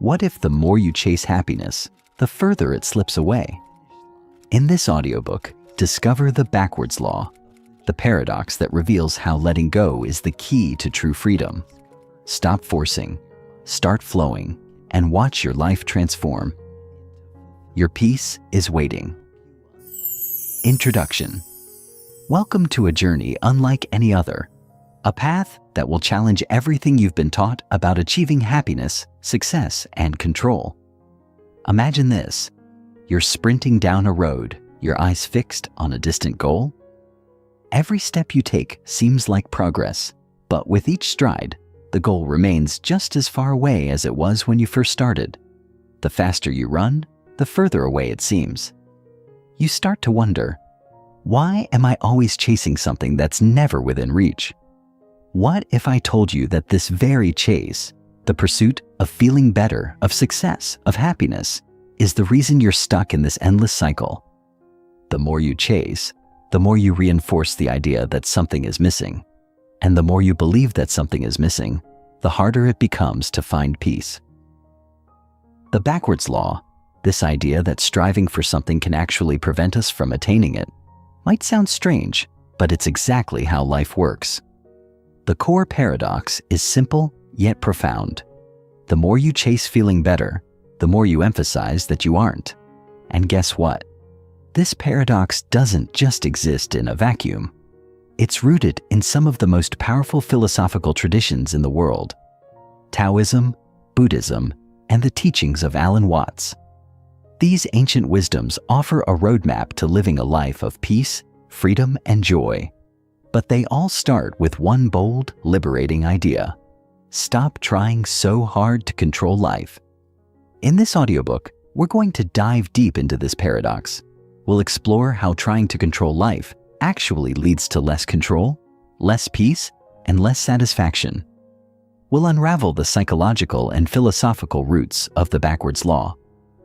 What if the more you chase happiness, the further it slips away? In this audiobook, discover the backwards law, the paradox that reveals how letting go is the key to true freedom. Stop forcing, start flowing, and watch your life transform. Your peace is waiting. Introduction. Welcome to a journey unlike any other, a path that will challenge everything you've been taught about achieving happiness, success, and control. Imagine this. You're sprinting down a road, your eyes fixed on a distant goal. Every step you take seems like progress, but with each stride, the goal remains just as far away as it was when you first started. The faster you run, the further away it seems. You start to wonder, why am I always chasing something that's never within reach? What if I told you that this very chase, the pursuit of feeling better, of success, of happiness, is the reason you're stuck in this endless cycle? The more you chase, the more you reinforce the idea that something is missing. And the more you believe that something is missing, the harder it becomes to find peace. The backwards law, this idea that striving for something can actually prevent us from attaining it, might sound strange, but it's exactly how life works. The core paradox is simple yet profound. The more you chase feeling better, the more you emphasize that you aren't. And guess what? This paradox doesn't just exist in a vacuum. It's rooted in some of the most powerful philosophical traditions in the world: Taoism, Buddhism, and the teachings of Alan Watts. These ancient wisdoms offer a roadmap to living a life of peace, freedom, and joy. But they all start with one bold, liberating idea: stop trying so hard to control life. In this audiobook, we're going to dive deep into this paradox. We'll explore how trying to control life actually leads to less control, less peace, and less satisfaction. We'll unravel the psychological and philosophical roots of the backwards law,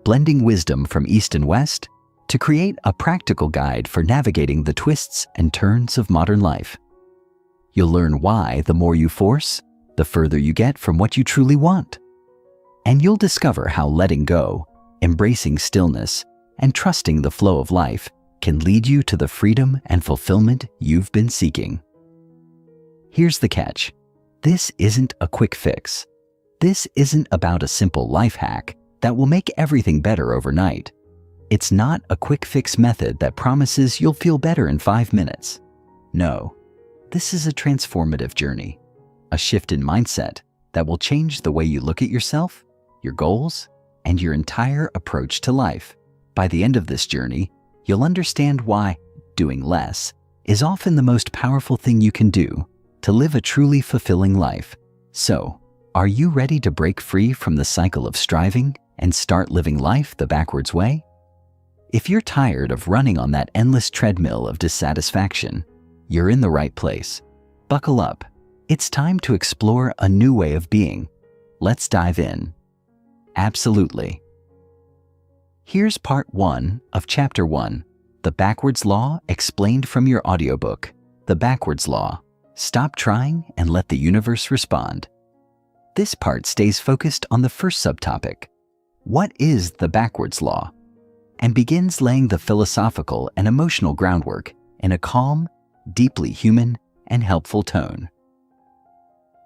blending wisdom from East and West to create a practical guide for navigating the twists and turns of modern life. You'll learn why the more you force, the further you get from what you truly want. And you'll discover how letting go, embracing stillness, and trusting the flow of life can lead you to the freedom and fulfillment you've been seeking. Here's the catch. This isn't a quick fix. This isn't about a simple life hack that will make everything better overnight. It's not a quick fix method that promises you'll feel better in 5 minutes. No, this is a transformative journey, a shift in mindset that will change the way you look at yourself, your goals, and your entire approach to life. By the end of this journey, you'll understand why doing less is often the most powerful thing you can do to live a truly fulfilling life. So, are you ready to break free from the cycle of striving and start living life the backwards way? If you're tired of running on that endless treadmill of dissatisfaction, you're in the right place. Buckle up. It's time to explore a new way of being. Let's dive in. Absolutely. Here's part 1 of Chapter 1, The Backwards Law Explained from Your Audiobook. The Backwards Law. Stop trying and let the universe respond. This part stays focused on the first subtopic. What is the backwards law? And begins laying the philosophical and emotional groundwork in a calm, deeply human, and helpful tone.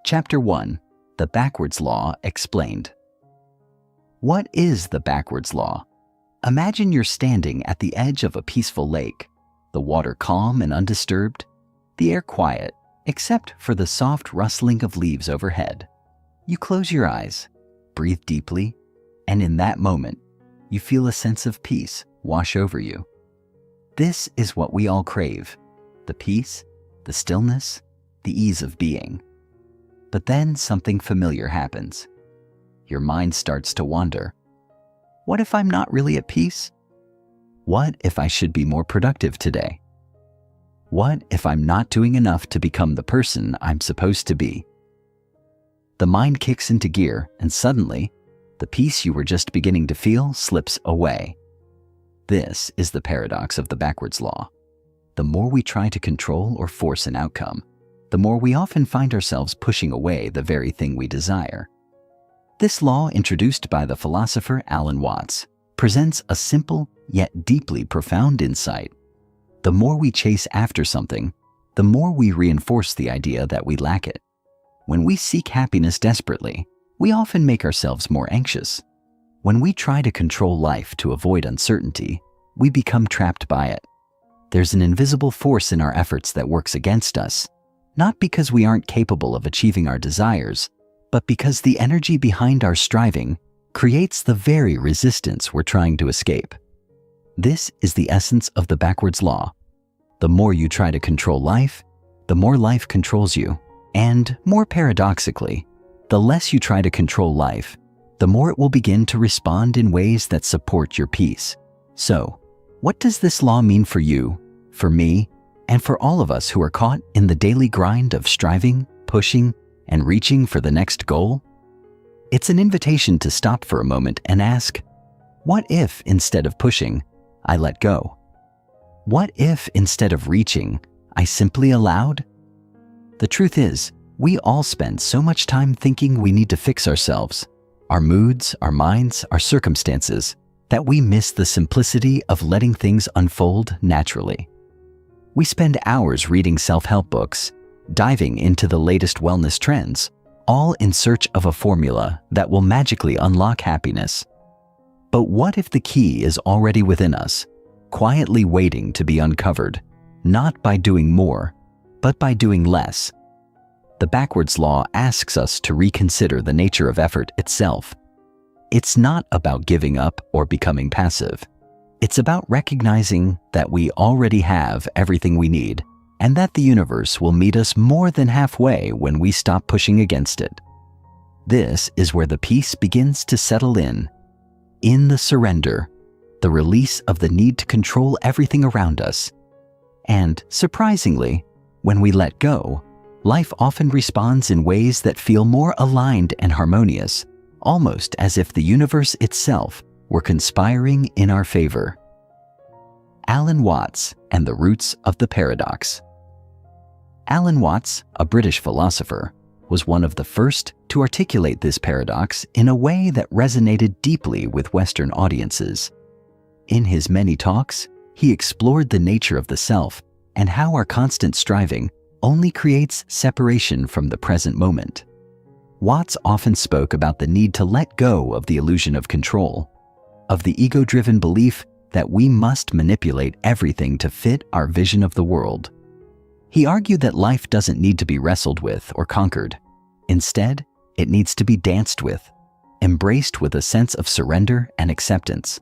Chapter 1. The Backwards Law Explained. What is the backwards law? Imagine you're standing at the edge of a peaceful lake, the water calm and undisturbed, the air quiet, except for the soft rustling of leaves overhead. You close your eyes, breathe deeply, and in that moment, you feel a sense of peace wash over you. This is what we all crave: the peace, the stillness, the ease of being. But then something familiar happens. Your mind starts to wander. What if I'm not really at peace? What if I should be more productive today? What if I'm not doing enough to become the person I'm supposed to be? The mind kicks into gear, and suddenly, the peace you were just beginning to feel slips away. This is the paradox of the backwards law. The more we try to control or force an outcome, the more we often find ourselves pushing away the very thing we desire. This law, introduced by the philosopher Alan Watts, presents a simple yet deeply profound insight. The more we chase after something, the more we reinforce the idea that we lack it. When we seek happiness desperately, we often make ourselves more anxious. When we try to control life to avoid uncertainty, we become trapped by it. There's an invisible force in our efforts that works against us, not because we aren't capable of achieving our desires, but because the energy behind our striving creates the very resistance we're trying to escape. This is the essence of the backwards law. The more you try to control life, the more life controls you. And, more paradoxically, the less you try to control life, the more it will begin to respond in ways that support your peace. So, what does this law mean for you, for me, and for all of us who are caught in the daily grind of striving, pushing, and reaching for the next goal? It's an invitation to stop for a moment and ask, what if instead of pushing, I let go? What if instead of reaching, I simply allowed? The truth is, we all spend so much time thinking we need to fix ourselves, our moods, our minds, our circumstances, that we miss the simplicity of letting things unfold naturally. We spend hours reading self-help books, diving into the latest wellness trends, all in search of a formula that will magically unlock happiness. But what if the key is already within us, quietly waiting to be uncovered, not by doing more, but by doing less? The backwards law asks us to reconsider the nature of effort itself. It's not about giving up or becoming passive. It's about recognizing that we already have everything we need, and that the universe will meet us more than halfway when we stop pushing against it. This is where the peace begins to settle in the surrender, the release of the need to control everything around us. And, surprisingly, when we let go, life often responds in ways that feel more aligned and harmonious, almost as if the universe itself were conspiring in our favor. Alan Watts and the Roots of the Paradox. Alan Watts, a British philosopher, was one of the first to articulate this paradox in a way that resonated deeply with Western audiences. In his many talks, he explored the nature of the self and how our constant striving only creates separation from the present moment. Watts often spoke about the need to let go of the illusion of control, of the ego-driven belief that we must manipulate everything to fit our vision of the world. He argued that life doesn't need to be wrestled with or conquered. Instead, it needs to be danced with, embraced with a sense of surrender and acceptance.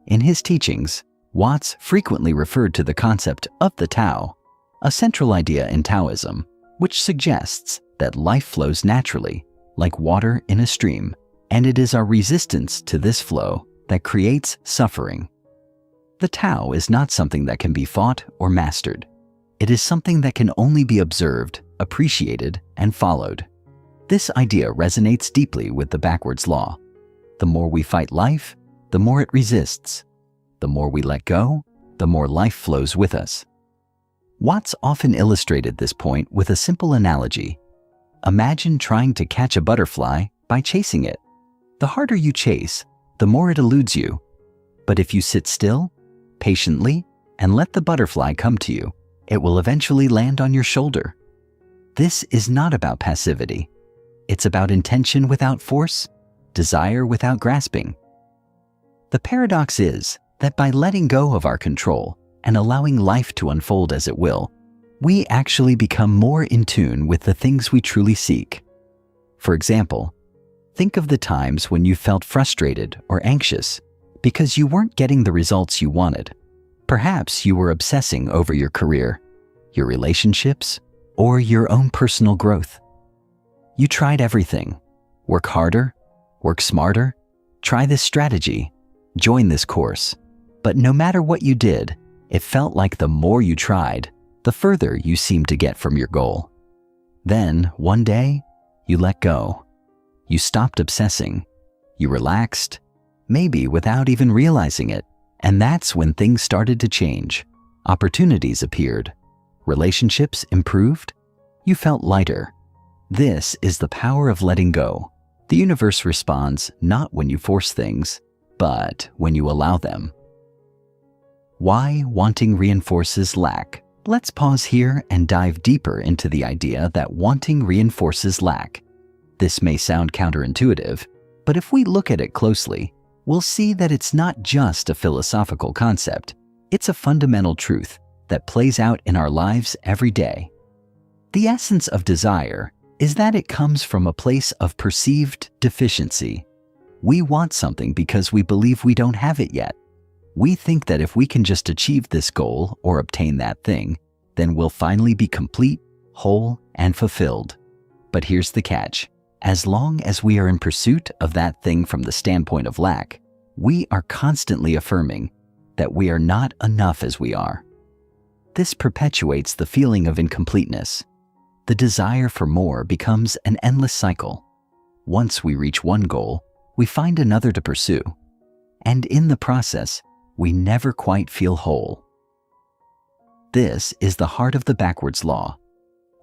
In his teachings, Watts frequently referred to the concept of the Tao, a central idea in Taoism, which suggests that life flows naturally, like water in a stream, and it is our resistance to this flow that creates suffering. The Tao is not something that can be fought or mastered. It is something that can only be observed, appreciated, and followed. This idea resonates deeply with the backwards law. The more we fight life, the more it resists. The more we let go, the more life flows with us. Watts often illustrated this point with a simple analogy. Imagine trying to catch a butterfly by chasing it. The harder you chase, the more it eludes you. But if you sit still, patiently, and let the butterfly come to you, it will eventually land on your shoulder. This is not about passivity. It's about intention without force, desire without grasping. The paradox is that by letting go of our control and allowing life to unfold as it will, we actually become more in tune with the things we truly seek. For example, think of the times when you felt frustrated or anxious because you weren't getting the results you wanted. Perhaps you were obsessing over your career, your relationships, or your own personal growth. You tried everything. Work harder, work smarter, try this strategy, join this course. But no matter what you did, it felt like the more you tried, the further you seemed to get from your goal. Then, one day, you let go. You stopped obsessing. You relaxed, maybe without even realizing it. And that's when things started to change. Opportunities appeared. Relationships improved. You felt lighter. This is the power of letting go, The universe responds not when you force things, but when you allow them. Why wanting reinforces lack? Let's pause here and dive deeper into the idea that wanting reinforces lack. This may sound counterintuitive, but if we look at it closely, we'll see that it's not just a philosophical concept. It's a fundamental truth that plays out in our lives every day. The essence of desire is that it comes from a place of perceived deficiency. We want something because we believe we don't have it yet. We think that if we can just achieve this goal or obtain that thing, then we'll finally be complete, whole, and fulfilled. But here's the catch. As long as we are in pursuit of that thing from the standpoint of lack, we are constantly affirming that we are not enough as we are. This perpetuates the feeling of incompleteness. The desire for more becomes an endless cycle. Once we reach one goal, we find another to pursue. And in the process, we never quite feel whole. This is the heart of the backwards law.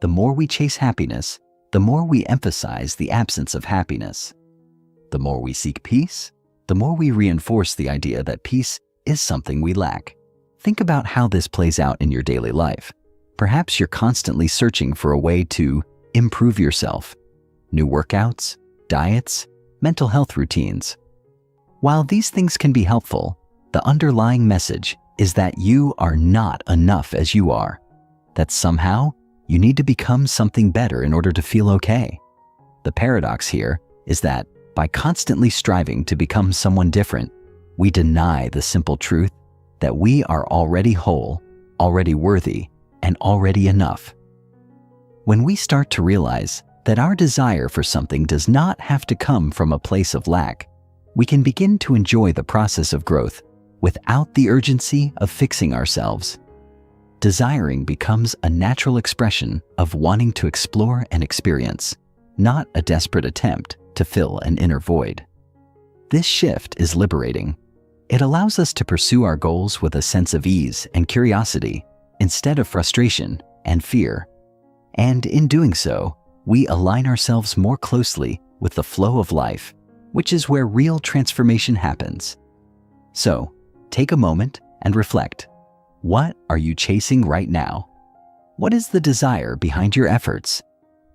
The more we chase happiness, the more we emphasize the absence of happiness. The more we seek peace, the more we reinforce the idea that peace is something we lack. Think about how this plays out in your daily life. Perhaps you're constantly searching for a way to improve yourself. New workouts, diets, mental health routines. While these things can be helpful, the underlying message is that you are not enough as you are. That somehow you need to become something better in order to feel okay. The paradox here is that by constantly striving to become someone different, we deny the simple truth that we are already whole, already worthy, and already enough. When we start to realize that our desire for something does not have to come from a place of lack, we can begin to enjoy the process of growth without the urgency of fixing ourselves. Desiring becomes a natural expression of wanting to explore and experience, not a desperate attempt to fill an inner void. This shift is liberating. It allows us to pursue our goals with a sense of ease and curiosity instead of frustration and fear. And in doing so, we align ourselves more closely with the flow of life, which is where real transformation happens. So, take a moment and reflect. What are you chasing right now? What is the desire behind your efforts?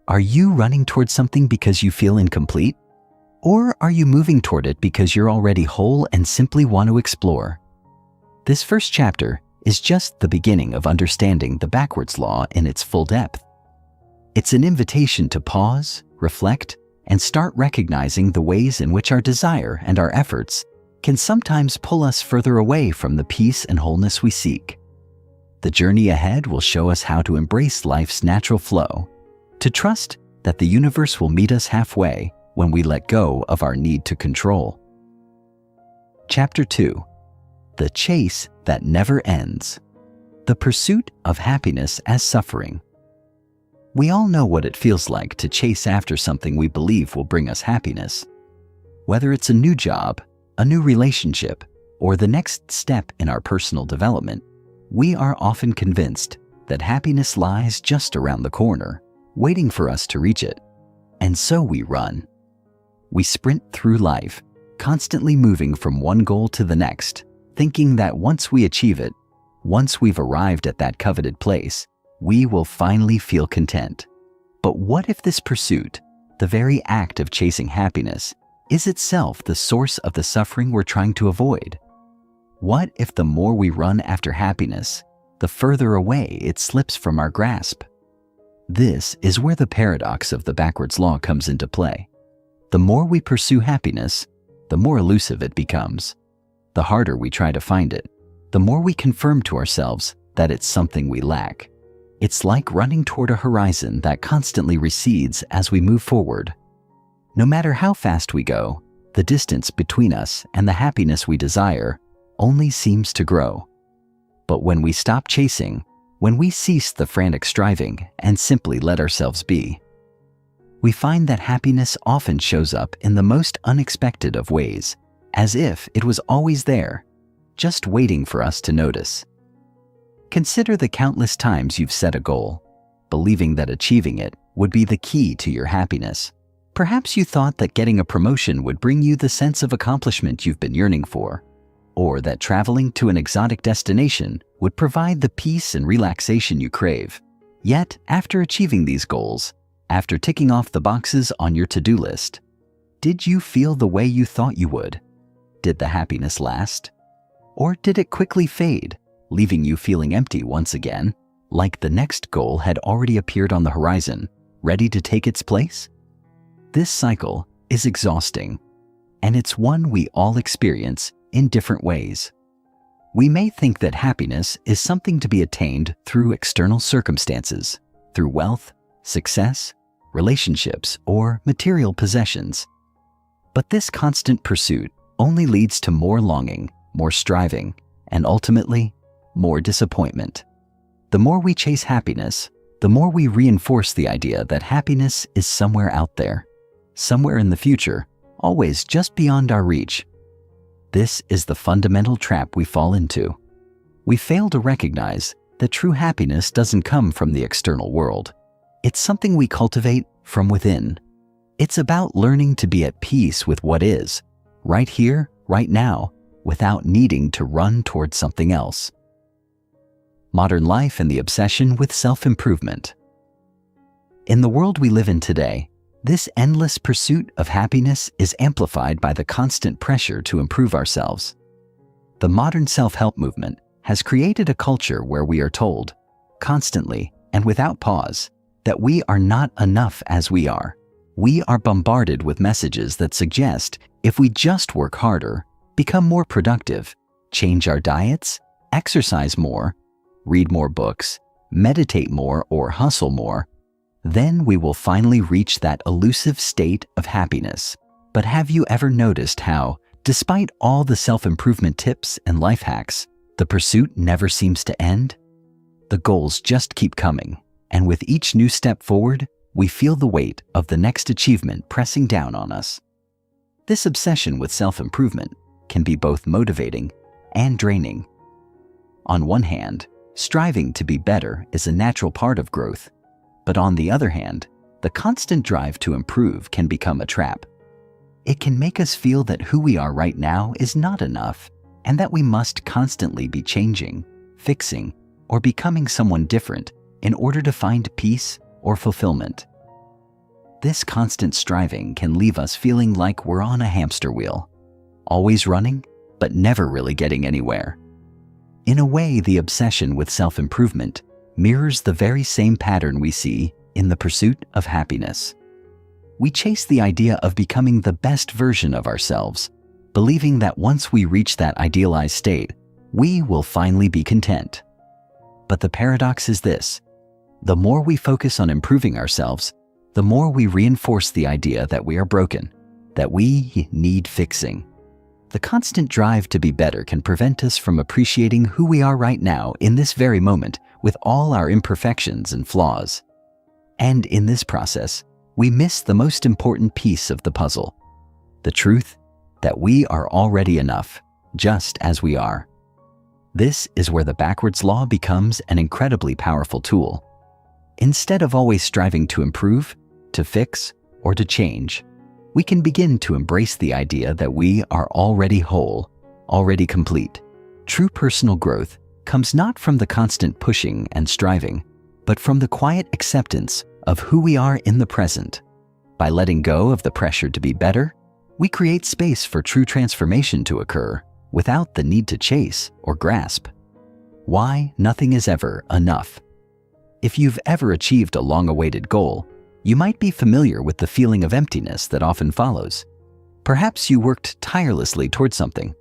Are you running towards something because you feel incomplete? Or are you moving toward it because you're already whole and simply want to explore? This first chapter is just the beginning of understanding the backwards law in its full depth. It's an invitation to pause, reflect, and start recognizing the ways in which our desire and our efforts can sometimes pull us further away from the peace and wholeness we seek. The journey ahead will show us how to embrace life's natural flow, to trust that the universe will meet us halfway when we let go of our need to control. Chapter 2. The Chase That Never Ends. The Pursuit of Happiness as Suffering. We all know what it feels like to chase after something we believe will bring us happiness. Whether it's a new job, a new relationship, or the next step in our personal development, we are often convinced that happiness lies just around the corner, waiting for us to reach it. And so we run. We sprint through life, constantly moving from one goal to the next, thinking that once we achieve it, once we've arrived at that coveted place, we will finally feel content. But what if this pursuit, the very act of chasing happiness, is itself the source of the suffering we're trying to avoid? What if the more we run after happiness, the further away it slips from our grasp? This is where the paradox of the backwards law comes into play. The more we pursue happiness, the more elusive it becomes. The harder we try to find it, the more we confirm to ourselves that it's something we lack. It's like running toward a horizon that constantly recedes as we move forward. No matter how fast we go, the distance between us and the happiness we desire only seems to grow. But when we stop chasing, when we cease the frantic striving and simply let ourselves be, we find that happiness often shows up in the most unexpected of ways, as if it was always there, just waiting for us to notice. Consider the countless times you've set a goal, believing that achieving it would be the key to your happiness. Perhaps you thought that getting a promotion would bring you the sense of accomplishment you've been yearning for, or that traveling to an exotic destination would provide the peace and relaxation you crave. Yet, after achieving these goals, after ticking off the boxes on your to-do list, did you feel the way you thought you would? Did the happiness last? Or did it quickly fade, leaving you feeling empty once again, like the next goal had already appeared on the horizon, ready to take its place? This cycle is exhausting, and it's one we all experience in different ways. We may think that happiness is something to be attained through external circumstances, through wealth, success, relationships, or material possessions. But this constant pursuit only leads to more longing, more striving, and ultimately, more disappointment. The more we chase happiness, the more we reinforce the idea that happiness is somewhere out there, somewhere in the future, always just beyond our reach. This is the fundamental trap we fall into. We fail to recognize that true happiness doesn't come from the external world. It's something we cultivate from within. It's about learning to be at peace with what is, right here, right now, without needing to run towards something else. Modern life and the obsession with self-improvement. In the world we live in today, this endless pursuit of happiness is amplified by the constant pressure to improve ourselves. The modern self-help movement has created a culture where we are told, constantly and without pause, that we are not enough as we are. We are bombarded with messages that suggest if we just work harder, become more productive, change our diets, exercise more, read more books, meditate more, or hustle more, then we will finally reach that elusive state of happiness. But have you ever noticed how, despite all the self-improvement tips and life hacks, the pursuit never seems to end? The goals just keep coming, and with each new step forward, we feel the weight of the next achievement pressing down on us. This obsession with self-improvement can be both motivating and draining. On one hand, striving to be better is a natural part of growth. But on the other hand, the constant drive to improve can become a trap. It can make us feel that who we are right now is not enough, and that we must constantly be changing, fixing, or becoming someone different in order to find peace or fulfillment. This constant striving can leave us feeling like we're on a hamster wheel, always running, but never really getting anywhere. In a way, the obsession with self-improvement mirrors the very same pattern we see in the pursuit of happiness. We chase the idea of becoming the best version of ourselves, believing that once we reach that idealized state, we will finally be content. But the paradox is this: the more we focus on improving ourselves, the more we reinforce the idea that we are broken, that we need fixing. The constant drive to be better can prevent us from appreciating who we are right now in this very moment with all our imperfections and flaws. And in this process, we miss the most important piece of the puzzle: the truth that we are already enough, just as we are. This is where the backwards law becomes an incredibly powerful tool. Instead of always striving to improve, to fix, or to change, we can begin to embrace the idea that we are already whole, already complete. True personal growth comes not from the constant pushing and striving, but from the quiet acceptance of who we are in the present. By letting go of the pressure to be better, we create space for true transformation to occur without the need to chase or grasp. Why nothing is ever enough. If you've ever achieved a long-awaited goal, you might be familiar with the feeling of emptiness that often follows. Perhaps you worked tirelessly towards something,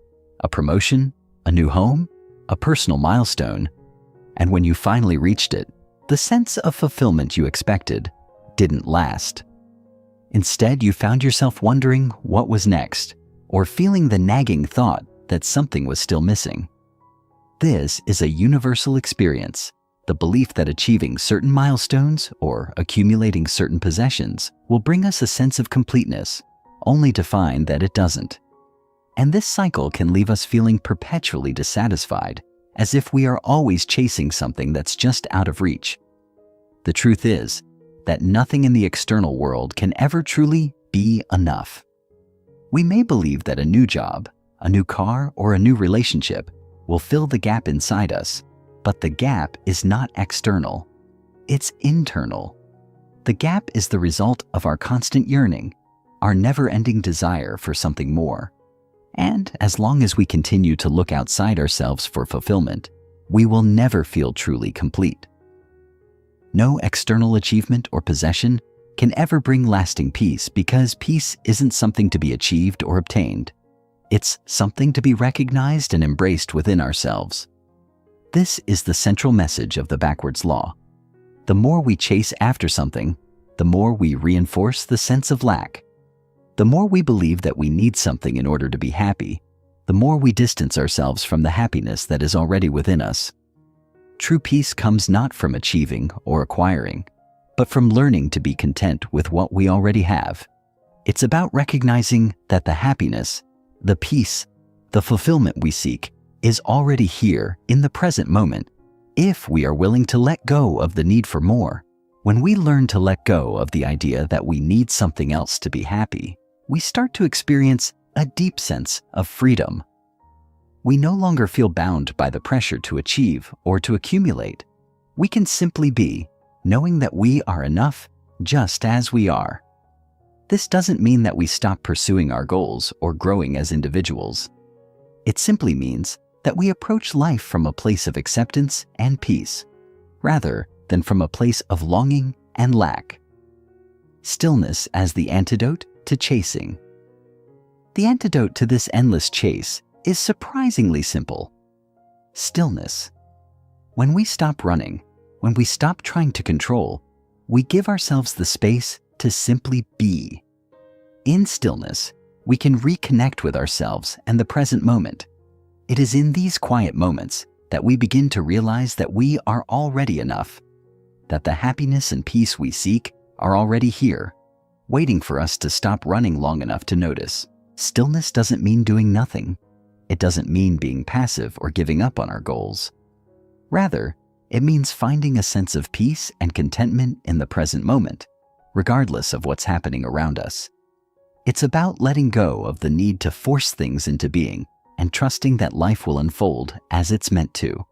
a promotion, a new home, a personal milestone, and when you finally reached it, the sense of fulfillment you expected didn't last. Instead, you found yourself wondering what was next, or feeling the nagging thought that something was still missing. This is a universal experience, the belief that achieving certain milestones or accumulating certain possessions will bring us a sense of completeness, only to find that it doesn't. And this cycle can leave us feeling perpetually dissatisfied, as if we are always chasing something that's just out of reach. The truth is that nothing in the external world can ever truly be enough. We may believe that a new job, a new car, or a new relationship will fill the gap inside us, but the gap is not external. It's internal. The gap is the result of our constant yearning, our never-ending desire for something more. And as long as we continue to look outside ourselves for fulfillment, we will never feel truly complete. No external achievement or possession can ever bring lasting peace, because peace isn't something to be achieved or obtained. It's something to be recognized and embraced within ourselves. This is the central message of the backwards law. The more we chase after something, the more we reinforce the sense of lack. The more we believe that we need something in order to be happy, the more we distance ourselves from the happiness that is already within us. True peace comes not from achieving or acquiring, but from learning to be content with what we already have. It's about recognizing that the happiness, the peace, the fulfillment we seek is already here in the present moment, if we are willing to let go of the need for more. When we learn to let go of the idea that we need something else to be happy, we start to experience a deep sense of freedom. We no longer feel bound by the pressure to achieve or to accumulate. We can simply be, knowing that we are enough just as we are. This doesn't mean that we stop pursuing our goals or growing as individuals. It simply means that we approach life from a place of acceptance and peace, rather than from a place of longing and lack. Stillness as the antidote to chasing. The antidote to this endless chase is surprisingly simple. Stillness. When we stop running, when we stop trying to control, we give ourselves the space to simply be. In stillness, we can reconnect with ourselves and the present moment. It is in these quiet moments that we begin to realize that we are already enough, that the happiness and peace we seek are already here, waiting for us to stop running long enough to notice. Stillness doesn't mean doing nothing. It doesn't mean being passive or giving up on our goals. Rather, it means finding a sense of peace and contentment in the present moment, regardless of what's happening around us. It's about letting go of the need to force things into being and trusting that life will unfold as it's meant to.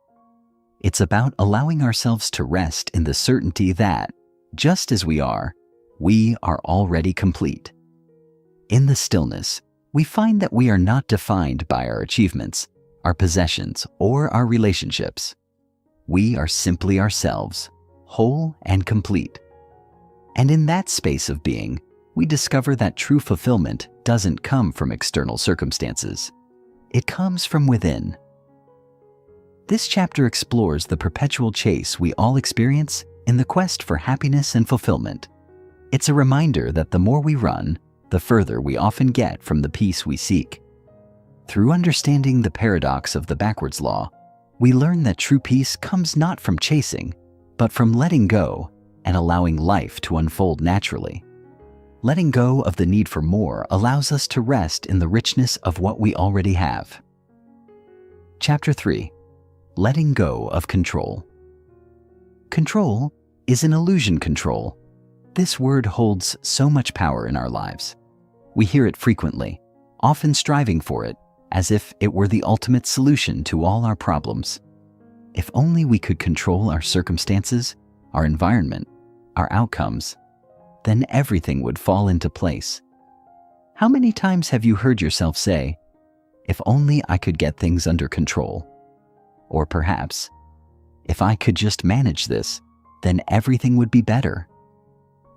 It's about allowing ourselves to rest in the certainty that, just as we are already complete. In the stillness, we find that we are not defined by our achievements, our possessions, or our relationships. We are simply ourselves, whole and complete. And in that space of being, we discover that true fulfillment doesn't come from external circumstances. It comes from within. This chapter explores the perpetual chase we all experience in the quest for happiness and fulfillment. It's a reminder that the more we run, the further we often get from the peace we seek. Through understanding the paradox of the backwards law, we learn that true peace comes not from chasing, but from letting go and allowing life to unfold naturally. Letting go of the need for more allows us to rest in the richness of what we already have. Chapter 3. Letting go of control. Control is an illusion control. This word holds so much power in our lives. We hear it frequently, often striving for it, as if it were the ultimate solution to all our problems. If only we could control our circumstances, our environment, our outcomes, then everything would fall into place. How many times have you heard yourself say, "If only I could get things under control"? Or perhaps, "If I could just manage this, then everything would be better."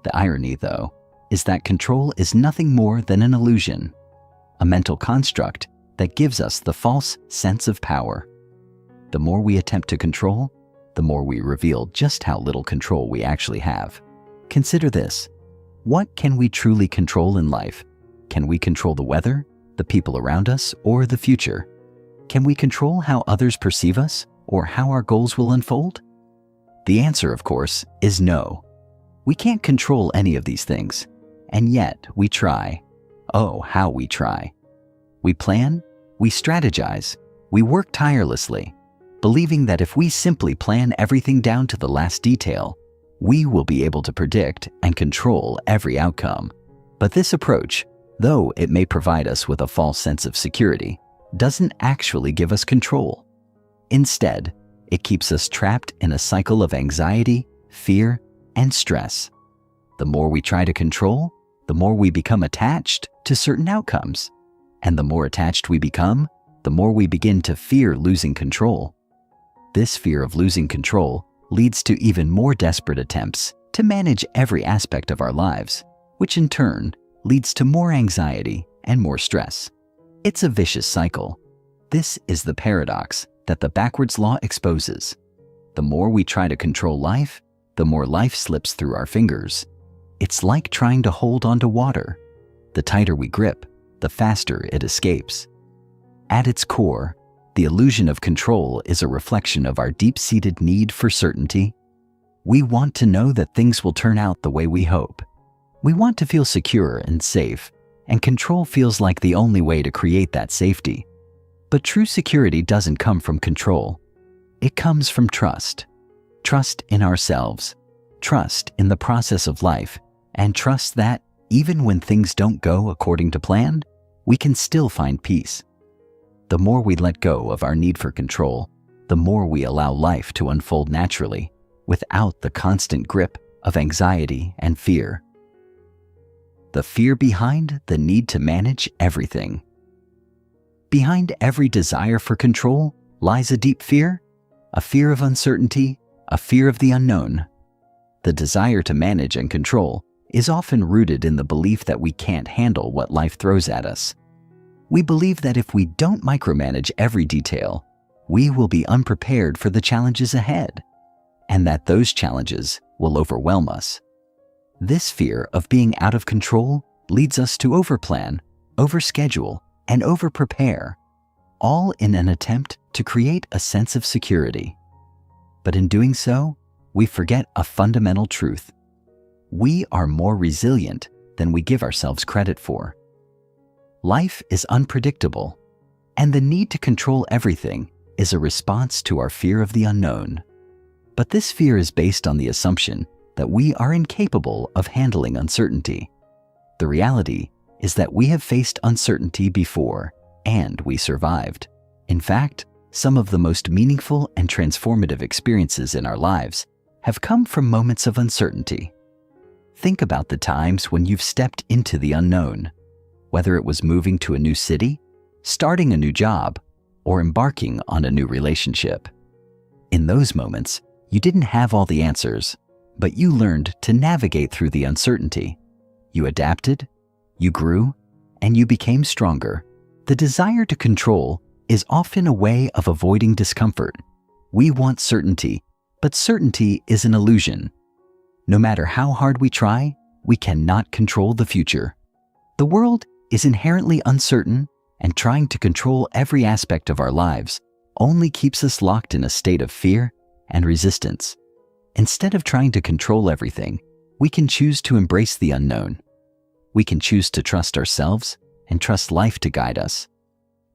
The irony, though, is that control is nothing more than an illusion, a mental construct that gives us the false sense of power. The more we attempt to control, the more we reveal just how little control we actually have. Consider this. What can we truly control in life? Can we control the weather, the people around us, or the future? Can we control how others perceive us, or how our goals will unfold? The answer, of course, is no. We can't control any of these things, and yet we try. Oh, how we try. We plan, we strategize, we work tirelessly, believing that if we simply plan everything down to the last detail, we will be able to predict and control every outcome. But this approach, though it may provide us with a false sense of security, doesn't actually give us control. Instead, it keeps us trapped in a cycle of anxiety, fear, and stress. The more we try to control, the more we become attached to certain outcomes. And the more attached we become, the more we begin to fear losing control. This fear of losing control leads to even more desperate attempts to manage every aspect of our lives, which in turn leads to more anxiety and more stress. It's a vicious cycle. This is the paradox that the backwards law exposes. The more we try to control life, the more life slips through our fingers. It's like trying to hold onto water. The tighter we grip, the faster it escapes. At its core, the illusion of control is a reflection of our deep-seated need for certainty. We want to know that things will turn out the way we hope. We want to feel secure and safe, and control feels like the only way to create that safety. But true security doesn't come from control. It comes from trust. Trust in ourselves, trust in the process of life, and trust that, even when things don't go according to plan, we can still find peace. The more we let go of our need for control, the more we allow life to unfold naturally, without the constant grip of anxiety and fear. The fear behind the need to manage everything. Behind every desire for control lies a deep fear, a fear of uncertainty, a fear of the unknown. The desire to manage and control is often rooted in the belief that we can't handle what life throws at us. We believe that if we don't micromanage every detail, we will be unprepared for the challenges ahead, and that those challenges will overwhelm us. This fear of being out of control leads us to overplan, overschedule, and overprepare, all in an attempt to create a sense of security. But in doing so, we forget a fundamental truth. We are more resilient than we give ourselves credit for. Life is unpredictable, and the need to control everything is a response to our fear of the unknown. But this fear is based on the assumption that we are incapable of handling uncertainty. The reality is that we have faced uncertainty before, and we survived. In fact, some of the most meaningful and transformative experiences in our lives have come from moments of uncertainty. Think about the times when you've stepped into the unknown, whether it was moving to a new city, starting a new job, or embarking on a new relationship. In those moments, you didn't have all the answers, but you learned to navigate through the uncertainty. You adapted, you grew, and you became stronger. The desire to control is often a way of avoiding discomfort. We want certainty, but certainty is an illusion. No matter how hard we try, we cannot control the future. The world is inherently uncertain, and trying to control every aspect of our lives only keeps us locked in a state of fear and resistance. Instead of trying to control everything, we can choose to embrace the unknown. We can choose to trust ourselves and trust life to guide us.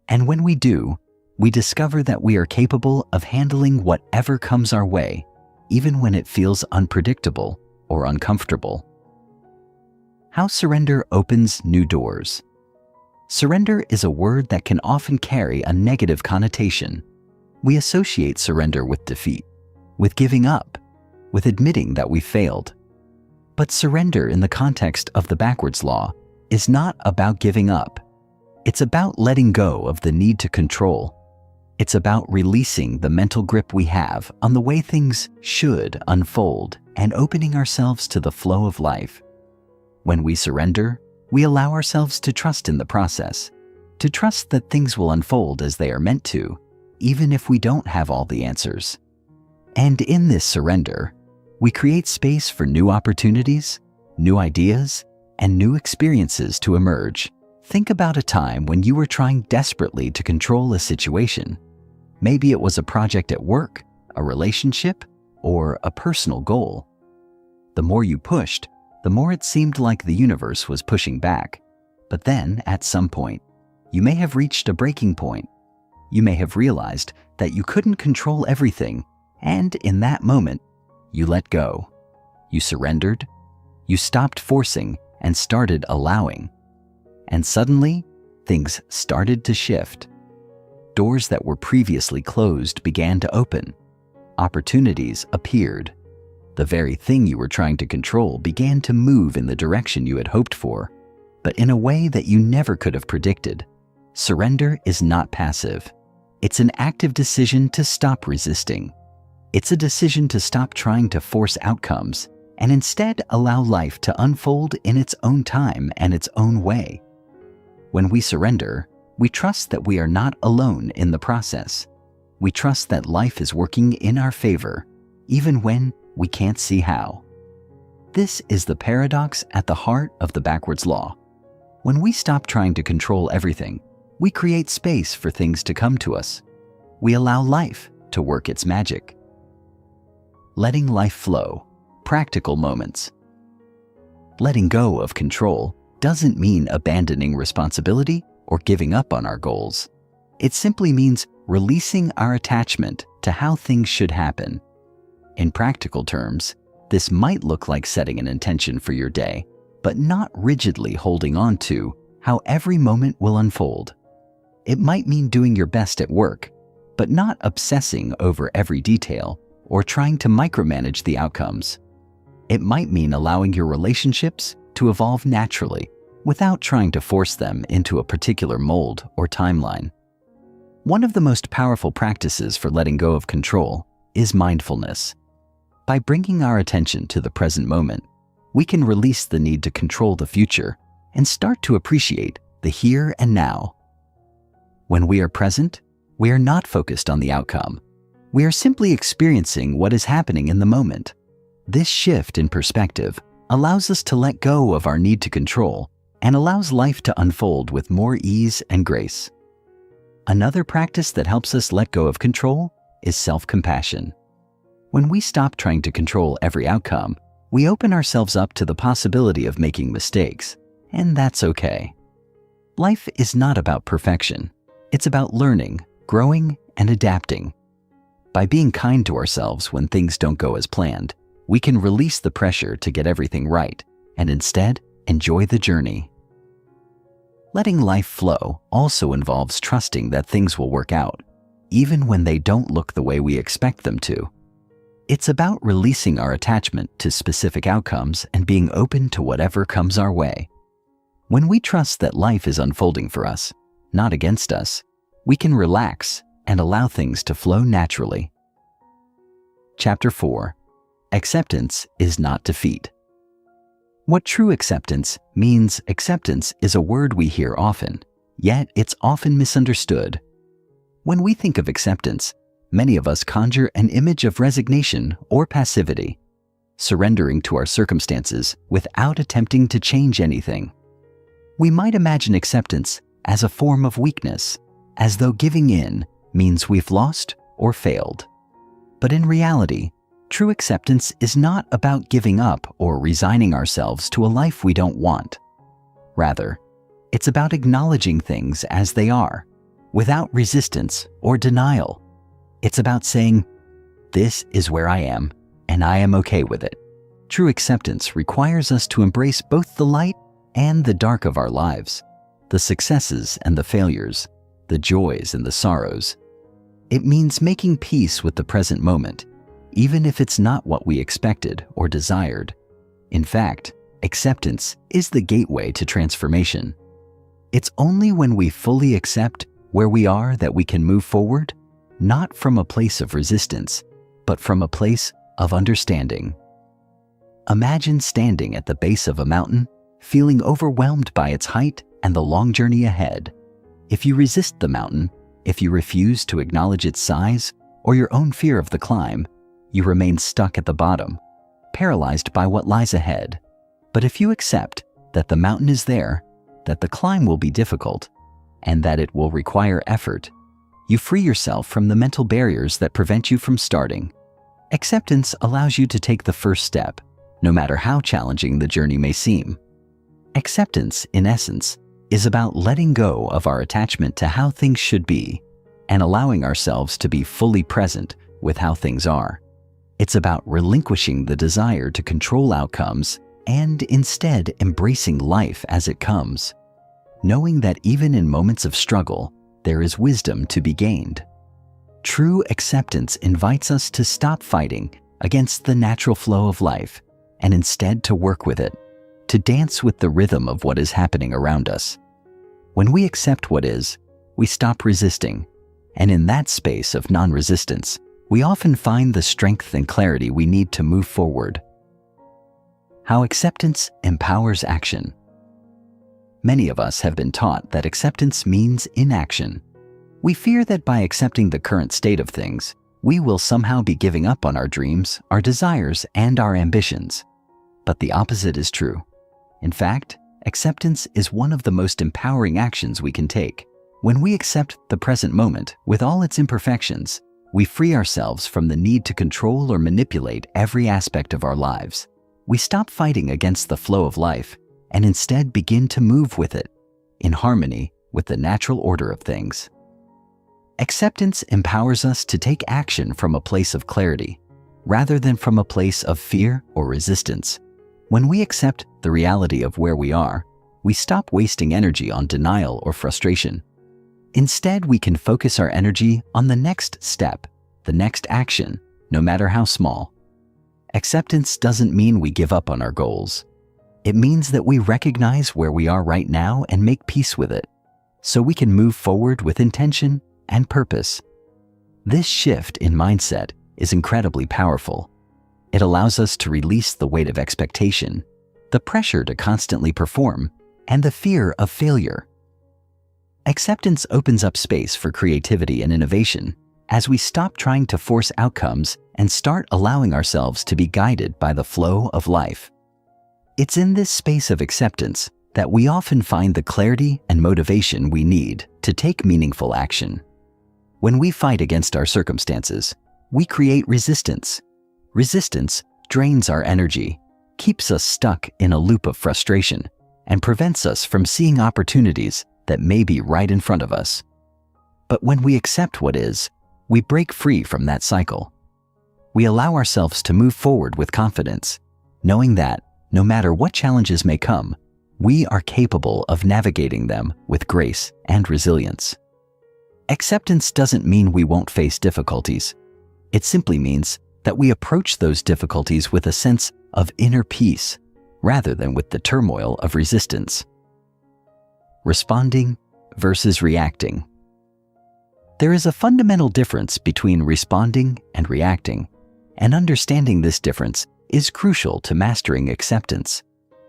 And when we do, we discover that we are capable of handling whatever comes our way, even when it feels unpredictable or uncomfortable. How surrender opens new doors. Surrender is a word that can often carry a negative connotation. We associate surrender with defeat, with giving up, with admitting that we failed. But surrender in the context of the backwards law is not about giving up. It's about letting go of the need to control. It's about releasing the mental grip we have on the way things should unfold and opening ourselves to the flow of life. When we surrender, we allow ourselves to trust in the process, to trust that things will unfold as they are meant to, even if we don't have all the answers. And in this surrender, we create space for new opportunities, new ideas, and new experiences to emerge. Think about a time when you were trying desperately to control a situation. Maybe it was a project at work, a relationship, or a personal goal. The more you pushed, the more it seemed like the universe was pushing back. But then, at some point, you may have reached a breaking point. You may have realized that you couldn't control everything, and in that moment, you let go. You surrendered. You stopped forcing and started allowing. And suddenly, things started to shift. Doors that were previously closed began to open. Opportunities appeared. The very thing you were trying to control began to move in the direction you had hoped for, but in a way that you never could have predicted. Surrender is not passive. It's an active decision to stop resisting. It's a decision to stop trying to force outcomes and instead allow life to unfold in its own time and its own way. When we surrender, we trust that we are not alone in the process. We trust that life is working in our favor, even when we can't see how. This is the paradox at the heart of the backwards law. When we stop trying to control everything, we create space for things to come to us. We allow life to work its magic. Letting life flow. Practical moments. Letting go of control doesn't mean abandoning responsibility or giving up on our goals. It simply means releasing our attachment to how things should happen. In practical terms, this might look like setting an intention for your day, but not rigidly holding on to how every moment will unfold. It might mean doing your best at work, but not obsessing over every detail or trying to micromanage the outcomes. It might mean allowing your relationships to evolve naturally without trying to force them into a particular mold or timeline. One of the most powerful practices for letting go of control is mindfulness. By bringing our attention to the present moment, we can release the need to control the future and start to appreciate the here and now. When we are present, we are not focused on the outcome. We are simply experiencing what is happening in the moment. This shift in perspective allows us to let go of our need to control and allows life to unfold with more ease and grace. Another practice that helps us let go of control is self-compassion. When we stop trying to control every outcome, we open ourselves up to the possibility of making mistakes, and that's okay. Life is not about perfection. It's about learning, growing, and adapting. By being kind to ourselves when things don't go as planned, we can release the pressure to get everything right and instead enjoy the journey. Letting life flow also involves trusting that things will work out, even when they don't look the way we expect them to. It's about releasing our attachment to specific outcomes and being open to whatever comes our way. When we trust that life is unfolding for us, not against us, we can relax and allow things to flow naturally. Chapter 4. Acceptance is not defeat. What true acceptance means. Acceptance is a word we hear often, yet it's often misunderstood. When we think of acceptance, many of us conjure an image of resignation or passivity, surrendering to our circumstances without attempting to change anything. We might imagine acceptance as a form of weakness, as though giving in means we've lost or failed. But in reality, true acceptance is not about giving up or resigning ourselves to a life we don't want. Rather, it's about acknowledging things as they are, without resistance or denial. It's about saying, "This is where I am, and I am okay with it." True acceptance requires us to embrace both the light and the dark of our lives, the successes and the failures, the joys and the sorrows. It means making peace with the present moment, even if it's not what we expected or desired. In fact, acceptance is the gateway to transformation. It's only when we fully accept where we are that we can move forward, not from a place of resistance, but from a place of understanding. Imagine standing at the base of a mountain, feeling overwhelmed by its height and the long journey ahead. If you resist the mountain, if you refuse to acknowledge its size or your own fear of the climb, you remain stuck at the bottom, paralyzed by what lies ahead. But if you accept that the mountain is there, that the climb will be difficult, and that it will require effort, you free yourself from the mental barriers that prevent you from starting. Acceptance allows you to take the first step, no matter how challenging the journey may seem. Acceptance, in essence, is about letting go of our attachment to how things should be and allowing ourselves to be fully present with how things are. It's about relinquishing the desire to control outcomes and instead embracing life as it comes, knowing that even in moments of struggle, there is wisdom to be gained. True acceptance invites us to stop fighting against the natural flow of life and instead to work with it, to dance with the rhythm of what is happening around us. When we accept what is, we stop resisting, and in that space of non-resistance, we often find the strength and clarity we need to move forward. How acceptance empowers action. Many of us have been taught that acceptance means inaction. We fear that by accepting the current state of things, we will somehow be giving up on our dreams, our desires, and our ambitions. But the opposite is true. In fact, acceptance is one of the most empowering actions we can take. When we accept the present moment with all its imperfections, we free ourselves from the need to control or manipulate every aspect of our lives. We stop fighting against the flow of life and instead begin to move with it, in harmony with the natural order of things. Acceptance empowers us to take action from a place of clarity, rather than from a place of fear or resistance. When we accept the reality of where we are, we stop wasting energy on denial or frustration. Instead, we can focus our energy on the next step, the next action, no matter how small. Acceptance doesn't mean we give up on our goals. It means that we recognize where we are right now and make peace with it, so we can move forward with intention and purpose. This shift in mindset is incredibly powerful. It allows us to release the weight of expectation, the pressure to constantly perform, and the fear of failure. Acceptance opens up space for creativity and innovation as we stop trying to force outcomes and start allowing ourselves to be guided by the flow of life. It's in this space of acceptance that we often find the clarity and motivation we need to take meaningful action. When we fight against our circumstances, we create resistance. Resistance drains our energy, keeps us stuck in a loop of frustration, and prevents us from seeing opportunities that may be right in front of us. But when we accept what is, we break free from that cycle. We allow ourselves to move forward with confidence, knowing that, no matter what challenges may come, we are capable of navigating them with grace and resilience. Acceptance doesn't mean we won't face difficulties. It simply means that we approach those difficulties with a sense of inner peace, rather than with the turmoil of resistance. Responding versus reacting. There is a fundamental difference between responding and reacting, and understanding this difference is crucial to mastering acceptance.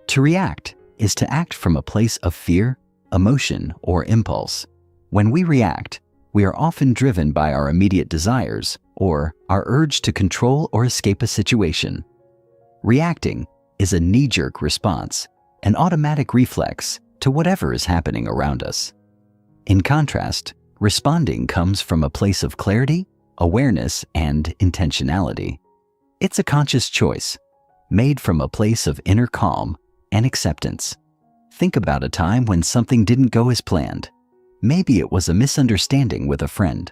To react is to act from a place of fear, emotion, or impulse. When we react, we are often driven by our immediate desires or our urge to control or escape a situation. Reacting is a knee-jerk response, an automatic reflex to whatever is happening around us. In contrast, responding comes from a place of clarity, awareness, and intentionality. It's a conscious choice, made from a place of inner calm and acceptance. Think about a time when something didn't go as planned. Maybe it was a misunderstanding with a friend,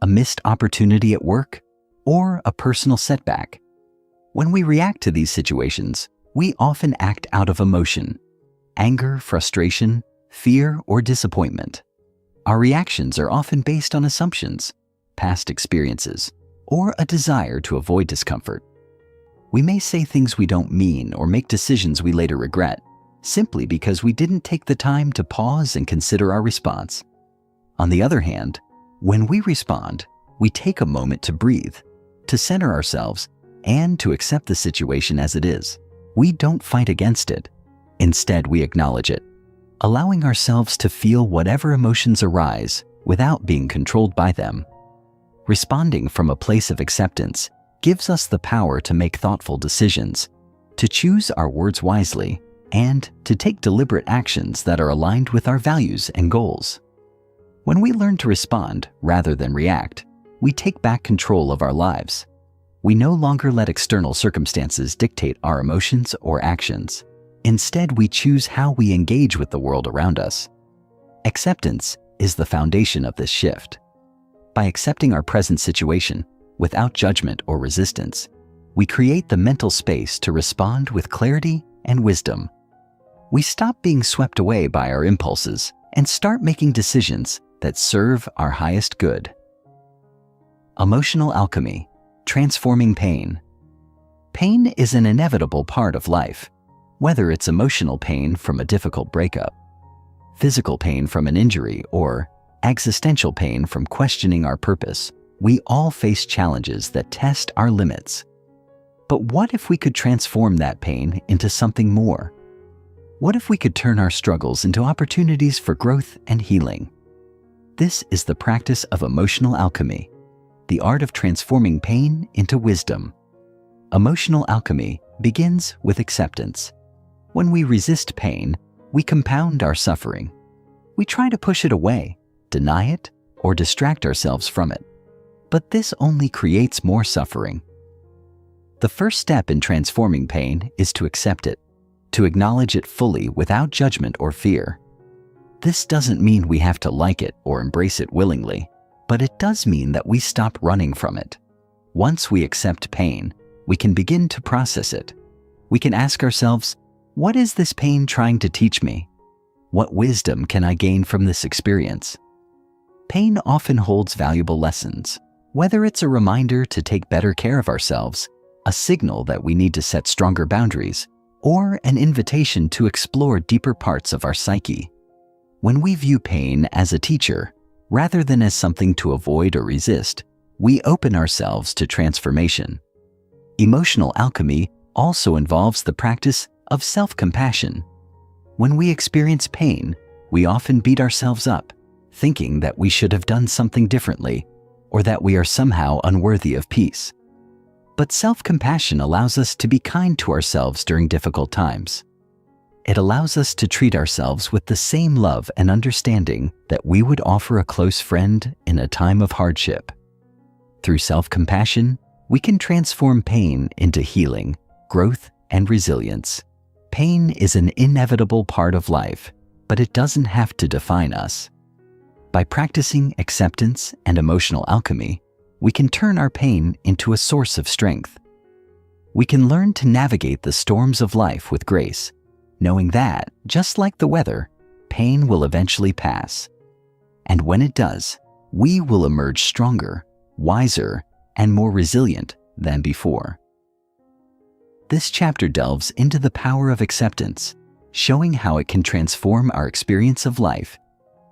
a missed opportunity at work, or a personal setback. When we react to these situations, we often act out of emotion, anger, frustration, fear, or disappointment. Our reactions are often based on assumptions, past experiences, or a desire to avoid discomfort. We may say things we don't mean or make decisions we later regret, simply because we didn't take the time to pause and consider our response. On the other hand, when we respond, we take a moment to breathe, to center ourselves, and to accept the situation as it is. We don't fight against it. Instead, we acknowledge it, allowing ourselves to feel whatever emotions arise without being controlled by them. Responding from a place of acceptance gives us the power to make thoughtful decisions, to choose our words wisely, and to take deliberate actions that are aligned with our values and goals. When we learn to respond rather than react, we take back control of our lives. We no longer let external circumstances dictate our emotions or actions. Instead, we choose how we engage with the world around us. Acceptance is the foundation of this shift. By accepting our present situation without judgment or resistance, we create the mental space to respond with clarity and wisdom. We stop being swept away by our impulses and start making decisions that serve our highest good. Emotional alchemy, transforming pain. Pain is an inevitable part of life, whether it's emotional pain from a difficult breakup, physical pain from an injury, or existential pain from questioning our purpose. We all face challenges that test our limits. But what if we could transform that pain into something more? What if we could turn our struggles into opportunities for growth and healing? This is the practice of emotional alchemy, the art of transforming pain into wisdom. Emotional alchemy begins with acceptance. When we resist pain, we compound our suffering. We try to push it away, deny it, or distract ourselves from it. But this only creates more suffering. The first step in transforming pain is to accept it, to acknowledge it fully without judgment or fear. This doesn't mean we have to like it or embrace it willingly, but it does mean that we stop running from it. Once we accept pain, we can begin to process it. We can ask ourselves, what is this pain trying to teach me? What wisdom can I gain from this experience? Pain often holds valuable lessons, whether it's a reminder to take better care of ourselves, a signal that we need to set stronger boundaries, or an invitation to explore deeper parts of our psyche. When we view pain as a teacher, rather than as something to avoid or resist, we open ourselves to transformation. Emotional alchemy also involves the practice of self-compassion. When we experience pain, we often beat ourselves up, thinking that we should have done something differently, or that we are somehow unworthy of peace. But self-compassion allows us to be kind to ourselves during difficult times. It allows us to treat ourselves with the same love and understanding that we would offer a close friend in a time of hardship. Through self-compassion, we can transform pain into healing, growth, and resilience. Pain is an inevitable part of life, but it doesn't have to define us. By practicing acceptance and emotional alchemy, we can turn our pain into a source of strength. We can learn to navigate the storms of life with grace, knowing that, just like the weather, pain will eventually pass. And when it does, we will emerge stronger, wiser, and more resilient than before. This chapter delves into the power of acceptance, showing how it can transform our experience of life.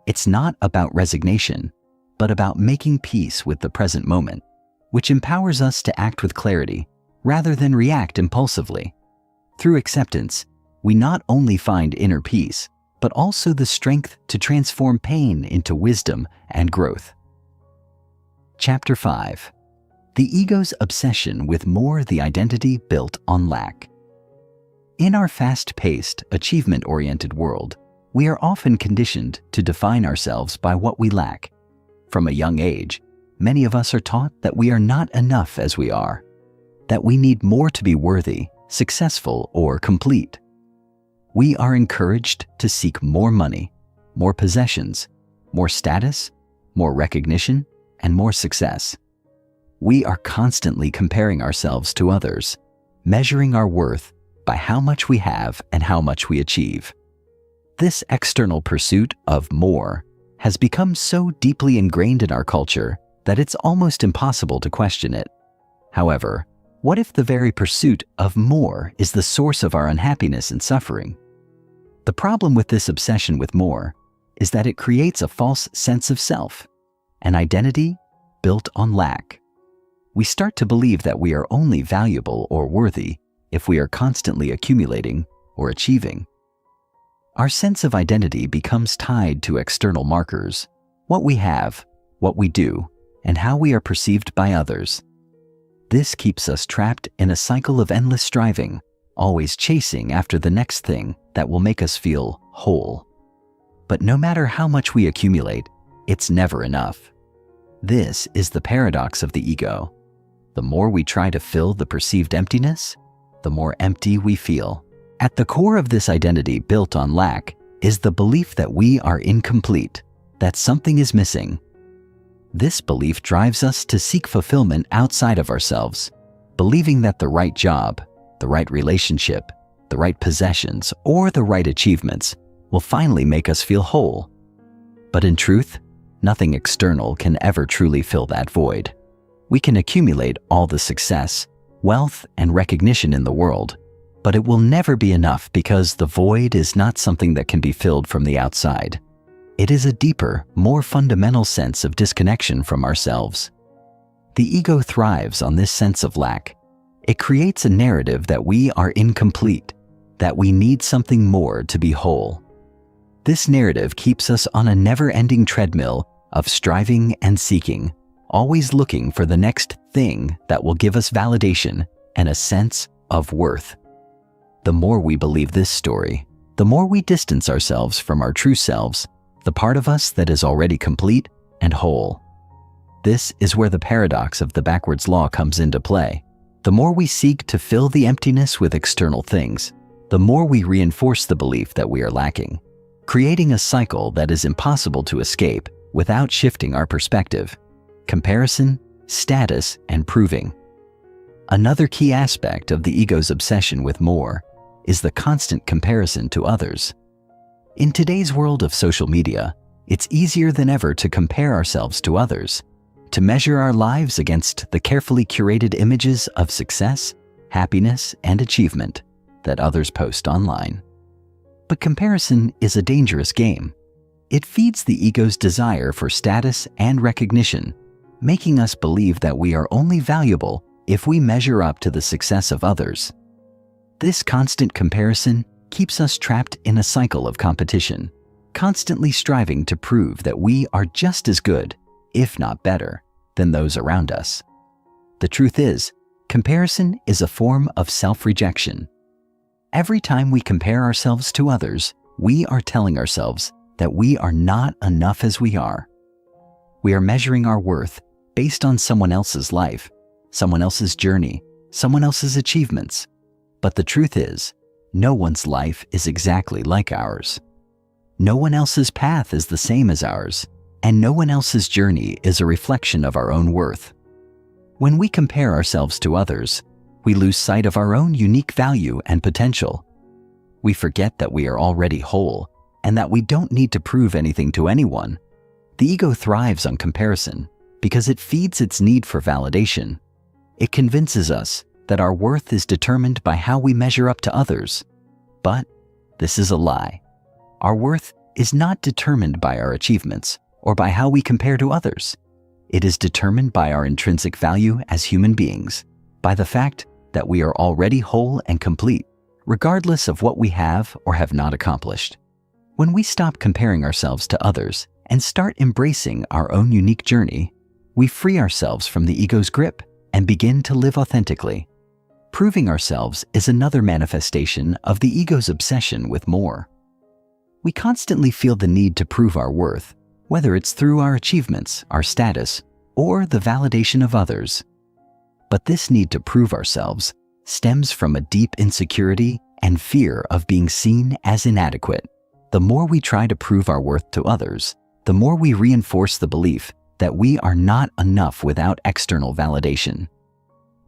It's not about resignation, but about making peace with the present moment, which empowers us to act with clarity rather than react impulsively. Through acceptance, we not only find inner peace, but also the strength to transform pain into wisdom and growth. Chapter 5. The Ego's Obsession with More, the Identity Built on Lack. In our fast-paced, achievement-oriented world, we are often conditioned to define ourselves by what we lack. From a young age, many of us are taught that we are not enough as we are, that we need more to be worthy, successful, or complete. We are encouraged to seek more money, more possessions, more status, more recognition, and more success. We are constantly comparing ourselves to others, measuring our worth by how much we have and how much we achieve. This external pursuit of more has become so deeply ingrained in our culture that it's almost impossible to question it. However, what if the very pursuit of more is the source of our unhappiness and suffering? The problem with this obsession with more is that it creates a false sense of self, an identity built on lack. We start to believe that we are only valuable or worthy if we are constantly accumulating or achieving. Our sense of identity becomes tied to external markers, what we have, what we do, and how we are perceived by others. This keeps us trapped in a cycle of endless striving, always chasing after the next thing that will make us feel whole. But no matter how much we accumulate, it's never enough. This is the paradox of the ego. The more we try to fill the perceived emptiness, the more empty we feel. At the core of this identity built on lack is the belief that we are incomplete, that something is missing. This belief drives us to seek fulfillment outside of ourselves, believing that the right job, the right relationship, the right possessions, or the right achievements will finally make us feel whole. But in truth, nothing external can ever truly fill that void. We can accumulate all the success, wealth, and recognition in the world, but it will never be enough because the void is not something that can be filled from the outside. It is a deeper, more fundamental sense of disconnection from ourselves. The ego thrives on this sense of lack. It creates a narrative that we are incomplete, that we need something more to be whole. This narrative keeps us on a never-ending treadmill of striving and seeking, always looking for the next thing that will give us validation and a sense of worth. The more we believe this story, the more we distance ourselves from our true selves, the part of us that is already complete and whole. This is where the paradox of the backwards law comes into play. The more we seek to fill the emptiness with external things, the more we reinforce the belief that we are lacking, creating a cycle that is impossible to escape without shifting our perspective: comparison, status, and proving. Another key aspect of the ego's obsession with more is the constant comparison to others. In today's world of social media, it's easier than ever to compare ourselves to others, to measure our lives against the carefully curated images of success, happiness, and achievement that others post online. But comparison is a dangerous game. It feeds the ego's desire for status and recognition, making us believe that we are only valuable if we measure up to the success of others. This constant comparison keeps us trapped in a cycle of competition, constantly striving to prove that we are just as good, if not better, than those around us. The truth is, comparison is a form of self-rejection. Every time we compare ourselves to others, we are telling ourselves that we are not enough as we are. We are measuring our worth based on someone else's life, someone else's journey, someone else's achievements. But the truth is, no one's life is exactly like ours. No one else's path is the same as ours, and no one else's journey is a reflection of our own worth. When we compare ourselves to others, we lose sight of our own unique value and potential. We forget that we are already whole and that we don't need to prove anything to anyone. The ego thrives on comparison because it feeds its need for validation. It convinces us that our worth is determined by how we measure up to others. But this is a lie. Our worth is not determined by our achievements or by how we compare to others. It is determined by our intrinsic value as human beings, by the fact that we are already whole and complete, regardless of what we have or have not accomplished. When we stop comparing ourselves to others and start embracing our own unique journey, we free ourselves from the ego's grip and begin to live authentically. Proving ourselves is another manifestation of the ego's obsession with more. We constantly feel the need to prove our worth, whether it's through our achievements, our status, or the validation of others. But this need to prove ourselves stems from a deep insecurity and fear of being seen as inadequate. The more we try to prove our worth to others, the more we reinforce the belief that we are not enough without external validation.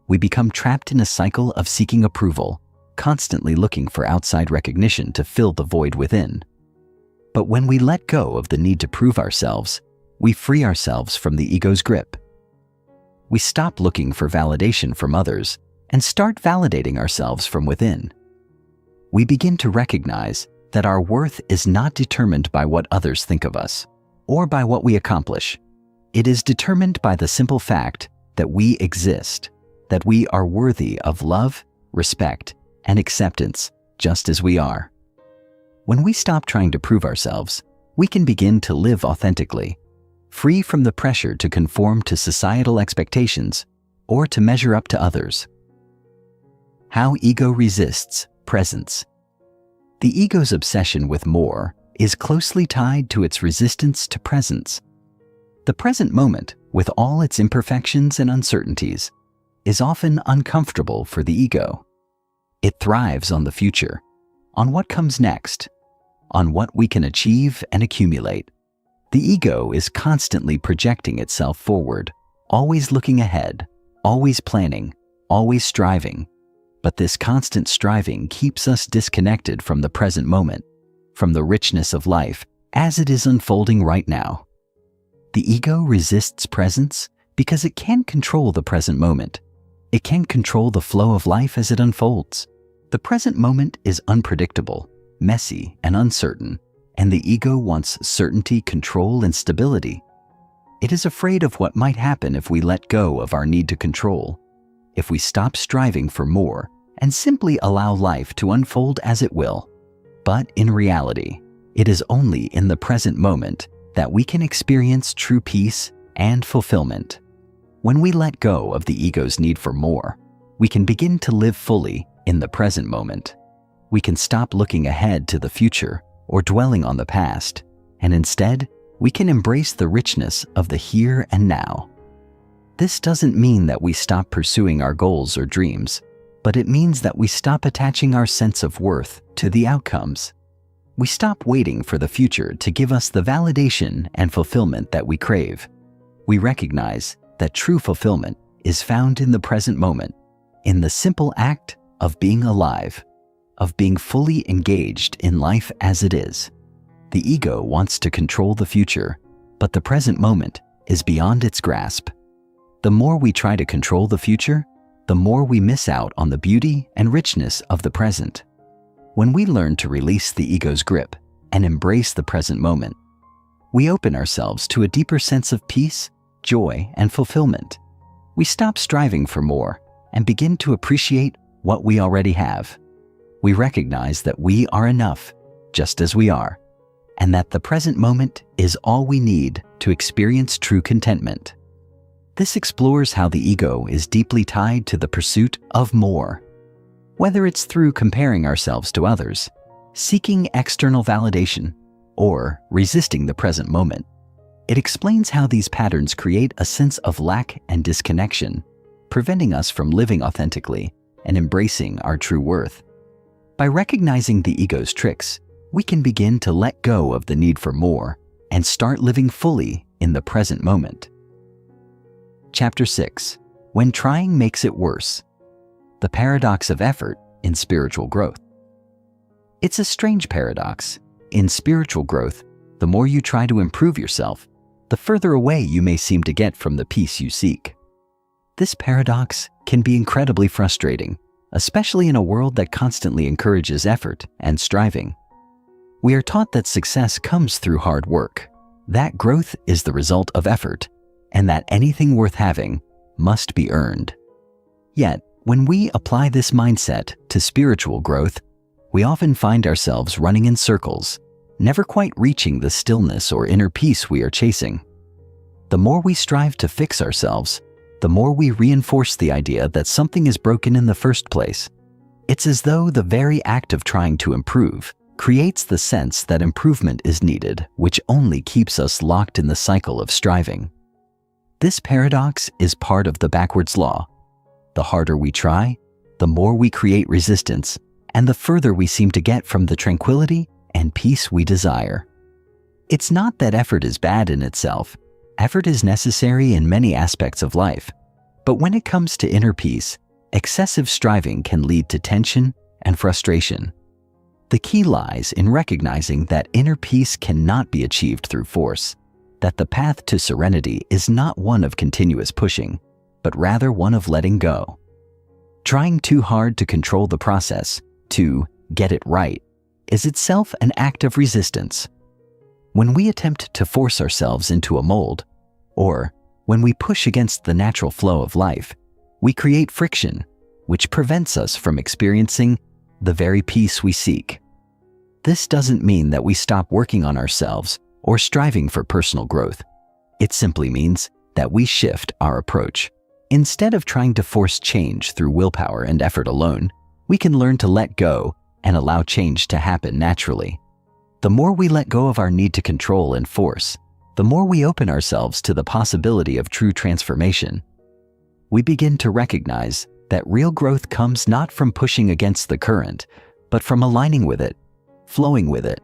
We become trapped in a cycle of seeking approval, constantly looking for outside recognition to fill the void within. But when we let go of the need to prove ourselves, we free ourselves from the ego's grip. We stop looking for validation from others and start validating ourselves from within. We begin to recognize that our worth is not determined by what others think of us or by what we accomplish. It is determined by the simple fact that we exist, that we are worthy of love, respect, and acceptance just as we are. When we stop trying to prove ourselves, we can begin to live authentically, free from the pressure to conform to societal expectations or to measure up to others. How ego resists presence. The ego's obsession with more is closely tied to its resistance to presence. The present moment, with all its imperfections and uncertainties, is often uncomfortable for the ego. It thrives on the future, on what comes next, on what we can achieve and accumulate. The ego is constantly projecting itself forward, always looking ahead, always planning, always striving. But this constant striving keeps us disconnected from the present moment, from the richness of life as it is unfolding right now. The ego resists presence because it can control the present moment. It can control the flow of life as it unfolds. The present moment is unpredictable, messy, and uncertain, and the ego wants certainty, control, and stability. It is afraid of what might happen if we let go of our need to control, if we stop striving for more and simply allow life to unfold as it will. But in reality, it is only in the present moment that we can experience true peace and fulfillment. When we let go of the ego's need for more, we can begin to live fully in the present moment. We can stop looking ahead to the future or dwelling on the past, and instead, we can embrace the richness of the here and now. This doesn't mean that we stop pursuing our goals or dreams, but it means that we stop attaching our sense of worth to the outcomes. We stop waiting for the future to give us the validation and fulfillment that we crave. We recognize that true fulfillment is found in the present moment, in the simple act of being alive, of being fully engaged in life as it is. The ego wants to control the future, but the present moment is beyond its grasp. The more we try to control the future, the more we miss out on the beauty and richness of the present. When we learn to release the ego's grip and embrace the present moment, we open ourselves to a deeper sense of peace, joy, and fulfillment. We stop striving for more and begin to appreciate what we already have. We recognize that we are enough, just as we are, and that the present moment is all we need to experience true contentment. This explores how the ego is deeply tied to the pursuit of more. Whether it's through comparing ourselves to others, seeking external validation, or resisting the present moment, it explains how these patterns create a sense of lack and disconnection, preventing us from living authentically and embracing our true worth. By recognizing the ego's tricks, we can begin to let go of the need for more and start living fully in the present moment. Chapter 6. When Trying Makes It Worse. The Paradox of Effort in Spiritual Growth. It's a strange paradox. In spiritual growth, the more you try to improve yourself, the further away you may seem to get from the peace you seek. This paradox can be incredibly frustrating, especially in a world that constantly encourages effort and striving. We are taught that success comes through hard work, that growth is the result of effort, and that anything worth having must be earned. Yet, when we apply this mindset to spiritual growth, we often find ourselves running in circles, never quite reaching the stillness or inner peace we are chasing. The more we strive to fix ourselves, the more we reinforce the idea that something is broken in the first place. It's as though the very act of trying to improve creates the sense that improvement is needed, which only keeps us locked in the cycle of striving. This paradox is part of the backwards law. The harder we try, the more we create resistance, and the further we seem to get from the tranquility and peace we desire. It's not that effort is bad in itself. Effort is necessary in many aspects of life. But when it comes to inner peace, excessive striving can lead to tension and frustration. The key lies in recognizing that inner peace cannot be achieved through force, that the path to serenity is not one of continuous pushing, but rather one of letting go. Trying too hard to control the process, to get it right, is itself an act of resistance. When we attempt to force ourselves into a mold, or when we push against the natural flow of life, we create friction, which prevents us from experiencing the very peace we seek. This doesn't mean that we stop working on ourselves or striving for personal growth. It simply means that we shift our approach. Instead of trying to force change through willpower and effort alone, we can learn to let go and allow change to happen naturally. The more we let go of our need to control and force, the more we open ourselves to the possibility of true transformation. We begin to recognize that real growth comes not from pushing against the current, but from aligning with it, flowing with it.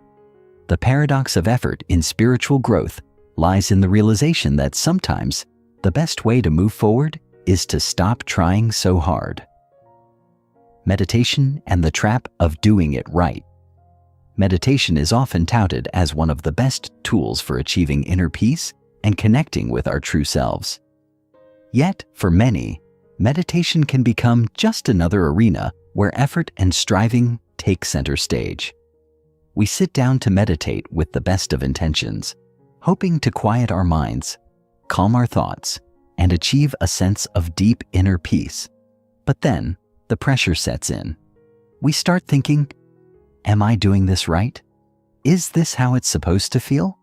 The paradox of effort in spiritual growth lies in the realization that sometimes the best way to move forward is to stop trying so hard. meditation and the trap of doing it right. Meditation is often touted as one of the best tools for achieving inner peace and connecting with our true selves. Yet, for many, meditation can become just another arena where effort and striving take center stage. We sit down to meditate with the best of intentions, hoping to quiet our minds, calm our thoughts, and achieve a sense of deep inner peace. But then, the pressure sets in. We start thinking, am I doing this right? Is this how it's supposed to feel?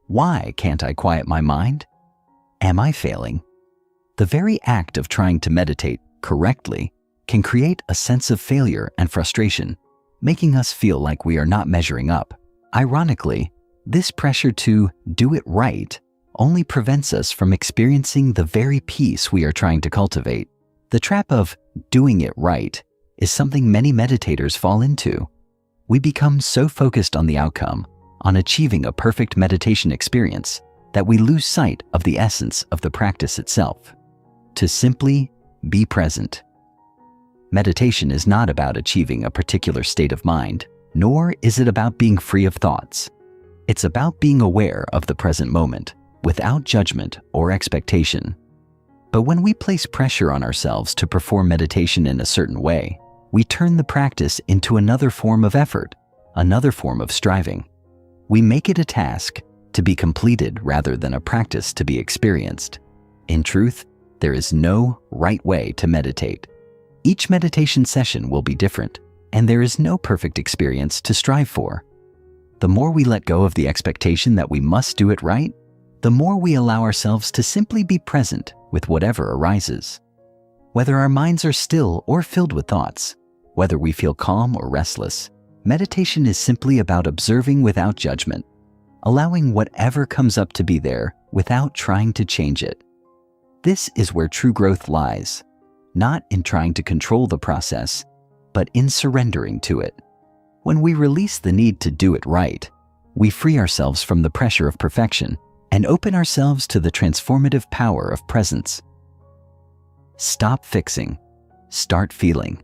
Why can't I quiet my mind? Am I failing? The very act of trying to meditate correctly can create a sense of failure and frustration, making us feel like we are not measuring up. Ironically, this pressure to do it right only prevents us from experiencing the very peace we are trying to cultivate. The trap of doing it right is something many meditators fall into. We become so focused on the outcome, on achieving a perfect meditation experience, that we lose sight of the essence of the practice itself. To simply be present. Meditation is not about achieving a particular state of mind, nor is it about being free of thoughts. It's about being aware of the present moment, without judgment or expectation. But when we place pressure on ourselves to perform meditation in a certain way, we turn the practice into another form of effort, another form of striving. We make it a task to be completed rather than a practice to be experienced. In truth, there is no right way to meditate. Each meditation session will be different, and there is no perfect experience to strive for. The more we let go of the expectation that we must do it right, the more we allow ourselves to simply be present with whatever arises. Whether our minds are still or filled with thoughts, whether we feel calm or restless, meditation is simply about observing without judgment, allowing whatever comes up to be there without trying to change it. This is where true growth lies, not in trying to control the process, but in surrendering to it. When we release the need to do it right, we free ourselves from the pressure of perfection and open ourselves to the transformative power of presence. Stop fixing. Start feeling.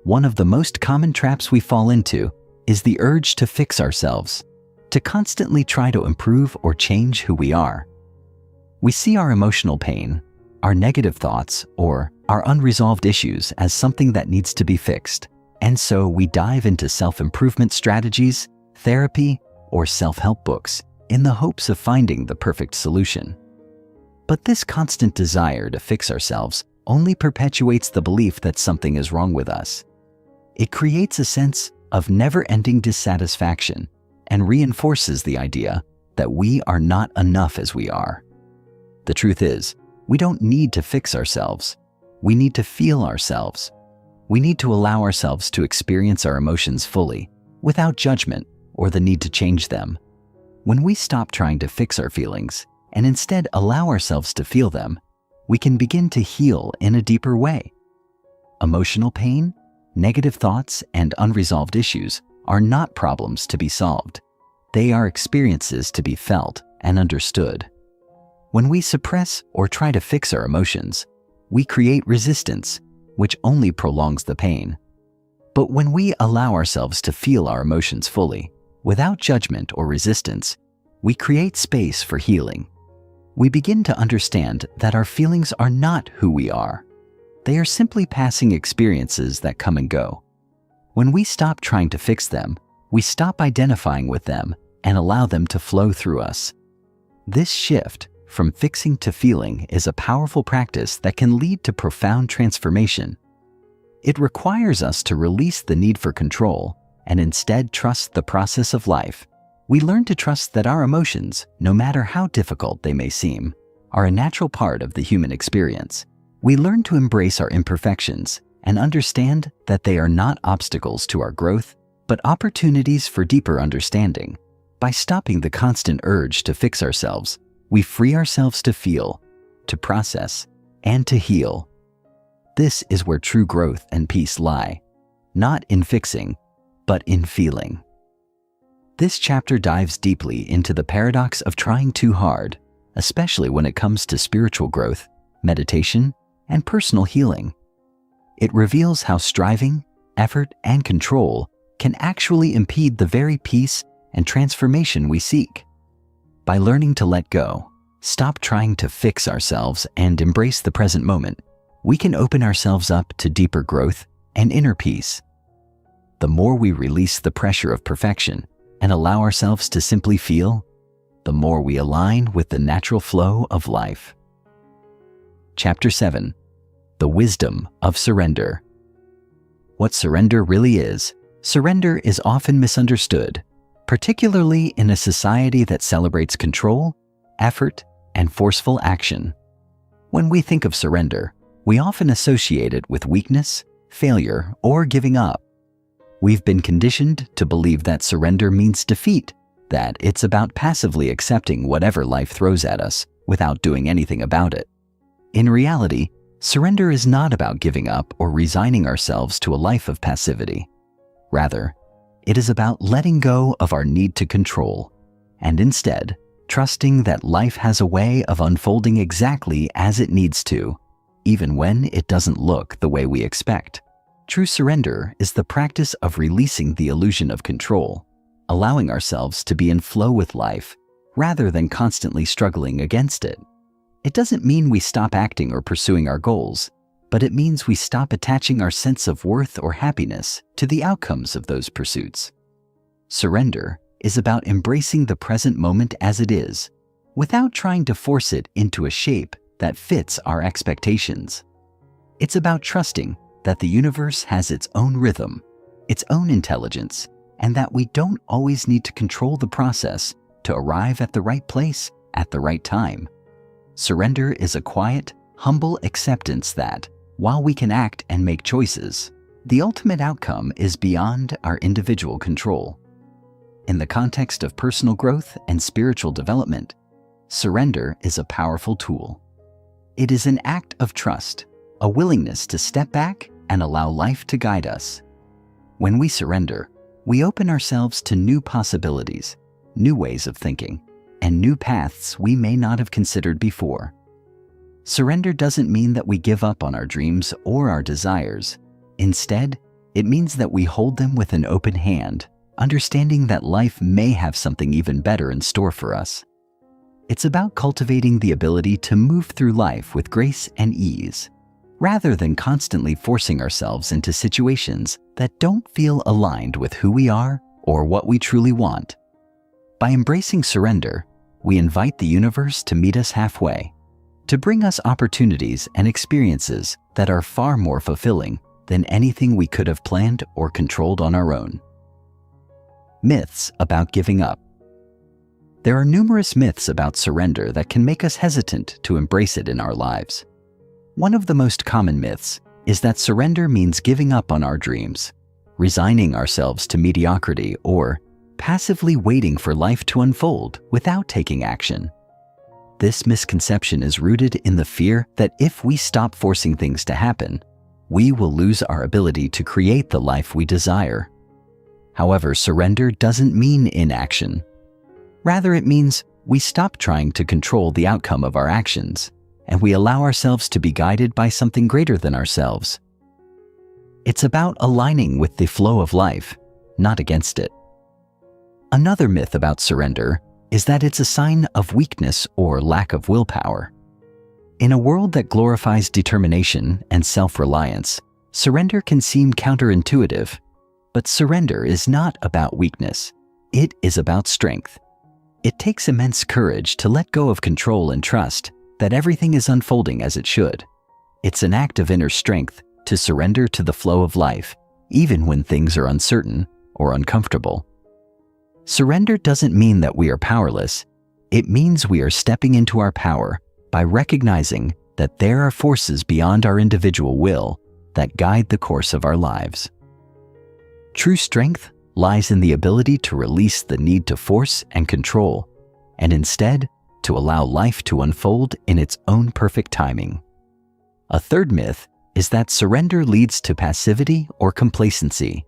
One of the most common traps we fall into is the urge to fix ourselves, to constantly try to improve or change who we are. We see our emotional pain, our negative thoughts, or our unresolved issues as something that needs to be fixed, and so we dive into self-improvement strategies, therapy, or self-help books in the hopes of finding the perfect solution. But this constant desire to fix ourselves only perpetuates the belief that something is wrong with us. It creates a sense of never-ending dissatisfaction and reinforces the idea that we are not enough as we are. The truth is, we don't need to fix ourselves. We need to feel ourselves. We need to allow ourselves to experience our emotions fully, without judgment or the need to change them. When we stop trying to fix our feelings and instead allow ourselves to feel them, we can begin to heal in a deeper way. Emotional pain, negative thoughts, and unresolved issues are not problems to be solved. They are experiences to be felt and understood. When we suppress or try to fix our emotions, we create resistance, which only prolongs the pain. But when we allow ourselves to feel our emotions fully, without judgment or resistance, we create space for healing. We begin to understand that our feelings are not who we are. They are simply passing experiences that come and go. When we stop trying to fix them, we stop identifying with them and allow them to flow through us. This shift from fixing to feeling is a powerful practice that can lead to profound transformation. It requires us to release the need for control and instead trust the process of life. We learn to trust that our emotions, no matter how difficult they may seem, are a natural part of the human experience. We learn to embrace our imperfections and understand that they are not obstacles to our growth, but opportunities for deeper understanding. By stopping the constant urge to fix ourselves, we free ourselves to feel, to process, and to heal. This is where true growth and peace lie, not in fixing, but in feeling. This chapter dives deeply into the paradox of trying too hard, especially when it comes to spiritual growth, meditation, and personal healing. It reveals how striving, effort, and control can actually impede the very peace and transformation we seek. By learning to let go, stop trying to fix ourselves, and embrace the present moment, we can open ourselves up to deeper growth and inner peace. The more we release the pressure of perfection and allow ourselves to simply feel, the more we align with the natural flow of life. Chapter 7. The Wisdom of Surrender. What surrender really is. Surrender is often misunderstood, particularly in a society that celebrates control, effort, and forceful action. When we think of surrender, we often associate it with weakness, failure, or giving up. We've been conditioned to believe that surrender means defeat, that it's about passively accepting whatever life throws at us without doing anything about it. In reality, surrender is not about giving up or resigning ourselves to a life of passivity. Rather, it is about letting go of our need to control, and instead, trusting that life has a way of unfolding exactly as it needs to, even when it doesn't look the way we expect. True surrender is the practice of releasing the illusion of control, allowing ourselves to be in flow with life, rather than constantly struggling against it. It doesn't mean we stop acting or pursuing our goals, but it means we stop attaching our sense of worth or happiness to the outcomes of those pursuits. Surrender is about embracing the present moment as it is, without trying to force it into a shape that fits our expectations. It's about trusting that the universe has its own rhythm, its own intelligence, and that we don't always need to control the process to arrive at the right place at the right time. Surrender is a quiet, humble acceptance that, while we can act and make choices, the ultimate outcome is beyond our individual control. In the context of personal growth and spiritual development, surrender is a powerful tool. It is an act of trust, a willingness to step back and allow life to guide us. When we surrender, we open ourselves to new possibilities, new ways of thinking, and new paths we may not have considered before. Surrender doesn't mean that we give up on our dreams or our desires. Instead, it means that we hold them with an open hand, understanding that life may have something even better in store for us. It's about cultivating the ability to move through life with grace and ease, rather than constantly forcing ourselves into situations that don't feel aligned with who we are or what we truly want. By embracing surrender, we invite the universe to meet us halfway, to bring us opportunities and experiences that are far more fulfilling than anything we could have planned or controlled on our own. Myths about giving up. There are numerous myths about surrender that can make us hesitant to embrace it in our lives. One of the most common myths is that surrender means giving up on our dreams, resigning ourselves to mediocrity, or passively waiting for life to unfold without taking action. This misconception is rooted in the fear that if we stop forcing things to happen, we will lose our ability to create the life we desire. However, surrender doesn't mean inaction. Rather, it means we stop trying to control the outcome of our actions, and we allow ourselves to be guided by something greater than ourselves. It's about aligning with the flow of life, not against it. Another myth about surrender is that it's a sign of weakness or lack of willpower. In a world that glorifies determination and self-reliance, surrender can seem counterintuitive, but surrender is not about weakness. It is about strength. It takes immense courage to let go of control and trust that everything is unfolding as it should. It's an act of inner strength to surrender to the flow of life, even when things are uncertain or uncomfortable. Surrender doesn't mean that we are powerless. It means we are stepping into our power by recognizing that there are forces beyond our individual will that guide the course of our lives. True strength lies in the ability to release the need to force and control, and instead to allow life to unfold in its own perfect timing. A third myth is that surrender leads to passivity or complacency.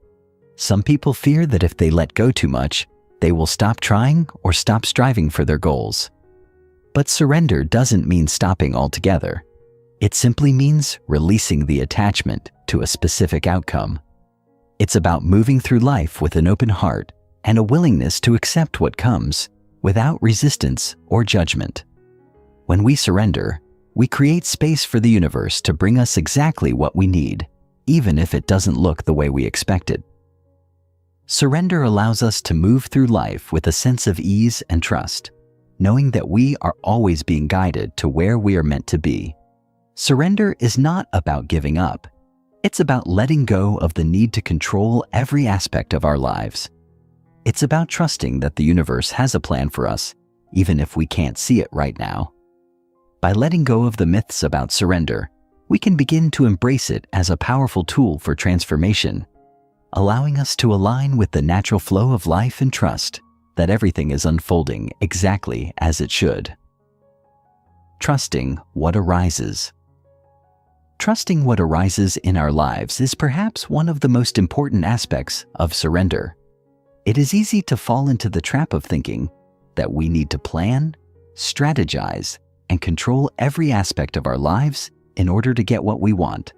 Some people fear that if they let go too much, they will stop trying or stop striving for their goals. But surrender doesn't mean stopping altogether. It simply means releasing the attachment to a specific outcome. It's about moving through life with an open heart and a willingness to accept what comes without resistance or judgment. When we surrender, we create space for the universe to bring us exactly what we need, even if it doesn't look the way we expected. Surrender allows us to move through life with a sense of ease and trust, knowing that we are always being guided to where we are meant to be. Surrender is not about giving up. It's about letting go of the need to control every aspect of our lives. It's about trusting that the universe has a plan for us, even if we can't see it right now. By letting go of the myths about surrender, we can begin to embrace it as a powerful tool for transformation, allowing us to align with the natural flow of life and trust that everything is unfolding exactly as it should. Trusting what arises. Trusting what arises in our lives is perhaps one of the most important aspects of surrender. It is easy to fall into the trap of thinking that we need to plan, strategize, and control every aspect of our lives in order to get what we want.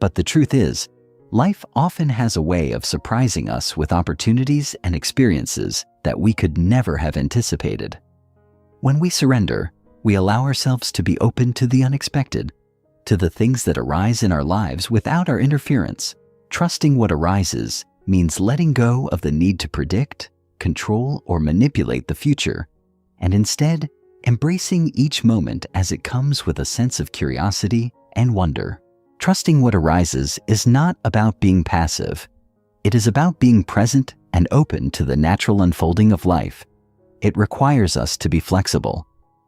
But the truth is, life often has a way of surprising us with opportunities and experiences that we could never have anticipated. When we surrender, we allow ourselves to be open to the unexpected, to the things that arise in our lives without our interference. Trusting what arises means letting go of the need to predict, control, or manipulate the future, and instead embracing each moment as it comes with a sense of curiosity and wonder. Trusting what arises is not about being passive. It is about being present and open to the natural unfolding of life. It requires us to be flexible,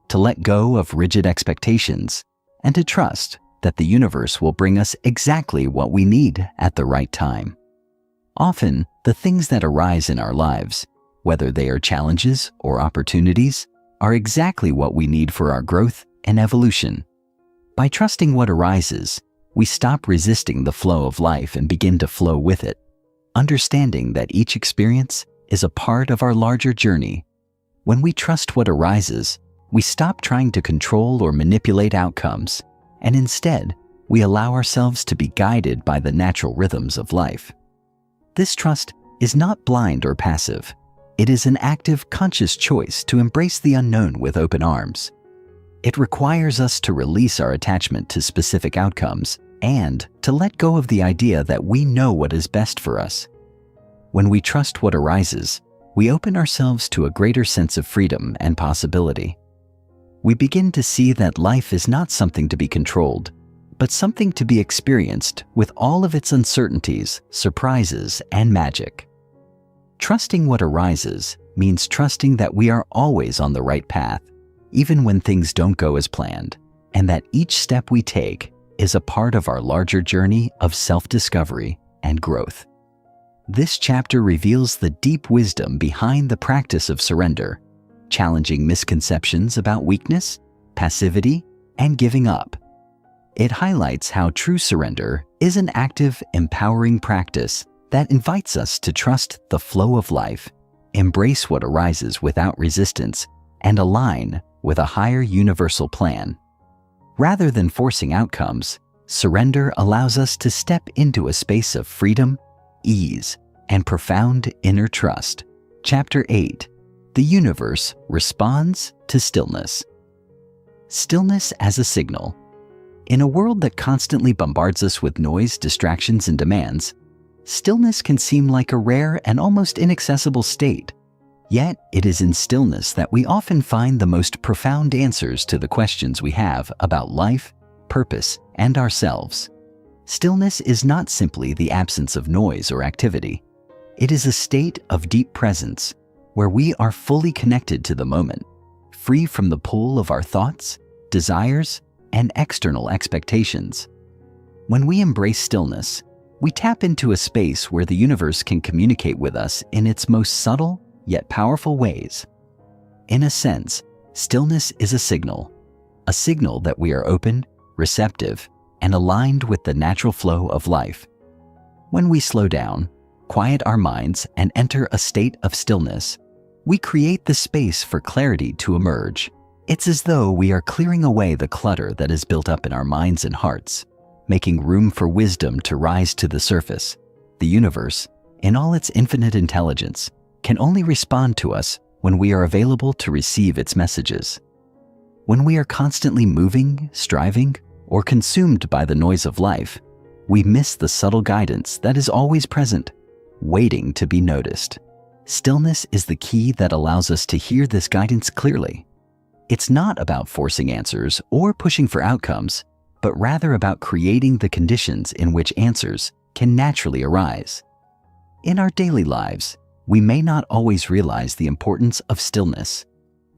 to let go of rigid expectations, and to trust that the universe will bring us exactly what we need at the right time. Often, the things that arise in our lives, whether they are challenges or opportunities, are exactly what we need for our growth and evolution. By trusting what arises, we stop resisting the flow of life and begin to flow with it, understanding that each experience is a part of our larger journey. When we trust what arises, we stop trying to control or manipulate outcomes, and instead, we allow ourselves to be guided by the natural rhythms of life. This trust is not blind or passive. It is an active, conscious choice to embrace the unknown with open arms. It requires us to release our attachment to specific outcomes and to let go of the idea that we know what is best for us. When we trust what arises, we open ourselves to a greater sense of freedom and possibility. We begin to see that life is not something to be controlled, but something to be experienced with all of its uncertainties, surprises, and magic. Trusting what arises means trusting that we are always on the right path, even when things don't go as planned, and that each step we take is a part of our larger journey of self-discovery and growth. This chapter reveals the deep wisdom behind the practice of surrender, challenging misconceptions about weakness, passivity, and giving up. It highlights how true surrender is an active, empowering practice that invites us to trust the flow of life, embrace what arises without resistance, and align with a higher universal plan. Rather than forcing outcomes, surrender allows us to step into a space of freedom, ease, and profound inner trust. Chapter 8. The universe responds to stillness. Stillness as a signal. In a world that constantly bombards us with noise, distractions, and demands, stillness can seem like a rare and almost inaccessible state. Yet, it is in stillness that we often find the most profound answers to the questions we have about life, purpose, and ourselves. Stillness is not simply the absence of noise or activity. It is a state of deep presence, where we are fully connected to the moment, free from the pull of our thoughts, desires, and external expectations. When we embrace stillness, we tap into a space where the universe can communicate with us in its most subtle yet powerful ways. In a sense, stillness is a signal that we are open, receptive, and aligned with the natural flow of life. When we slow down, quiet our minds, and enter a state of stillness, we create the space for clarity to emerge. It's as though we are clearing away the clutter that is built up in our minds and hearts, making room for wisdom to rise to the surface. The universe, in all its infinite intelligence, can only respond to us when we are available to receive its messages. When we are constantly moving, striving, or consumed by the noise of life, we miss the subtle guidance that is always present, waiting to be noticed. Stillness is the key that allows us to hear this guidance clearly. It's not about forcing answers or pushing for outcomes, but rather about creating the conditions in which answers can naturally arise. In our daily lives, we may not always realize the importance of stillness.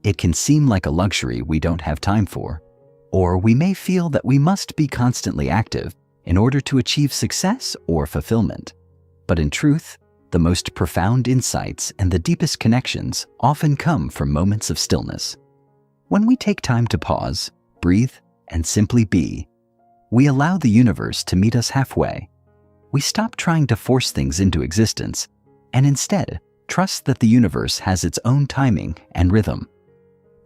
It can seem like a luxury we don't have time for, or we may feel that we must be constantly active in order to achieve success or fulfillment. But in truth, the most profound insights and the deepest connections often come from moments of stillness. When we take time to pause, breathe, and simply be, we allow the universe to meet us halfway. We stop trying to force things into existence and instead trust that the universe has its own timing and rhythm.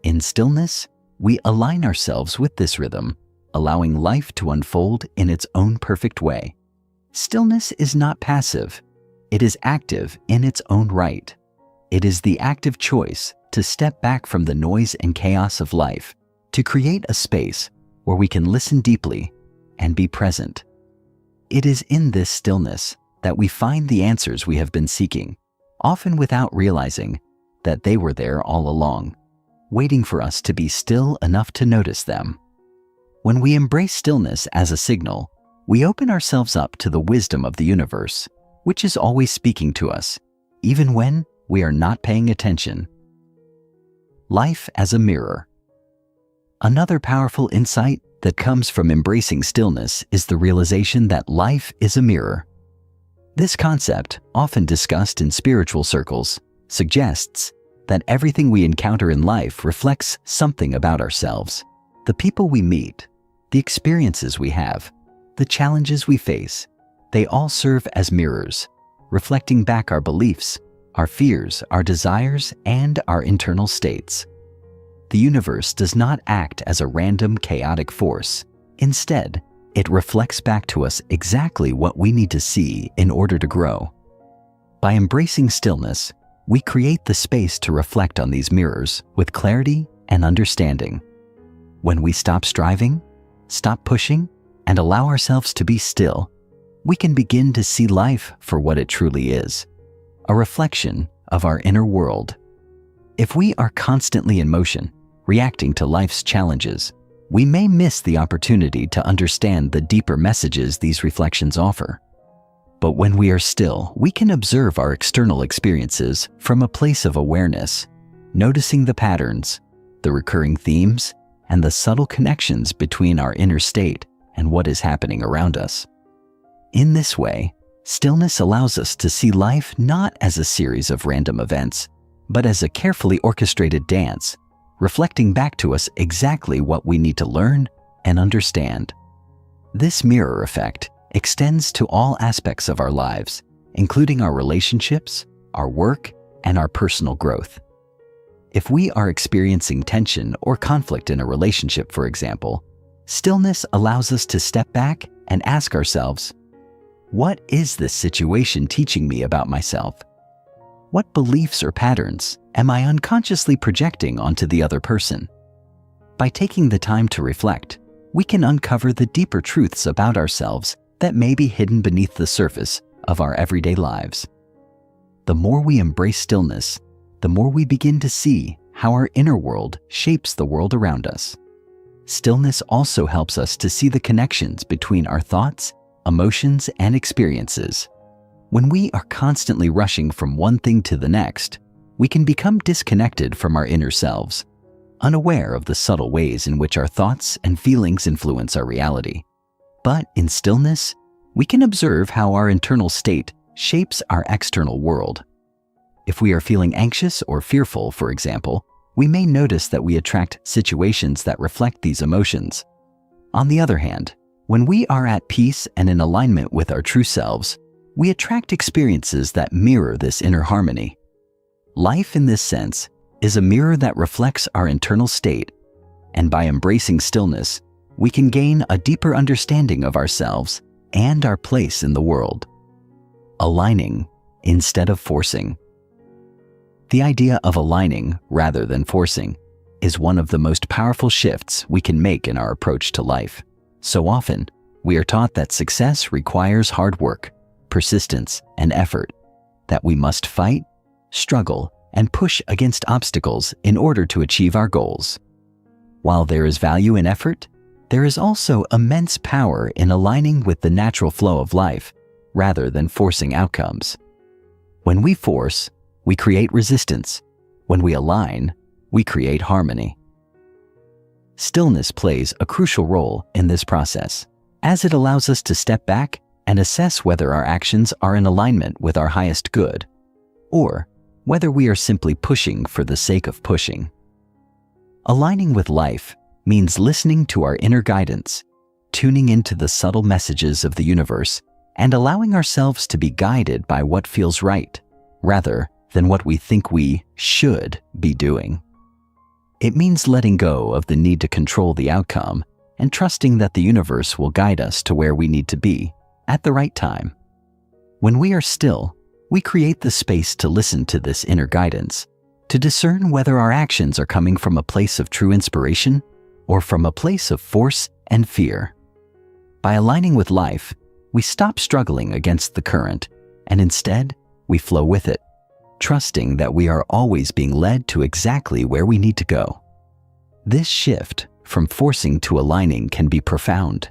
In stillness, we align ourselves with this rhythm, allowing life to unfold in its own perfect way. Stillness is not passive. It is active in its own right. It is the active choice to step back from the noise and chaos of life, to create a space where we can listen deeply and be present. It is in this stillness that we find the answers we have been seeking, often without realizing that they were there all along, waiting for us to be still enough to notice them. When we embrace stillness as a signal, we open ourselves up to the wisdom of the universe, which is always speaking to us, even when we are not paying attention. Life as a mirror. Another powerful insight that comes from embracing stillness is the realization that life is a mirror. This concept, often discussed in spiritual circles, suggests that everything we encounter in life reflects something about ourselves. The people we meet, the experiences we have, the challenges we face, they all serve as mirrors, reflecting back our beliefs, our fears, our desires, and our internal states. The universe does not act as a random, chaotic force. Instead, it reflects back to us exactly what we need to see in order to grow. By embracing stillness, we create the space to reflect on these mirrors with clarity and understanding. When we stop striving, stop pushing, and allow ourselves to be still, we can begin to see life for what it truly is, a reflection of our inner world. If we are constantly in motion, reacting to life's challenges, we may miss the opportunity to understand the deeper messages these reflections offer. But when we are still, we can observe our external experiences from a place of awareness, noticing the patterns, the recurring themes, and the subtle connections between our inner state and what is happening around us. In this way, stillness allows us to see life not as a series of random events, but as a carefully orchestrated dance, reflecting back to us exactly what we need to learn and understand. This mirror effect extends to all aspects of our lives, including our relationships, our work, and our personal growth. If we are experiencing tension or conflict in a relationship, for example, stillness allows us to step back and ask ourselves, what is this situation teaching me about myself? What beliefs or patterns am I unconsciously projecting onto the other person? By taking the time to reflect, we can uncover the deeper truths about ourselves that may be hidden beneath the surface of our everyday lives. The more we embrace stillness, the more we begin to see how our inner world shapes the world around us. Stillness also helps us to see the connections between our thoughts, emotions, and experiences. When we are constantly rushing from one thing to the next, we can become disconnected from our inner selves, unaware of the subtle ways in which our thoughts and feelings influence our reality. But in stillness, we can observe how our internal state shapes our external world. If we are feeling anxious or fearful, for example, we may notice that we attract situations that reflect these emotions. On the other hand, when we are at peace and in alignment with our true selves, we attract experiences that mirror this inner harmony. Life, in this sense, is a mirror that reflects our internal state, and by embracing stillness, we can gain a deeper understanding of ourselves and our place in the world. Aligning instead of forcing. The idea of aligning rather than forcing is one of the most powerful shifts we can make in our approach to life. So often, we are taught that success requires hard work, persistence, and effort, that we must fight, struggle, and push against obstacles in order to achieve our goals. While there is value in effort, there is also immense power in aligning with the natural flow of life rather than forcing outcomes. When we force, we create resistance. When we align, we create harmony. Stillness plays a crucial role in this process, as it allows us to step back and assess whether our actions are in alignment with our highest good, or whether we are simply pushing for the sake of pushing. Aligning with life means listening to our inner guidance, tuning into the subtle messages of the universe, and allowing ourselves to be guided by what feels right, rather than what we think we should be doing. It means letting go of the need to control the outcome and trusting that the universe will guide us to where we need to be at the right time. When we are still, we create the space to listen to this inner guidance, to discern whether our actions are coming from a place of true inspiration or from a place of force and fear. By aligning with life, we stop struggling against the current, and instead, we flow with it, trusting that we are always being led to exactly where we need to go. This shift from forcing to aligning can be profound.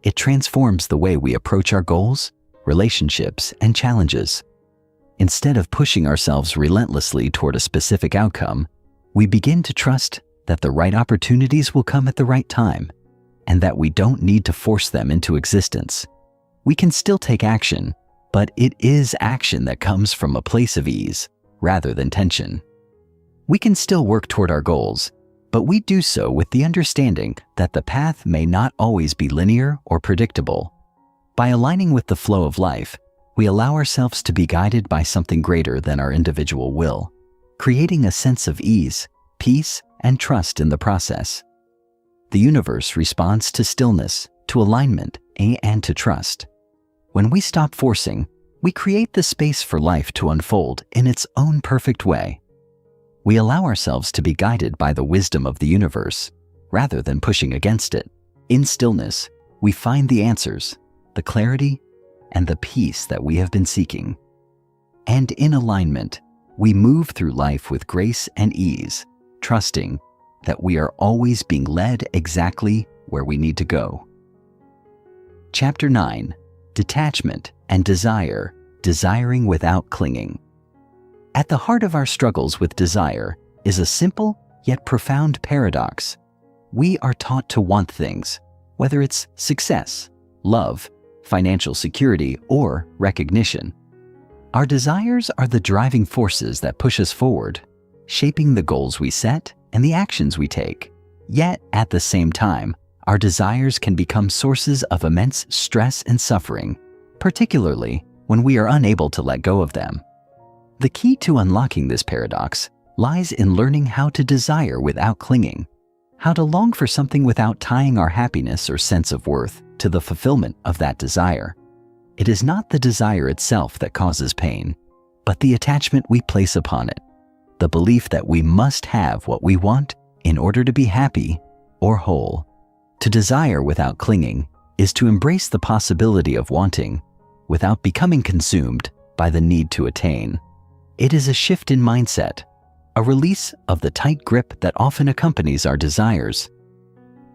It transforms the way we approach our goals, relationships, and challenges. Instead of pushing ourselves relentlessly toward a specific outcome, we begin to trust that the right opportunities will come at the right time, and that we don't need to force them into existence. We can still take action, but it is action that comes from a place of ease rather than tension. We can still work toward our goals, but we do so with the understanding that the path may not always be linear or predictable. By aligning with the flow of life, we allow ourselves to be guided by something greater than our individual will, creating a sense of ease, peace, and trust in the process. The universe responds to stillness, to alignment, and to trust. When we stop forcing, we create the space for life to unfold in its own perfect way. We allow ourselves to be guided by the wisdom of the universe, rather than pushing against it. In stillness, we find the answers, the clarity, and the peace that we have been seeking. And in alignment, we move through life with grace and ease, trusting that we are always being led exactly where we need to go. Chapter 9. Detachment and Desire, Desiring Without Clinging. At the heart of our struggles with desire is a simple yet profound paradox. We are taught to want things, whether it's success, love, financial security, or recognition. Our desires are the driving forces that push us forward, shaping the goals we set and the actions we take. Yet, at the same time, our desires can become sources of immense stress and suffering, particularly when we are unable to let go of them. The key to unlocking this paradox lies in learning how to desire without clinging, how to long for something without tying our happiness or sense of worth to the fulfillment of that desire. It is not the desire itself that causes pain, but the attachment we place upon it, the belief that we must have what we want in order to be happy or whole. To desire without clinging is to embrace the possibility of wanting without becoming consumed by the need to attain. It is a shift in mindset, a release of the tight grip that often accompanies our desires.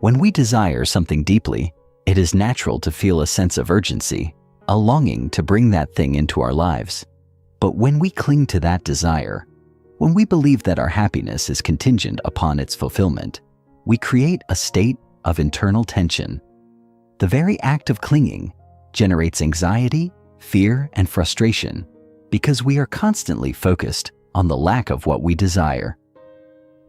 When we desire something deeply, it is natural to feel a sense of urgency, a longing to bring that thing into our lives. But when we cling to that desire, when we believe that our happiness is contingent upon its fulfillment, we create a state of internal tension. The very act of clinging generates anxiety, fear, and frustration because we are constantly focused on the lack of what we desire.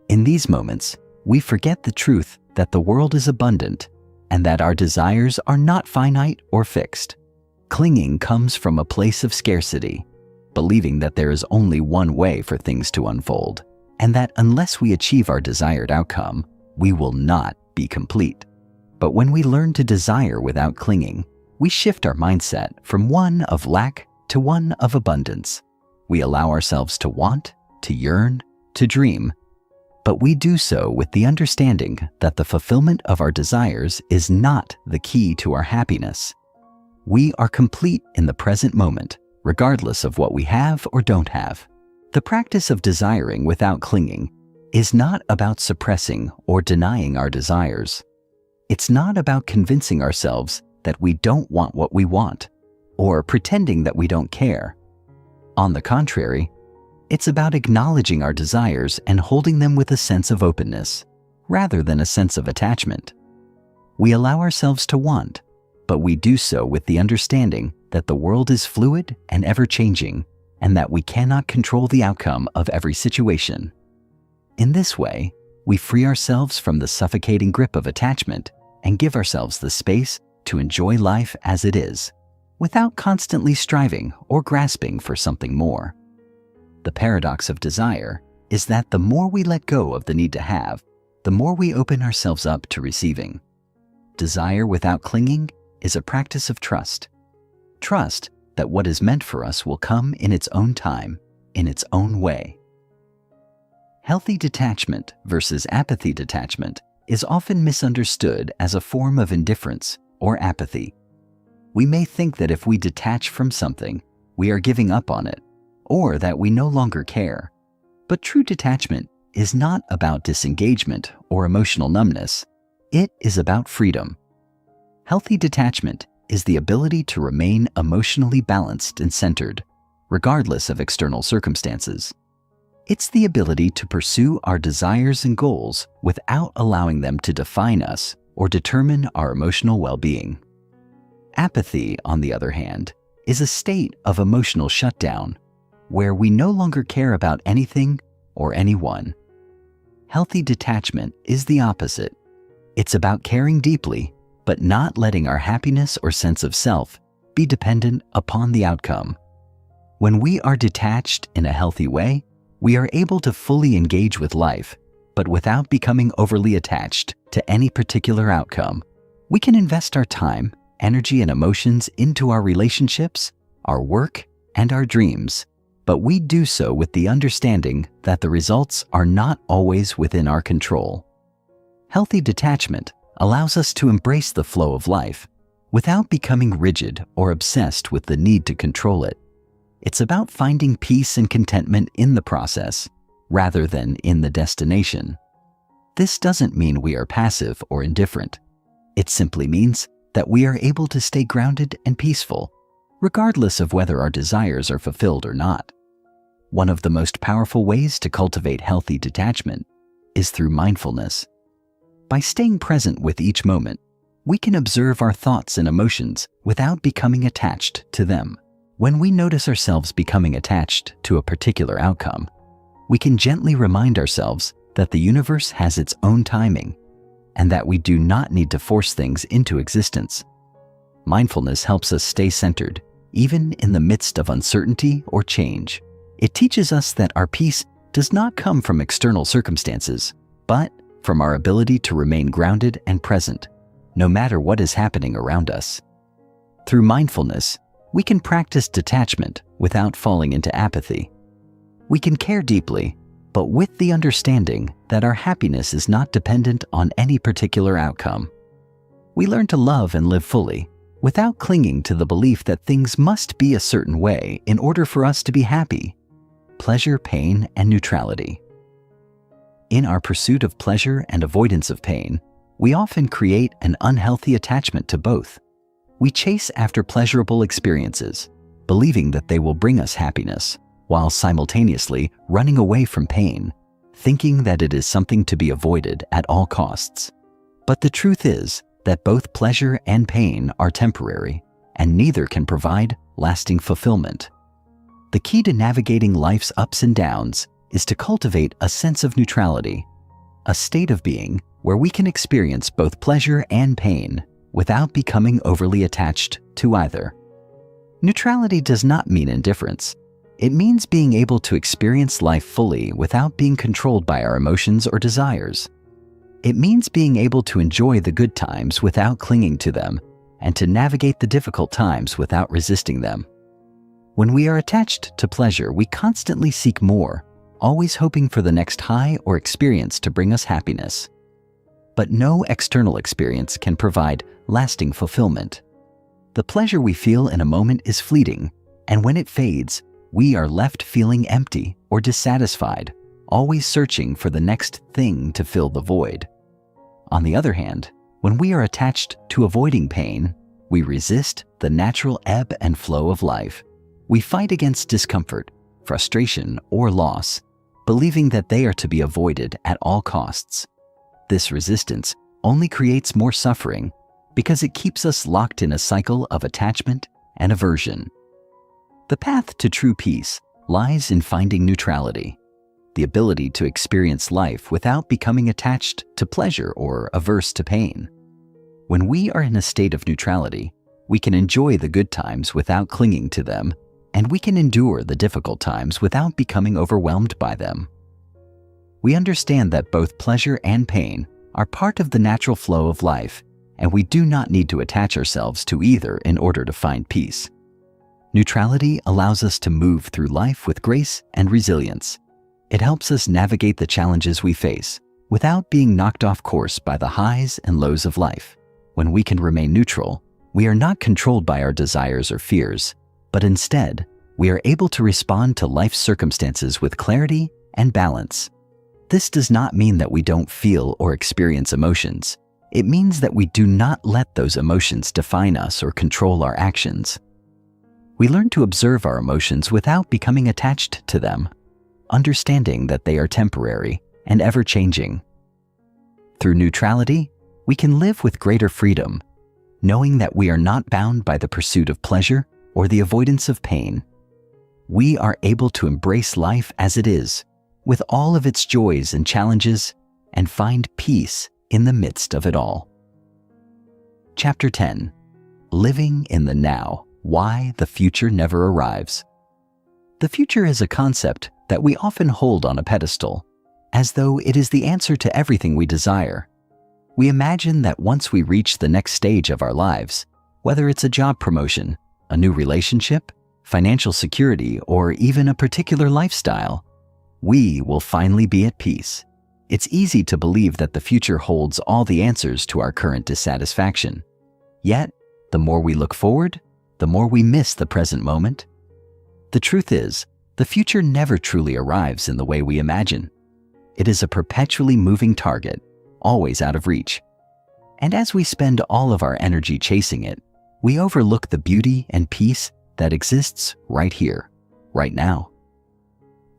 In these moments, we forget the truth that the world is abundant and that our desires are not finite or fixed. Clinging comes from a place of scarcity, believing that there is only one way for things to unfold, and that unless we achieve our desired outcome, we will not be complete. But when we learn to desire without clinging, we shift our mindset from one of lack to one of abundance. We allow ourselves to want, to yearn, to dream, but we do so with the understanding that the fulfillment of our desires is not the key to our happiness. We are complete in the present moment, regardless of what we have or don't have. The practice of desiring without clinging is not about suppressing or denying our desires. It's not about convincing ourselves that we don't want what we want, or pretending that we don't care. On the contrary, it's about acknowledging our desires and holding them with a sense of openness, rather than a sense of attachment. We allow ourselves to want, but we do so with the understanding that the world is fluid and ever-changing, and that we cannot control the outcome of every situation. In this way, we free ourselves from the suffocating grip of attachment and give ourselves the space to enjoy life as it is, without constantly striving or grasping for something more. The paradox of desire is that the more we let go of the need to have, the more we open ourselves up to receiving. Desire without clinging is a practice of trust. Trust that what is meant for us will come in its own time, in its own way. Healthy detachment versus apathy detachment is often misunderstood as a form of indifference or apathy. We may think that if we detach from something, we are giving up on it, or that we no longer care. But true detachment is not about disengagement or emotional numbness. It is about freedom. Healthy detachment is the ability to remain emotionally balanced and centered, regardless of external circumstances. It's the ability to pursue our desires and goals without allowing them to define us or determine our emotional well-being. Apathy, on the other hand, is a state of emotional shutdown, where we no longer care about anything or anyone. Healthy detachment is the opposite. It's about caring deeply, but not letting our happiness or sense of self be dependent upon the outcome. When we are detached in a healthy way, we are able to fully engage with life, but without becoming overly attached to any particular outcome. We can invest our time, energy, and emotions into our relationships, our work, and our dreams, but we do so with the understanding that the results are not always within our control. Healthy detachment allows us to embrace the flow of life without becoming rigid or obsessed with the need to control it. It's about finding peace and contentment in the process, rather than in the destination. This doesn't mean we are passive or indifferent. It simply means that we are able to stay grounded and peaceful, regardless of whether our desires are fulfilled or not. One of the most powerful ways to cultivate healthy detachment is through mindfulness. By staying present with each moment, we can observe our thoughts and emotions without becoming attached to them. When we notice ourselves becoming attached to a particular outcome, we can gently remind ourselves that the universe has its own timing and that we do not need to force things into existence. Mindfulness helps us stay centered, even in the midst of uncertainty or change. It teaches us that our peace does not come from external circumstances, but from our ability to remain grounded and present, no matter what is happening around us. Through mindfulness, we can practice detachment without falling into apathy. We can care deeply, but with the understanding that our happiness is not dependent on any particular outcome. We learn to love and live fully, without clinging to the belief that things must be a certain way in order for us to be happy. Pleasure, pain, and neutrality. In our pursuit of pleasure and avoidance of pain, we often create an unhealthy attachment to both. We chase after pleasurable experiences, believing that they will bring us happiness, while simultaneously running away from pain, thinking that it is something to be avoided at all costs. But the truth is that both pleasure and pain are temporary, and neither can provide lasting fulfillment. The key to navigating life's ups and downs is to cultivate a sense of neutrality, a state of being where we can experience both pleasure and pain without becoming overly attached to either. Neutrality does not mean indifference. It means being able to experience life fully without being controlled by our emotions or desires. It means being able to enjoy the good times without clinging to them, and to navigate the difficult times without resisting them. When we are attached to pleasure, we constantly seek more, always hoping for the next high or experience to bring us happiness. But no external experience can provide lasting fulfillment. The pleasure we feel in a moment is fleeting, and when it fades, we are left feeling empty or dissatisfied, always searching for the next thing to fill the void. On the other hand, when we are attached to avoiding pain, we resist the natural ebb and flow of life. We fight against discomfort, frustration, or loss, believing that they are to be avoided at all costs. This resistance only creates more suffering because it keeps us locked in a cycle of attachment and aversion. The path to true peace lies in finding neutrality, the ability to experience life without becoming attached to pleasure or averse to pain. When we are in a state of neutrality, we can enjoy the good times without clinging to them, and we can endure the difficult times without becoming overwhelmed by them. We understand that both pleasure and pain are part of the natural flow of life, and we do not need to attach ourselves to either in order to find peace. Neutrality allows us to move through life with grace and resilience. It helps us navigate the challenges we face without being knocked off course by the highs and lows of life. When we can remain neutral, we are not controlled by our desires or fears, but instead, we are able to respond to life's circumstances with clarity and balance. This does not mean that we don't feel or experience emotions. It means that we do not let those emotions define us or control our actions. We learn to observe our emotions without becoming attached to them, understanding that they are temporary and ever-changing. Through neutrality, we can live with greater freedom, knowing that we are not bound by the pursuit of pleasure or the avoidance of pain. We are able to embrace life as it is, with all of its joys and challenges, and find peace in the midst of it all. Chapter 10. Living in the Now. Why the future never arrives. The future is a concept that we often hold on a pedestal, as though it is the answer to everything we desire. We imagine that once we reach the next stage of our lives, whether it's a job promotion, a new relationship, financial security, or even a particular lifestyle, we will finally be at peace. It's easy to believe that the future holds all the answers to our current dissatisfaction. Yet, the more we look forward, the more we miss the present moment. The truth is, the future never truly arrives in the way we imagine. It is a perpetually moving target, always out of reach. And as we spend all of our energy chasing it, we overlook the beauty and peace that exists right here, right now.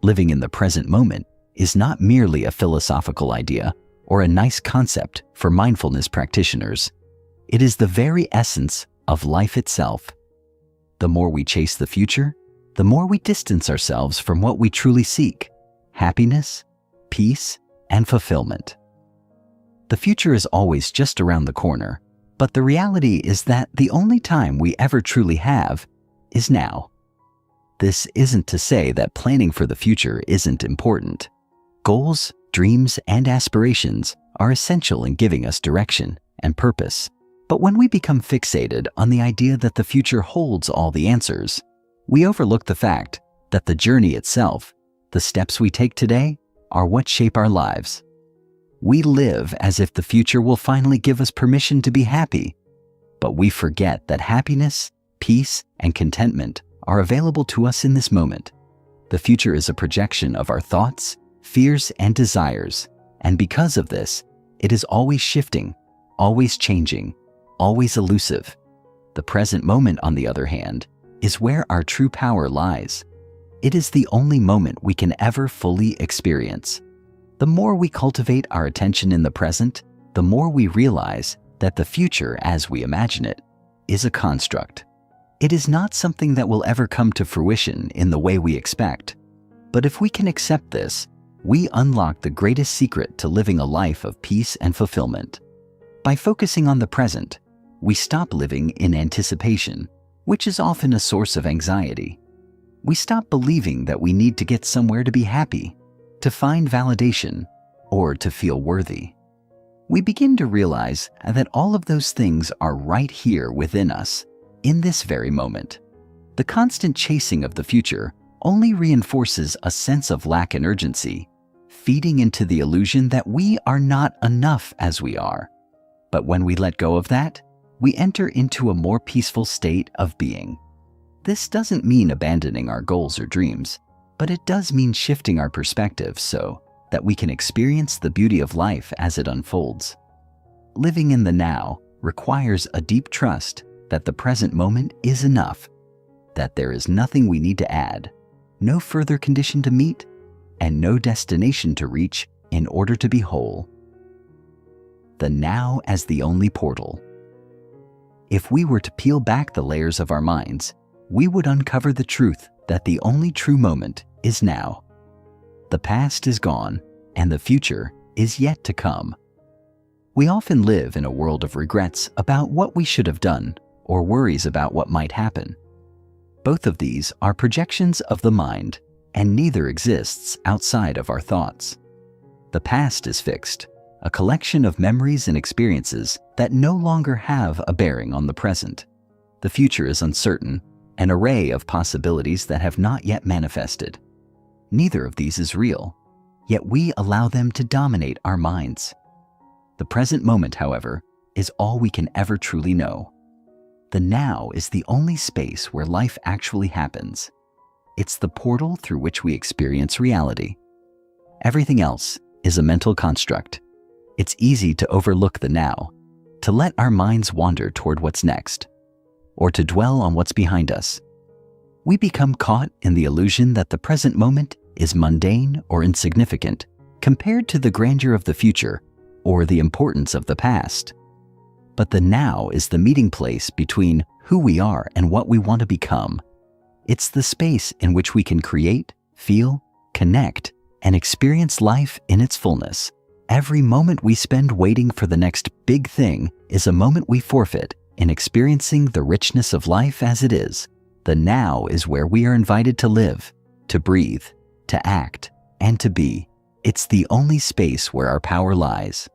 Living in the present moment is not merely a philosophical idea or a nice concept for mindfulness practitioners. It is the very essence of life itself. The more we chase the future, the more we distance ourselves from what we truly seek: happiness, peace, and fulfillment. The future is always just around the corner, but the reality is that the only time we ever truly have is now. This isn't to say that planning for the future isn't important. Goals, dreams, and aspirations are essential in giving us direction and purpose. But when we become fixated on the idea that the future holds all the answers, we overlook the fact that the journey itself, the steps we take today, are what shape our lives. We live as if the future will finally give us permission to be happy, but we forget that happiness, peace, and contentment are available to us in this moment. The future is a projection of our thoughts, fears, and desires, and because of this, it is always shifting, always changing, always elusive. The present moment, on the other hand, is where our true power lies. It is the only moment we can ever fully experience. The more we cultivate our attention in the present, the more we realize that the future, as we imagine it, is a construct. It is not something that will ever come to fruition in the way we expect. But if we can accept this, we unlock the greatest secret to living a life of peace and fulfillment. By focusing on the present, we stop living in anticipation, which is often a source of anxiety. We stop believing that we need to get somewhere to be happy, to find validation, or to feel worthy. we begin to realize that all of those things are right here within us, in this very moment. The constant chasing of the future only reinforces a sense of lack and urgency, feeding into the illusion that we are not enough as we are. But when we let go of that, we enter into a more peaceful state of being. This doesn't mean abandoning our goals or dreams, but it does mean shifting our perspective so that we can experience the beauty of life as it unfolds. Living in the now requires a deep trust that the present moment is enough, that there is nothing we need to add, no further condition to meet, and no destination to reach in order to be whole. The now as the only portal. If we were to peel back the layers of our minds, we would uncover the truth that the only true moment is now. The past is gone, and the future is yet to come. We often live in a world of regrets about what we should have done or worries about what might happen. Both of these are projections of the mind, and neither exists outside of our thoughts. The past is fixed, a collection of memories and experiences that no longer have a bearing on the present. The future is uncertain, an array of possibilities that have not yet manifested. Neither of these is real, yet we allow them to dominate our minds. The present moment, however, is all we can ever truly know. The now is the only space where life actually happens. It's the portal through which we experience reality. Everything else is a mental construct. It's easy to overlook the now, to let our minds wander toward what's next, or to dwell on what's behind us. We become caught in the illusion that the present moment is mundane or insignificant compared to the grandeur of the future or the importance of the past. But the now is the meeting place between who we are and what we want to become. It's the space in which we can create, feel, connect, and experience life in its fullness. Every moment we spend waiting for the next big thing is a moment we forfeit in experiencing the richness of life as it is. The now is where we are invited to live, to breathe, to act, and to be. It's the only space where our power lies.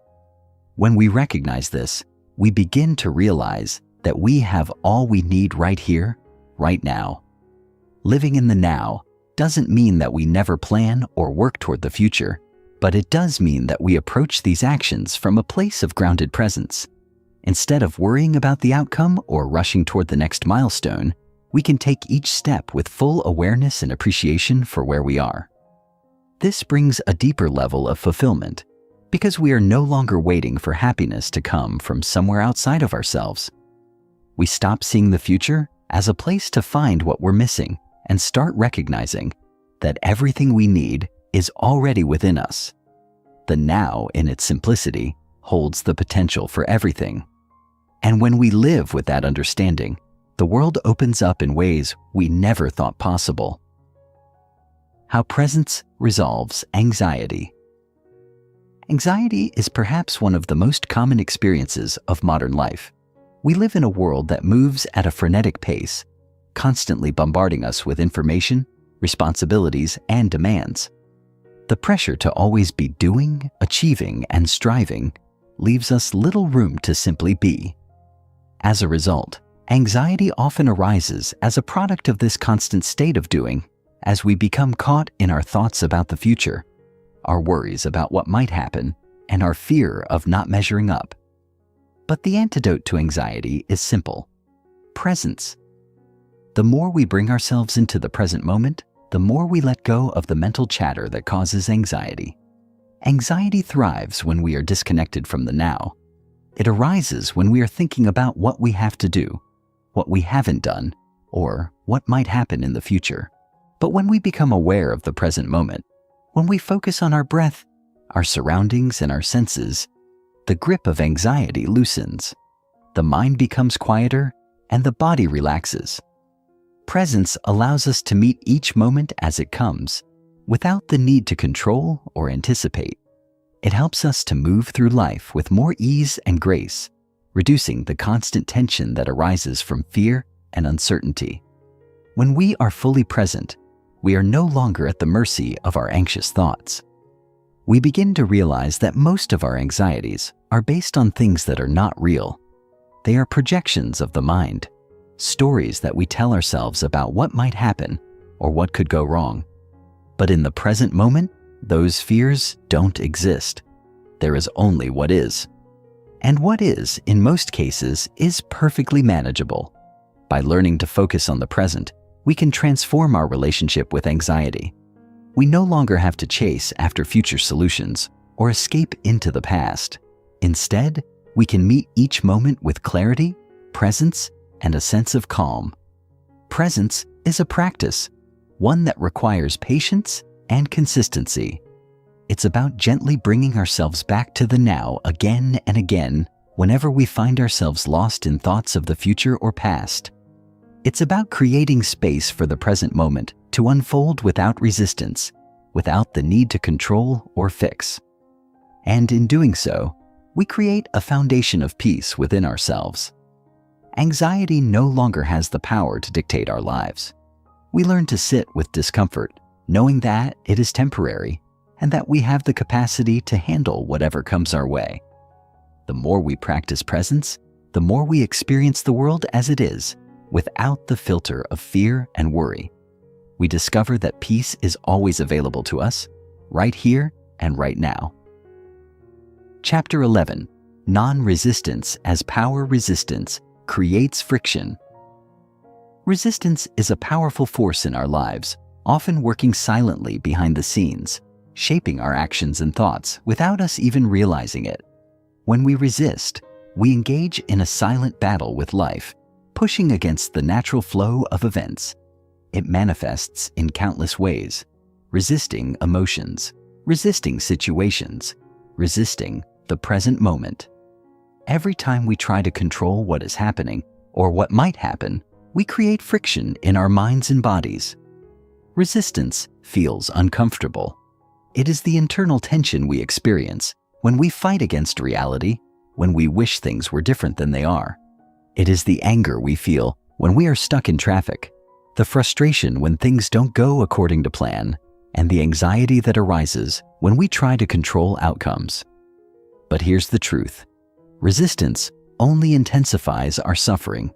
When we recognize this, we begin to realize that we have all we need right here, right now. Living in the now doesn't mean that we never plan or work toward the future, but it does mean that we approach these actions from a place of grounded presence. Instead of worrying about the outcome or rushing toward the next milestone, we can take each step with full awareness and appreciation for where we are. This brings a deeper level of fulfillment because we are no longer waiting for happiness to come from somewhere outside of ourselves. We stop seeing the future as a place to find what we're missing and start recognizing that everything we need is already within us. The now, in its simplicity, holds the potential for everything. And when we live with that understanding, the world opens up in ways we never thought possible. How presence resolves anxiety. Anxiety is perhaps one of the most common experiences of modern life. We live in a world that moves at a frenetic pace, constantly bombarding us with information, responsibilities, and demands. The pressure to always be doing, achieving, and striving leaves us little room to simply be. As a result, anxiety often arises as a product of this constant state of doing, as we become caught in our thoughts about the future, our worries about what might happen, and our fear of not measuring up. But the antidote to anxiety is simple: presence. The more we bring ourselves into the present moment, the more we let go of the mental chatter that causes anxiety. Anxiety thrives when we are disconnected from the now. It arises when we are thinking about what we have to do, what we haven't done, or what might happen in the future. But when we become aware of the present moment, when we focus on our breath, our surroundings, and our senses, the grip of anxiety loosens. The mind becomes quieter, and the body relaxes. Presence allows us to meet each moment as it comes, without the need to control or anticipate. It helps us to move through life with more ease and grace, reducing the constant tension that arises from fear and uncertainty. When we are fully present, we are no longer at the mercy of our anxious thoughts. We begin to realize that most of our anxieties are based on things that are not real. They are projections of the mind, stories that we tell ourselves about what might happen or what could go wrong. But in the present moment, those fears don't exist. There is only what is. And what is, in most cases, is perfectly manageable. By learning to focus on the present, we can transform our relationship with anxiety. We no longer have to chase after future solutions or escape into the past. Instead, we can meet each moment with clarity, presence, and a sense of calm. Presence is a practice, one that requires patience and consistency. It's about gently bringing ourselves back to the now again and again whenever we find ourselves lost in thoughts of the future or past. It's about creating space for the present moment to unfold without resistance, without the need to control or fix. And in doing so, we create a foundation of peace within ourselves. Anxiety no longer has the power to dictate our lives. We learn to sit with discomfort, knowing that it is temporary and that we have the capacity to handle whatever comes our way. The more we practice presence, the more we experience the world as it is, without the filter of fear and worry. We discover that peace is always available to us, right here and right now. Chapter 11, Non-Resistance as Power Resistance Creates Friction. Resistance is a powerful force in our lives, often working silently behind the scenes, shaping our actions and thoughts without us even realizing it. When we resist, we engage in a silent battle with life, pushing against the natural flow of events. It manifests in countless ways: resisting emotions, resisting situations, resisting the present moment. Every time we try to control what is happening or what might happen, we create friction in our minds and bodies. Resistance feels uncomfortable. It is the internal tension we experience when we fight against reality, when we wish things were different than they are. It is the anger we feel when we are stuck in traffic, the frustration when things don't go according to plan, and the anxiety that arises when we try to control outcomes. But here's the truth. Resistance only intensifies our suffering.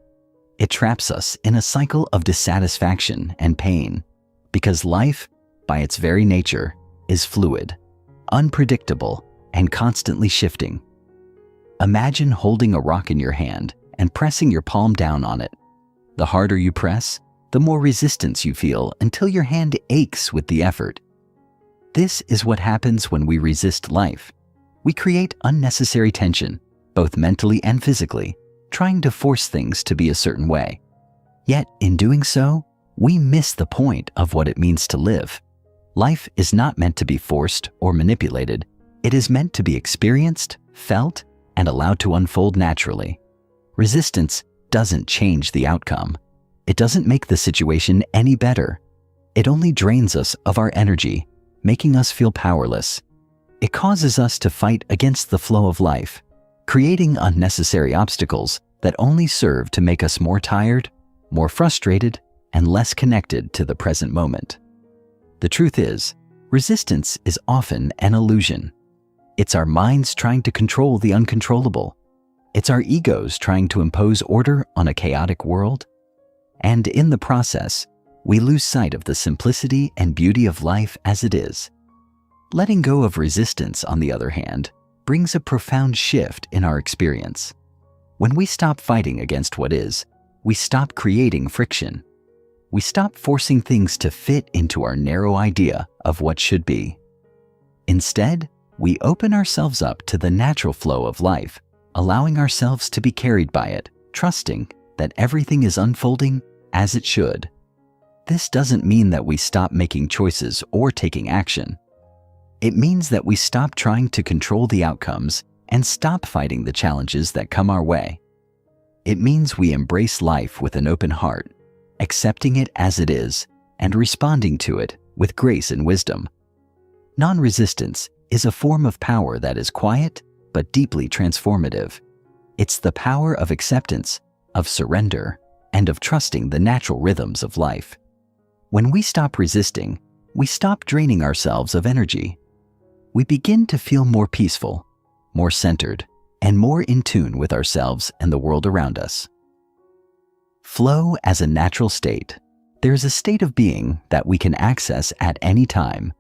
It traps us in a cycle of dissatisfaction and pain, because life, by its very nature, is fluid, unpredictable, and constantly shifting. Imagine holding a rock in your hand and pressing your palm down on it. The harder you press, the more resistance you feel until your hand aches with the effort. This is what happens when we resist life. We create unnecessary tension, both mentally and physically, trying to force things to be a certain way. Yet, in doing so, we miss the point of what it means to live. Life is not meant to be forced or manipulated. It is meant to be experienced, felt, and allowed to unfold naturally. Resistance doesn't change the outcome. It doesn't make the situation any better. It only drains us of our energy, making us feel powerless. It causes us to fight against the flow of life, creating unnecessary obstacles that only serve to make us more tired, more frustrated, and less connected to the present moment. The truth is, resistance is often an illusion. It's our minds trying to control the uncontrollable. It's our egos trying to impose order on a chaotic world. And in the process, we lose sight of the simplicity and beauty of life as it is. Letting go of resistance, on the other hand, brings a profound shift in our experience. When we stop fighting against what is, we stop creating friction. We stop forcing things to fit into our narrow idea of what should be. Instead, we open ourselves up to the natural flow of life, allowing ourselves to be carried by it, trusting that everything is unfolding as it should. This doesn't mean that we stop making choices or taking action. It means that we stop trying to control the outcomes and stop fighting the challenges that come our way. It means we embrace life with an open heart, accepting it as it is and responding to it with grace and wisdom. Non-resistance is a form of power that is quiet but deeply transformative. It's the power of acceptance, of surrender, and of trusting the natural rhythms of life. When we stop resisting, we stop draining ourselves of energy. We begin to feel more peaceful, more centered, and more in tune with ourselves and the world around us. Flow as a natural state. There is a state of being that we can access at any time,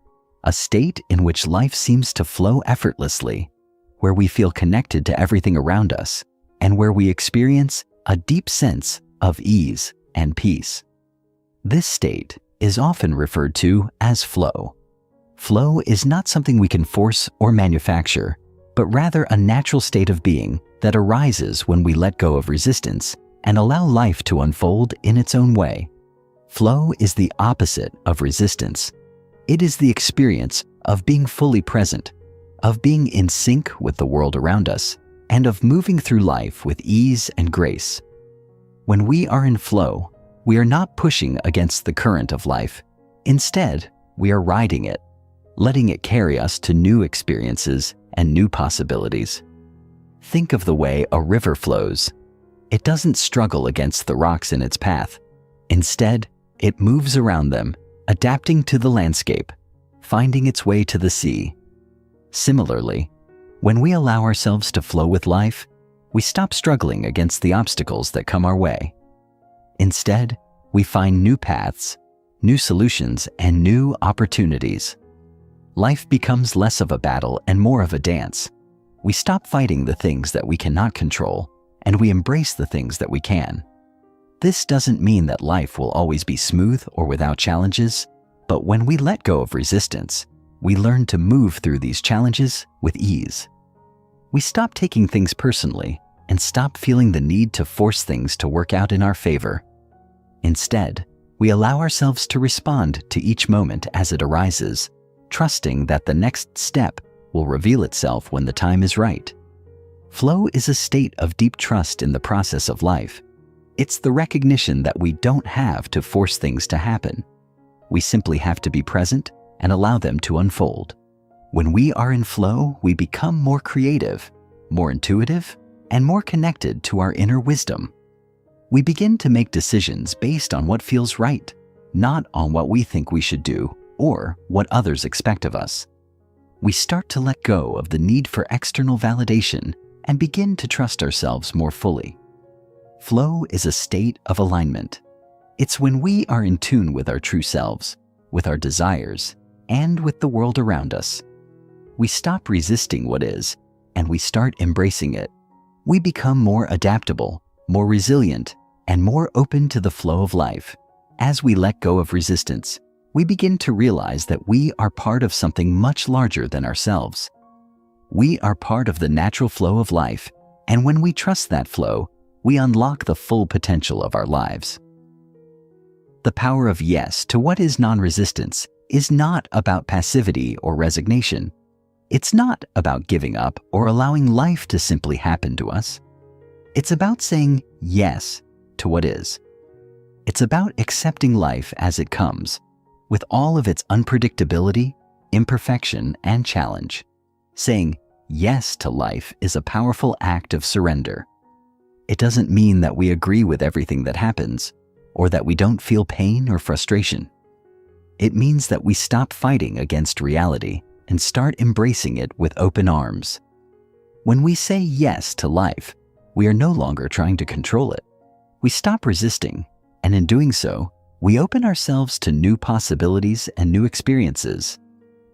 a state in which life seems to flow effortlessly, where we feel connected to everything around us, and where we experience a deep sense of ease and peace. This state is often referred to as flow. Flow is not something we can force or manufacture, but rather a natural state of being that arises when we let go of resistance and allow life to unfold in its own way. Flow is the opposite of resistance. It is the experience of being fully present, of being in sync with the world around us, and of moving through life with ease and grace. When we are in flow, we are not pushing against the current of life. Instead, we are riding it, letting it carry us to new experiences and new possibilities. Think of the way a river flows. It doesn't struggle against the rocks in its path. Instead, it moves around them, adapting to the landscape, finding its way to the sea. Similarly, when we allow ourselves to flow with life, we stop struggling against the obstacles that come our way. Instead, we find new paths, new solutions, and new opportunities. Life becomes less of a battle and more of a dance. We stop fighting the things that we cannot control, and we embrace the things that we can. This doesn't mean that life will always be smooth or without challenges, but when we let go of resistance, we learn to move through these challenges with ease. We stop taking things personally and stop feeling the need to force things to work out in our favor. Instead, we allow ourselves to respond to each moment as it arises, trusting that the next step will reveal itself when the time is right. Flow is a state of deep trust in the process of life. It's the recognition that we don't have to force things to happen. We simply have to be present and allow them to unfold. When we are in flow, we become more creative, more intuitive, and more connected to our inner wisdom. We begin to make decisions based on what feels right, not on what we think we should do or what others expect of us. We start to let go of the need for external validation and begin to trust ourselves more fully. Flow is a state of alignment. It's when we are in tune with our true selves, with our desires, and with the world around us. We stop resisting what is, and we start embracing it. We become more adaptable, more resilient, and more open to the flow of life. As we let go of resistance, we begin to realize that we are part of something much larger than ourselves. We are part of the natural flow of life, and when we trust that flow, we unlock the full potential of our lives. The power of yes to what is non-resistance is not about passivity or resignation. It's not about giving up or allowing life to simply happen to us. It's about saying yes to what is. It's about accepting life as it comes, with all of its unpredictability, imperfection, and challenge. Saying yes to life is a powerful act of surrender. It doesn't mean that we agree with everything that happens, or that we don't feel pain or frustration. It means that we stop fighting against reality and start embracing it with open arms. When we say yes to life, we are no longer trying to control it. We stop resisting, and in doing so, we open ourselves to new possibilities and new experiences.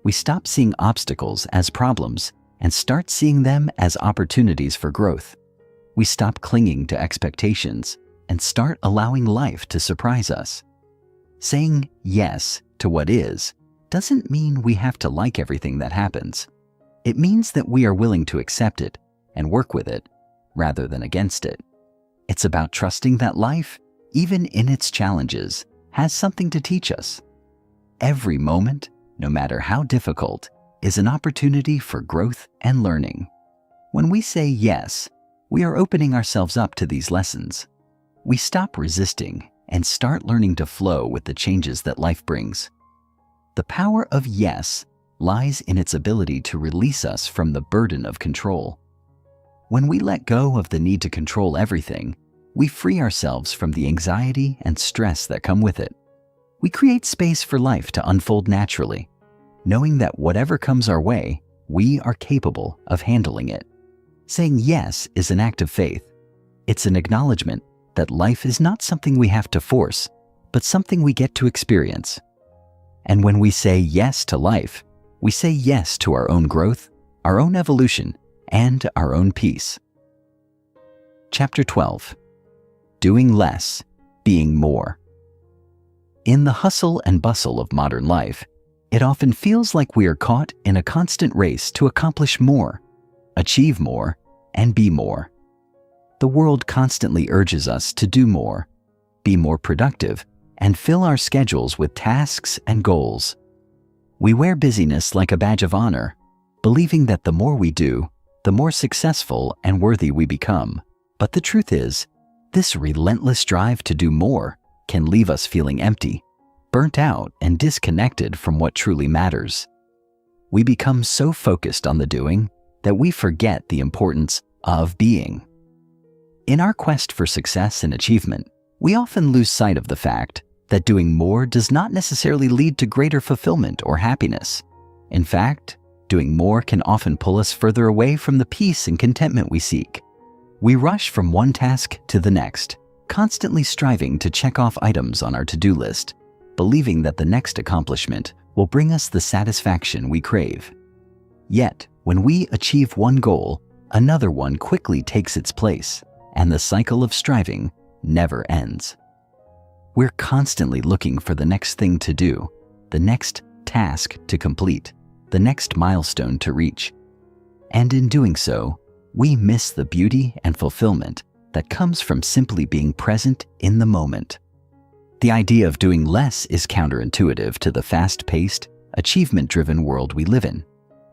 We stop seeing obstacles as problems and start seeing them as opportunities for growth. We stop clinging to expectations and start allowing life to surprise us. Saying yes to what is doesn't mean we have to like everything that happens. It means that we are willing to accept it and work with it rather than against it. It's about trusting that life, even in its challenges, has something to teach us. Every moment, no matter how difficult, is an opportunity for growth and learning. When we say yes, we are opening ourselves up to these lessons. We stop resisting and start learning to flow with the changes that life brings. The power of yes lies in its ability to release us from the burden of control. When we let go of the need to control everything, we free ourselves from the anxiety and stress that come with it. We create space for life to unfold naturally, knowing that whatever comes our way, we are capable of handling it. Saying yes is an act of faith. It's an acknowledgement that life is not something we have to force, but something we get to experience. And when we say yes to life, we say yes to our own growth, our own evolution, and our own peace. Chapter 12. Doing less, being more. In the hustle and bustle of modern life, it often feels like we are caught in a constant race to accomplish more, achieve more, and be more. The world constantly urges us to do more, be more productive, and fill our schedules with tasks and goals. We wear busyness like a badge of honor, believing that the more we do, the more successful and worthy we become. But the truth is, this relentless drive to do more can leave us feeling empty, burnt out, and disconnected from what truly matters. We become so focused on the doing that we forget the importance of being. In our quest for success and achievement, we often lose sight of the fact that doing more does not necessarily lead to greater fulfillment or happiness. In fact, doing more can often pull us further away from the peace and contentment we seek. We rush from one task to the next, constantly striving to check off items on our to-do list, believing that the next accomplishment will bring us the satisfaction we crave. Yet, when we achieve one goal, another one quickly takes its place, and the cycle of striving never ends. We're constantly looking for the next thing to do, the next task to complete, the next milestone to reach. And in doing so, we miss the beauty and fulfillment that comes from simply being present in the moment. The idea of doing less is counterintuitive to the fast-paced, achievement-driven world we live in.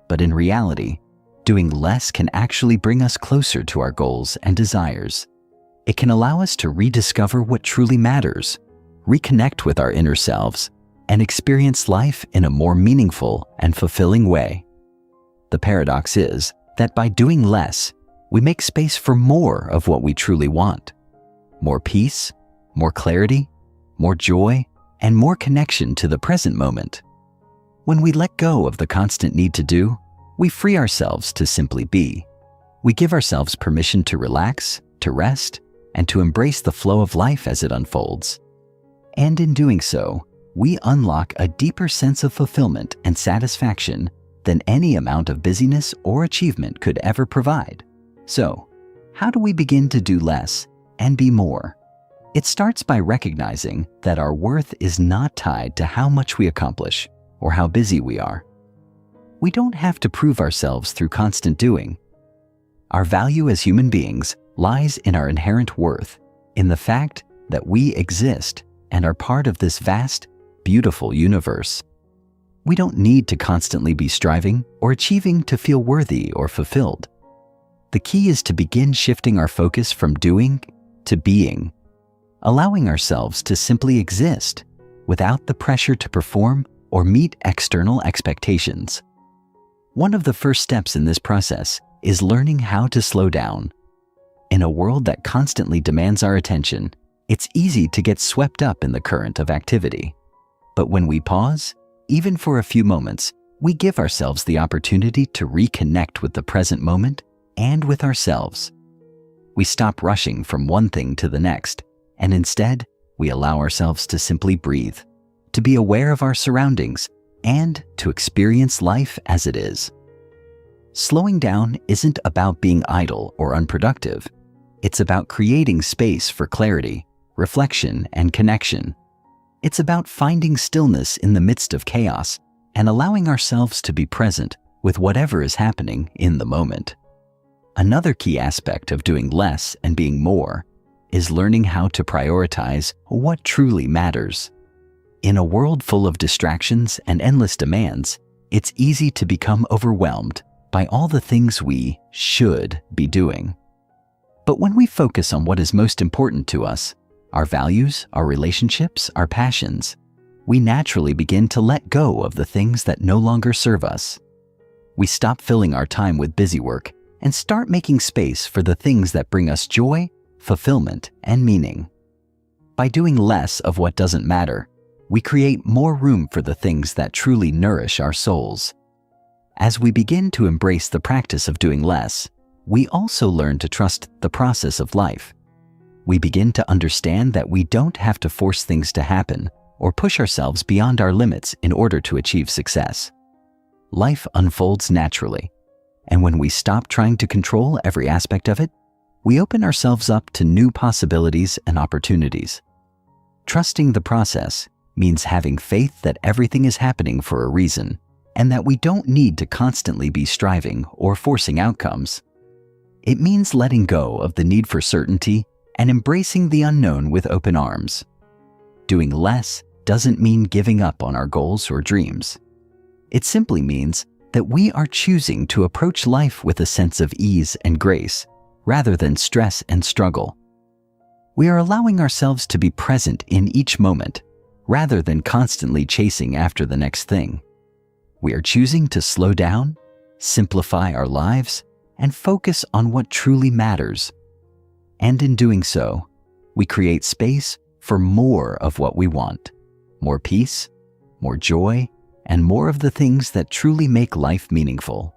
But in reality, doing less can actually bring us closer to our goals and desires. It can allow us to rediscover what truly matters, reconnect with our inner selves, and experience life in a more meaningful and fulfilling way. The paradox is that by doing less, we make space for more of what we truly want. More peace, more clarity, more joy, and more connection to the present moment. When we let go of the constant need to do, we free ourselves to simply be. We give ourselves permission to relax, to rest, and to embrace the flow of life as it unfolds. And in doing so, we unlock a deeper sense of fulfillment and satisfaction than any amount of busyness or achievement could ever provide. So, how do we begin to do less and be more? It starts by recognizing that our worth is not tied to how much we accomplish or how busy we are. We don't have to prove ourselves through constant doing. Our value as human beings lies in our inherent worth, in the fact that we exist and are part of this vast, beautiful universe. We don't need to constantly be striving or achieving to feel worthy or fulfilled. The key is to begin shifting our focus from doing to being, allowing ourselves to simply exist without the pressure to perform or meet external expectations. One of the first steps in this process is learning how to slow down. In a world that constantly demands our attention, it's easy to get swept up in the current of activity. But when we pause, even for a few moments, we give ourselves the opportunity to reconnect with the present moment and with ourselves. We stop rushing from one thing to the next, and instead, we allow ourselves to simply breathe, to be aware of our surroundings, and to experience life as it is. Slowing down isn't about being idle or unproductive. It's about creating space for clarity, reflection, and connection. It's about finding stillness in the midst of chaos and allowing ourselves to be present with whatever is happening in the moment. Another key aspect of doing less and being more is learning how to prioritize what truly matters. In a world full of distractions and endless demands, it's easy to become overwhelmed by all the things we should be doing. But when we focus on what is most important to us, our values, our relationships, our passions, we naturally begin to let go of the things that no longer serve us. We stop filling our time with busy work and start making space for the things that bring us joy, fulfillment, and meaning. By doing less of what doesn't matter, we create more room for the things that truly nourish our souls. As we begin to embrace the practice of doing less, we also learn to trust the process of life. We begin to understand that we don't have to force things to happen or push ourselves beyond our limits in order to achieve success. Life unfolds naturally, and when we stop trying to control every aspect of it, we open ourselves up to new possibilities and opportunities. Trusting the process means having faith that everything is happening for a reason, and that we don't need to constantly be striving or forcing outcomes. It means letting go of the need for certainty and embracing the unknown with open arms. Doing less doesn't mean giving up on our goals or dreams. It simply means that we are choosing to approach life with a sense of ease and grace, rather than stress and struggle. We are allowing ourselves to be present in each moment, rather than constantly chasing after the next thing. We are choosing to slow down, simplify our lives, and focus on what truly matters. And in doing so, we create space for more of what we want: more peace, more joy, and more of the things that truly make life meaningful.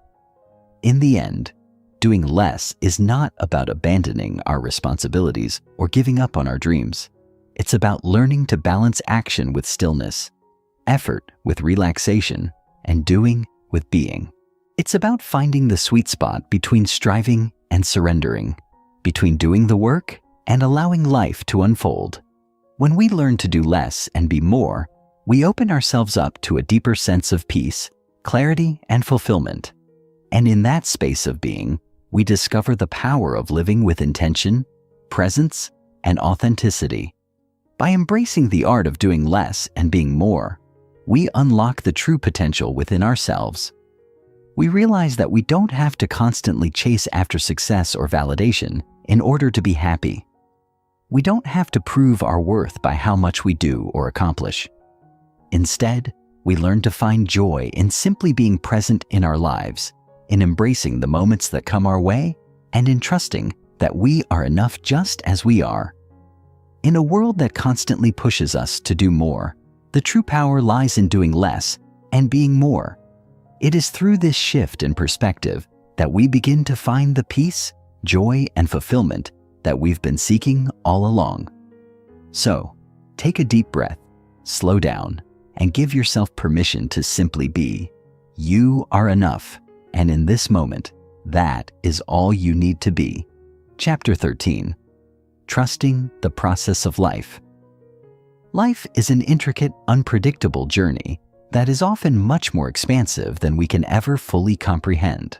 In the end, doing less is not about abandoning our responsibilities or giving up on our dreams. It's about learning to balance action with stillness, effort with relaxation, and doing with being. It's about finding the sweet spot between striving and surrendering, between doing the work and allowing life to unfold. When we learn to do less and be more, we open ourselves up to a deeper sense of peace, clarity, and fulfillment. And in that space of being, we discover the power of living with intention, presence, and authenticity. By embracing the art of doing less and being more, we unlock the true potential within ourselves. We realize that we don't have to constantly chase after success or validation in order to be happy. We don't have to prove our worth by how much we do or accomplish. Instead, we learn to find joy in simply being present in our lives, in embracing the moments that come our way, and in trusting that we are enough just as we are. In a world that constantly pushes us to do more, the true power lies in doing less and being more. It is through this shift in perspective that we begin to find the peace, joy, and fulfillment that we've been seeking all along. So, take a deep breath, slow down, and give yourself permission to simply be. You are enough, and in this moment, that is all you need to be. Chapter 13. Trusting the process of life. Life is an intricate, unpredictable journey that is often much more expansive than we can ever fully comprehend.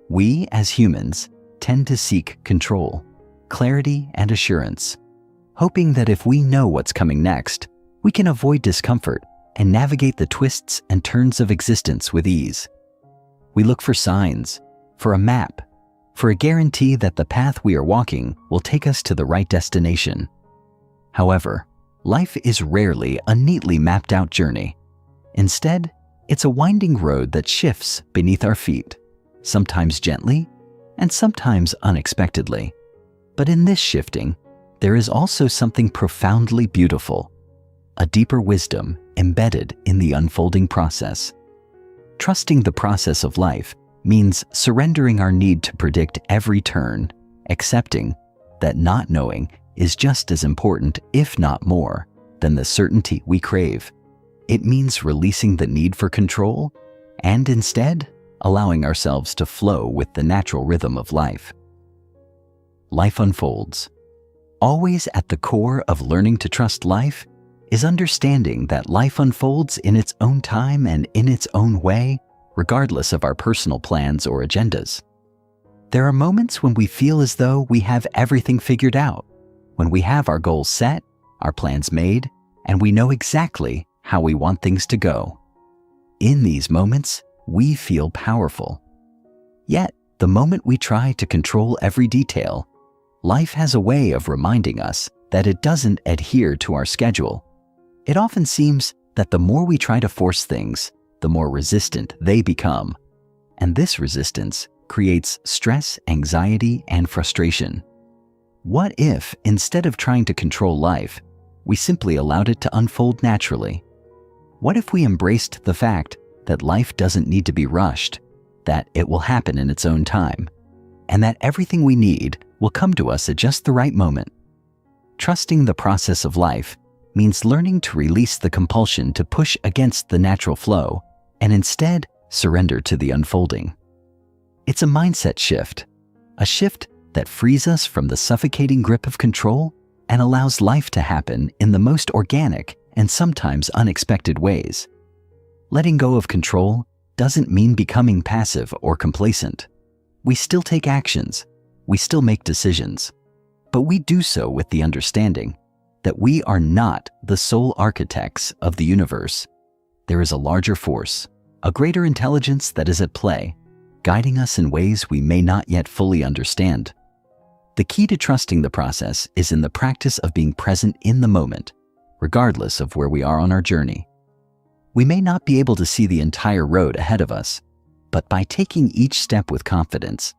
We, as humans, tend to seek control, clarity, and assurance, hoping that if we know what's coming next, we can avoid discomfort and navigate the twists and turns of existence with ease. We look for signs, for a map, for a guarantee that the path we are walking will take us to the right destination. However, life is rarely a neatly mapped out journey. Instead, it's a winding road that shifts beneath our feet, sometimes gently and sometimes unexpectedly. But in this shifting, there is also something profoundly beautiful, a deeper wisdom embedded in the unfolding process. Trusting the process of life means surrendering our need to predict every turn, accepting that not knowing is just as important, if not more, than the certainty we crave. It means releasing the need for control and instead allowing ourselves to flow with the natural rhythm of life. Life unfolds. Always at the core of learning to trust life is understanding that life unfolds in its own time and in its own way, regardless of our personal plans or agendas. There are moments when we feel as though we have everything figured out, when we have our goals set, our plans made, and we know exactly how we want things to go. In these moments, we feel powerful. Yet, the moment we try to control every detail, life has a way of reminding us that it doesn't adhere to our schedule. It often seems that the more we try to force things, the more resistant they become. And this resistance creates stress, anxiety, and frustration. What if, instead of trying to control life, we simply allowed it to unfold naturally? What if we embraced the fact that life doesn't need to be rushed, that it will happen in its own time? and that everything we need will come to us at just the right moment. Trusting the process of life means learning to release the compulsion to push against the natural flow and instead surrender to the unfolding. It's a mindset shift, a shift that frees us from the suffocating grip of control and allows life to happen in the most organic and sometimes unexpected ways. Letting go of control doesn't mean becoming passive or complacent. We still take actions, we still make decisions, but we do so with the understanding that we are not the sole architects of the universe. There is a larger force, a greater intelligence that is at play, guiding us in ways we may not yet fully understand. The key to trusting the process is in the practice of being present in the moment, regardless of where we are on our journey. We may not be able to see the entire road ahead of us, but by taking each step with confidence,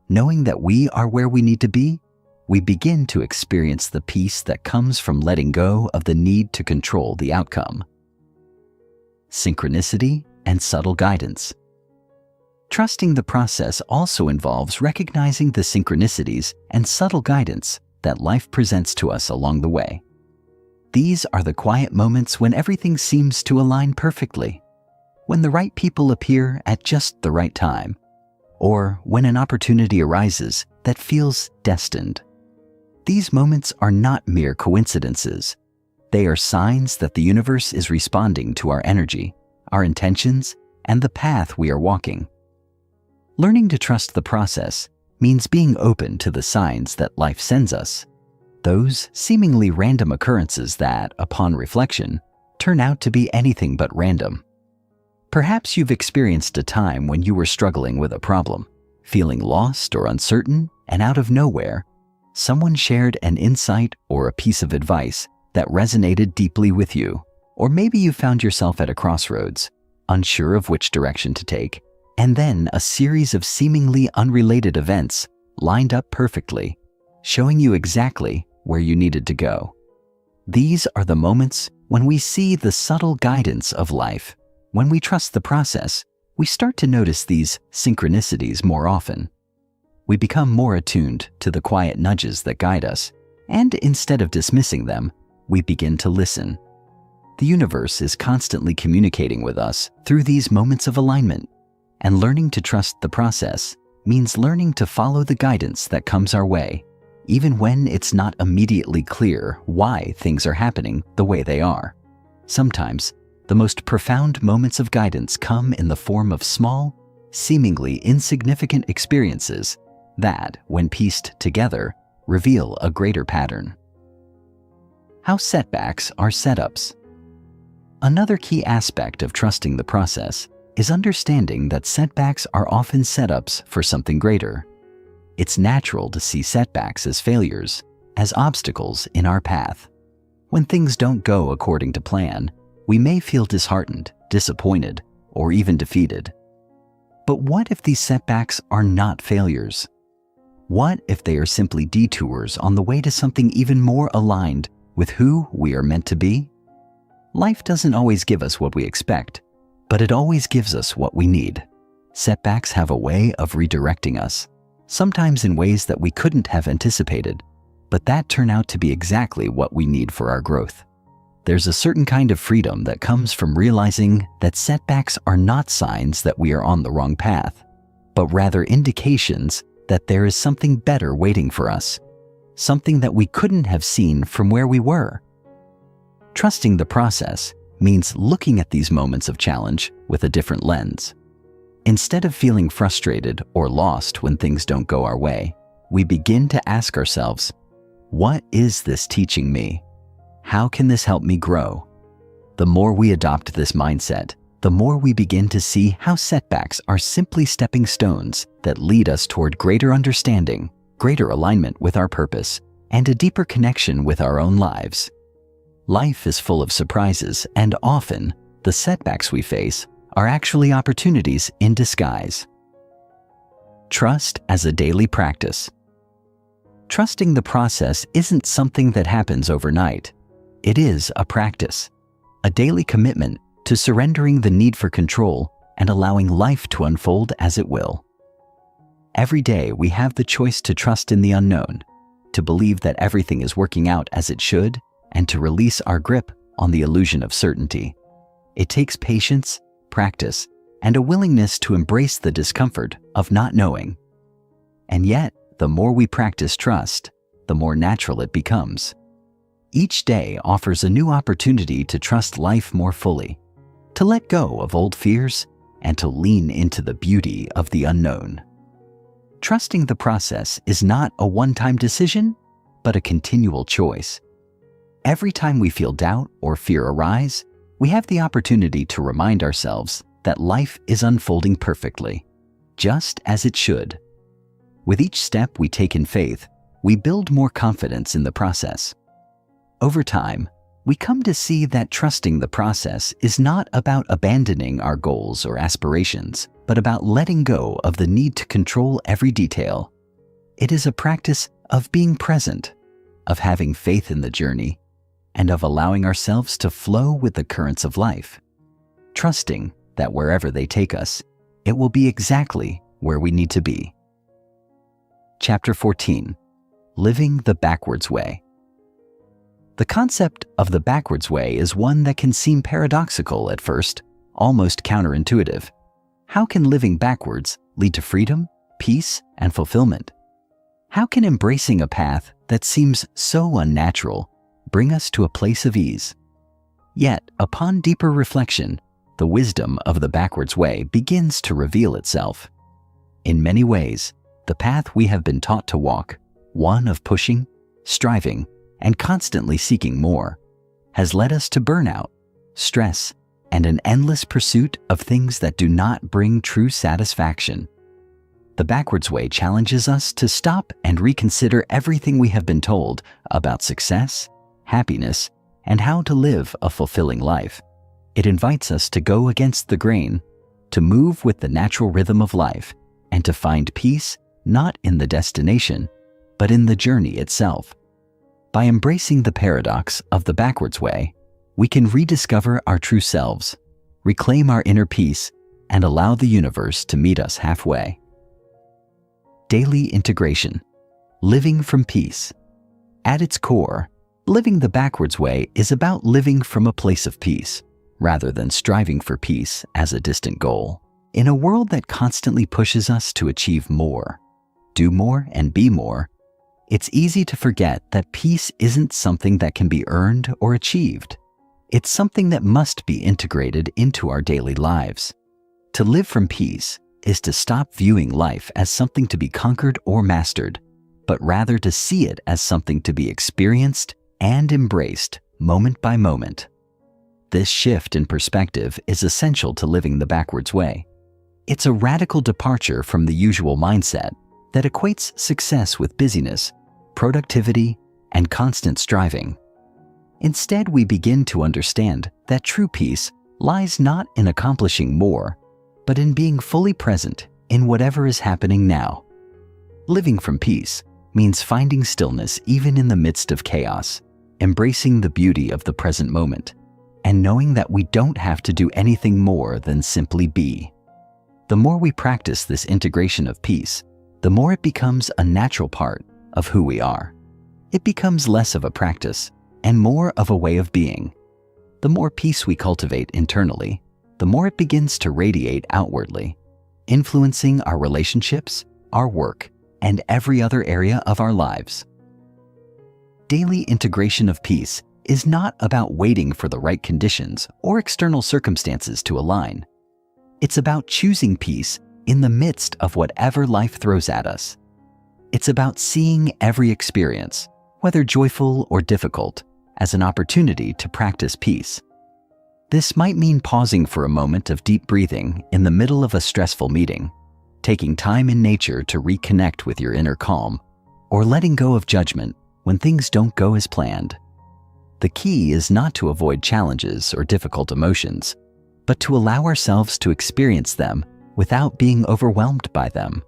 knowing that we are where we need to be, we begin to experience the peace that comes from letting go of the need to control the outcome. Synchronicity and subtle guidance. Trusting the process also involves recognizing the synchronicities and subtle guidance that life presents to us along the way. These are the quiet moments when everything seems to align perfectly, when the right people appear at just the right time, or when an opportunity arises that feels destined. These moments are not mere coincidences. They are signs that the universe is responding to our energy, our intentions, and the path we are walking. Learning to trust the process means being open to the signs that life sends us, those seemingly random occurrences that, upon reflection, turn out to be anything but random. Perhaps you've experienced a time when you were struggling with a problem, feeling lost or uncertain, and out of nowhere, someone shared an insight or a piece of advice that resonated deeply with you. Or maybe you found yourself at a crossroads, unsure of which direction to take, and then a series of seemingly unrelated events lined up perfectly, showing you exactly where you needed to go. These are the moments when we see the subtle guidance of life. When we trust the process, we start to notice these synchronicities more often. We become more attuned to the quiet nudges that guide us, and instead of dismissing them, we begin to listen. The universe is constantly communicating with us through these moments of alignment, and learning to trust the process means learning to follow the guidance that comes our way, even when it's not immediately clear why things are happening the way they are. Sometimes, the most profound moments of guidance come in the form of small, seemingly insignificant experiences that, when pieced together, reveal a greater pattern. How setbacks are setups. Another key aspect of trusting the process is understanding that setbacks are often setups for something greater. It's natural to see setbacks as failures, as obstacles in our path. When things don't go according to plan, we may feel disheartened, disappointed, or even defeated. But what if these setbacks are not failures? What if they are simply detours on the way to something even more aligned with who we are meant to be? Life doesn't always give us what we expect, but it always gives us what we need. Setbacks have a way of redirecting us, sometimes in ways that we couldn't have anticipated, but that turn out to be exactly what we need for our growth. There's a certain kind of freedom that comes from realizing that setbacks are not signs that we are on the wrong path, but rather indications that there is something better waiting for us, something that we couldn't have seen from where we were. Trusting the process means looking at these moments of challenge with a different lens. Instead of feeling frustrated or lost when things don't go our way, we begin to ask ourselves, what is this teaching me? How can this help me grow? The more we adopt this mindset, the more we begin to see how setbacks are simply stepping stones that lead us toward greater understanding, greater alignment with our purpose, and a deeper connection with our own lives. Life is full of surprises, and often, the setbacks we face are actually opportunities in disguise. Trust as a daily practice. Trusting the process isn't something that happens overnight. It is a practice, a daily commitment to surrendering the need for control and allowing life to unfold as it will. Every day we have the choice to trust in the unknown, to believe that everything is working out as it should, and to release our grip on the illusion of certainty. It takes patience, practice, and a willingness to embrace the discomfort of not knowing. And yet, the more we practice trust, the more natural it becomes. Each day offers a new opportunity to trust life more fully, to let go of old fears, and to lean into the beauty of the unknown. Trusting the process is not a one-time decision, but a continual choice. Every time we feel doubt or fear arise, we have the opportunity to remind ourselves that life is unfolding perfectly, just as it should. With each step we take in faith, we build more confidence in the process. Over time, we come to see that trusting the process is not about abandoning our goals or aspirations, but about letting go of the need to control every detail. It is a practice of being present, of having faith in the journey, and of allowing ourselves to flow with the currents of life, trusting that wherever they take us, it will be exactly where we need to be. Chapter 14. Living the Backwards Way. The concept of the backwards way is one that can seem paradoxical at first, almost counterintuitive. How can living backwards lead to freedom, peace, and fulfillment? How can embracing a path that seems so unnatural bring us to a place of ease? Yet, upon deeper reflection, the wisdom of the backwards way begins to reveal itself. In many ways, the path we have been taught to walk, one of pushing, striving, and constantly seeking more, has led us to burnout, stress, and an endless pursuit of things that do not bring true satisfaction. The backwards way challenges us to stop and reconsider everything we have been told about success, happiness, and how to live a fulfilling life. It invites us to go against the grain, to move with the natural rhythm of life, and to find peace not in the destination, but in the journey itself. By embracing the paradox of the backwards way, we can rediscover our true selves, reclaim our inner peace, and allow the universe to meet us halfway. Daily integration. Living from peace. At its core, living the backwards way is about living from a place of peace, rather than striving for peace as a distant goal. In a world that constantly pushes us to achieve more, do more, and be more, it's easy to forget that peace isn't something that can be earned or achieved. It's something that must be integrated into our daily lives. To live from peace is to stop viewing life as something to be conquered or mastered, but rather to see it as something to be experienced and embraced moment by moment. This shift in perspective is essential to living the backwards way. It's a radical departure from the usual mindset that equates success with busyness, productivity, and constant striving. Instead, we begin to understand that true peace lies not in accomplishing more, but in being fully present in whatever is happening now. Living from peace means finding stillness even in the midst of chaos, embracing the beauty of the present moment, and knowing that we don't have to do anything more than simply be. The more we practice this integration of peace, the more it becomes a natural part of who we are. It becomes less of a practice and more of a way of being. The more peace we cultivate internally, the more it begins to radiate outwardly, influencing our relationships, our work, and every other area of our lives. Daily integration of peace is not about waiting for the right conditions or external circumstances to align. It's about choosing peace in the midst of whatever life throws at us. It's about seeing every experience, whether joyful or difficult, as an opportunity to practice peace. This might mean pausing for a moment of deep breathing in the middle of a stressful meeting, taking time in nature to reconnect with your inner calm, or letting go of judgment when things don't go as planned. The key is not to avoid challenges or difficult emotions, but to allow ourselves to experience them without being overwhelmed by them.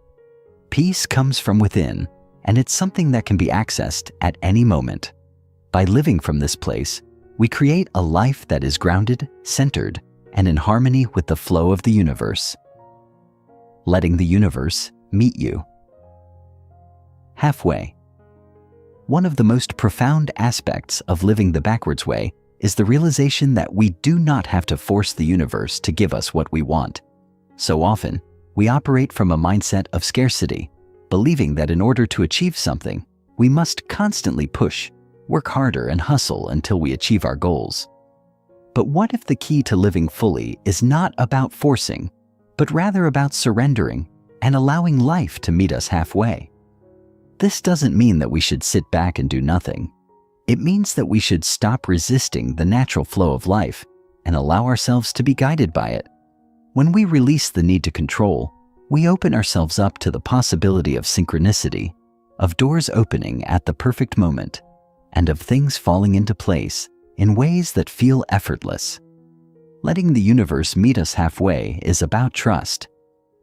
Peace comes from within, and it's something that can be accessed at any moment. By living from this place, we create a life that is grounded, centered, and in harmony with the flow of the universe. Letting the universe meet you. halfway. One of the most profound aspects of living the backwards way is the realization that we do not have to force the universe to give us what we want. So often, we operate from a mindset of scarcity, believing that in order to achieve something, we must constantly push, work harder, and hustle until we achieve our goals. But what if the key to living fully is not about forcing, but rather about surrendering and allowing life to meet us halfway? This doesn't mean that we should sit back and do nothing. It means that we should stop resisting the natural flow of life and allow ourselves to be guided by it. When we release the need to control, we open ourselves up to the possibility of synchronicity, of doors opening at the perfect moment, and of things falling into place in ways that feel effortless. Letting the universe meet us halfway is about trust.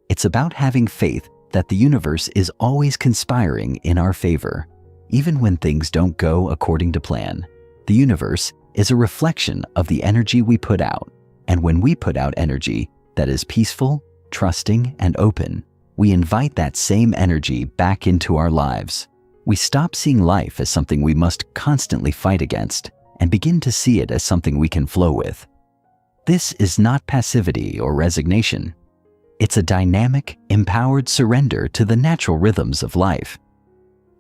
It's about having faith that the universe is always conspiring in our favor. Even when things don't go according to plan, the universe is a reflection of the energy we put out. And when we put out energy that is peaceful, trusting, and open, we invite that same energy back into our lives. We stop seeing life as something we must constantly fight against and begin to see it as something we can flow with. This is not passivity or resignation. It's a dynamic, empowered surrender to the natural rhythms of life.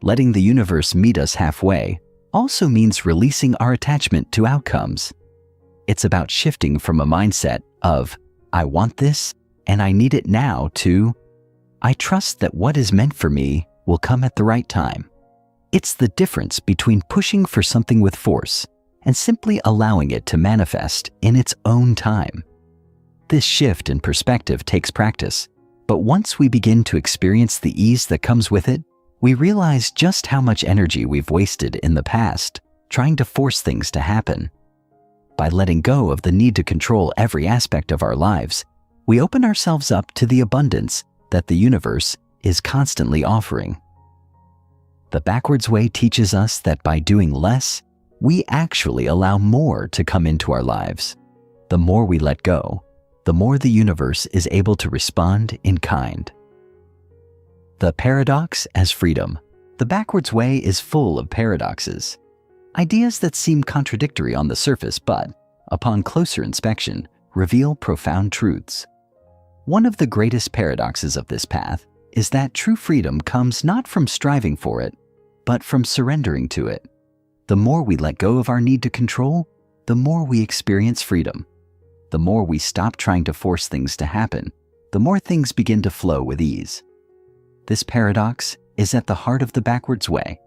Letting the universe meet us halfway also means releasing our attachment to outcomes. It's about shifting from a mindset of, I want this and I need it now, to, I trust that what is meant for me will come at the right time. It's the difference between pushing for something with force and simply allowing it to manifest in its own time. This shift in perspective takes practice, but once we begin to experience the ease that comes with it, we realize just how much energy we've wasted in the past trying to force things to happen. By letting go of the need to control every aspect of our lives, we open ourselves up to the abundance that the universe is constantly offering. The backwards way teaches us that by doing less, we actually allow more to come into our lives. The more we let go, the more the universe is able to respond in kind. The paradox as freedom. The backwards way is full of paradoxes. Ideas that seem contradictory on the surface but, upon closer inspection, reveal profound truths. One of the greatest paradoxes of this path is that true freedom comes not from striving for it, but from surrendering to it. The more we let go of our need to control, the more we experience freedom. The more we stop trying to force things to happen, the more things begin to flow with ease. This paradox is at the heart of the backwards way.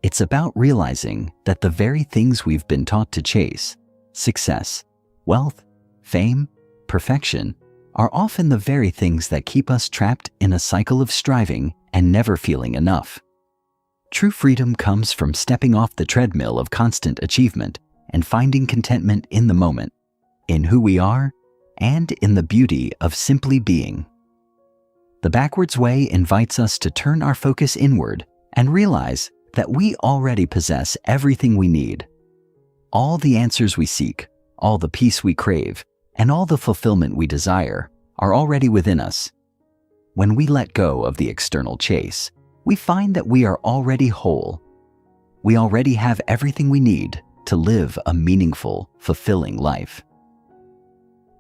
It's about realizing that the very things we've been taught to chase, success, wealth, fame, perfection, are often the very things that keep us trapped in a cycle of striving and never feeling enough. True freedom comes from stepping off the treadmill of constant achievement and finding contentment in the moment, in who we are, and in the beauty of simply being. The backwards way invites us to turn our focus inward and realize that we already possess everything we need. All the answers we seek, all the peace we crave, and all the fulfillment we desire are already within us. When we let go of the external chase, we find that we are already whole. We already have everything we need to live a meaningful, fulfilling life.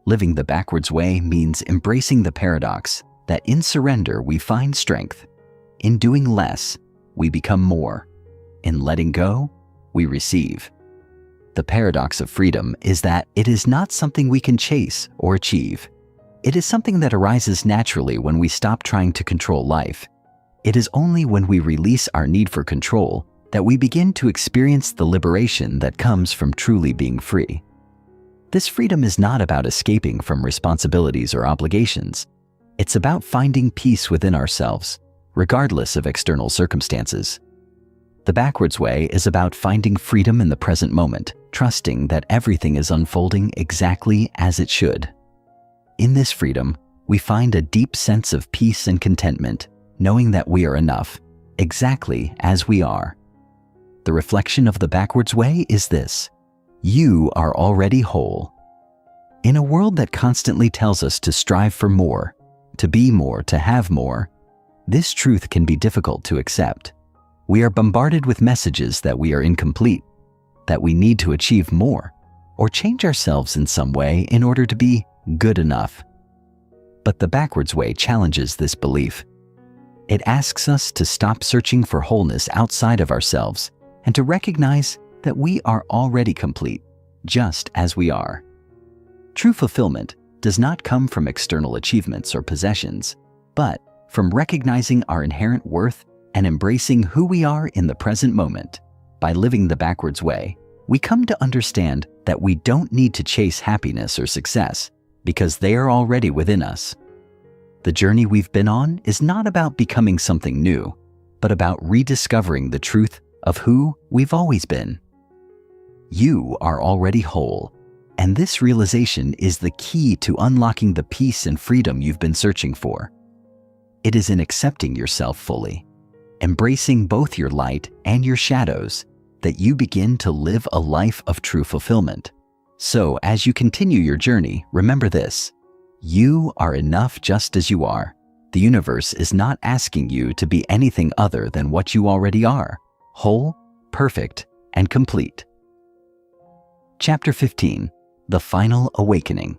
Living the backwards way means embracing the paradox that in surrender we find strength. In doing less, we become more. In letting go, we receive. The paradox of freedom is that it is not something we can chase or achieve. It is something that arises naturally when we stop trying to control life. It is only when we release our need for control that we begin to experience the liberation that comes from truly being free. This freedom is not about escaping from responsibilities or obligations. It's about finding peace within ourselves, regardless of external circumstances. The backwards way is about finding freedom in the present moment, trusting that everything is unfolding exactly as it should. In this freedom, we find a deep sense of peace and contentment, knowing that we are enough, exactly as we are. The reflection of the backwards way is this: you are already whole. In a world that constantly tells us to strive for more, to be more, to have more, this truth can be difficult to accept. we are bombarded with messages that we are incomplete, that we need to achieve more, or change ourselves in some way in order to be good enough. But the backwards way challenges this belief. It asks us to stop searching for wholeness outside of ourselves and to recognize that we are already complete, just as we are. True fulfillment does not come from external achievements or possessions, but from recognizing our inherent worth and embracing who we are in the present moment. By living the backwards way, we come to understand that we don't need to chase happiness or success because they are already within us. The journey we've been on is not about becoming something new, but about rediscovering the truth of who we've always been. You are already whole, and this realization is the key to unlocking the peace and freedom you've been searching for. It is in accepting yourself fully, embracing both your light and your shadows, that you begin to live a life of true fulfillment. So, as you continue your journey, remember this: you are enough just as you are. The universe is not asking you to be anything other than what you already are: whole, perfect, and complete. Chapter 15: The Final Awakening.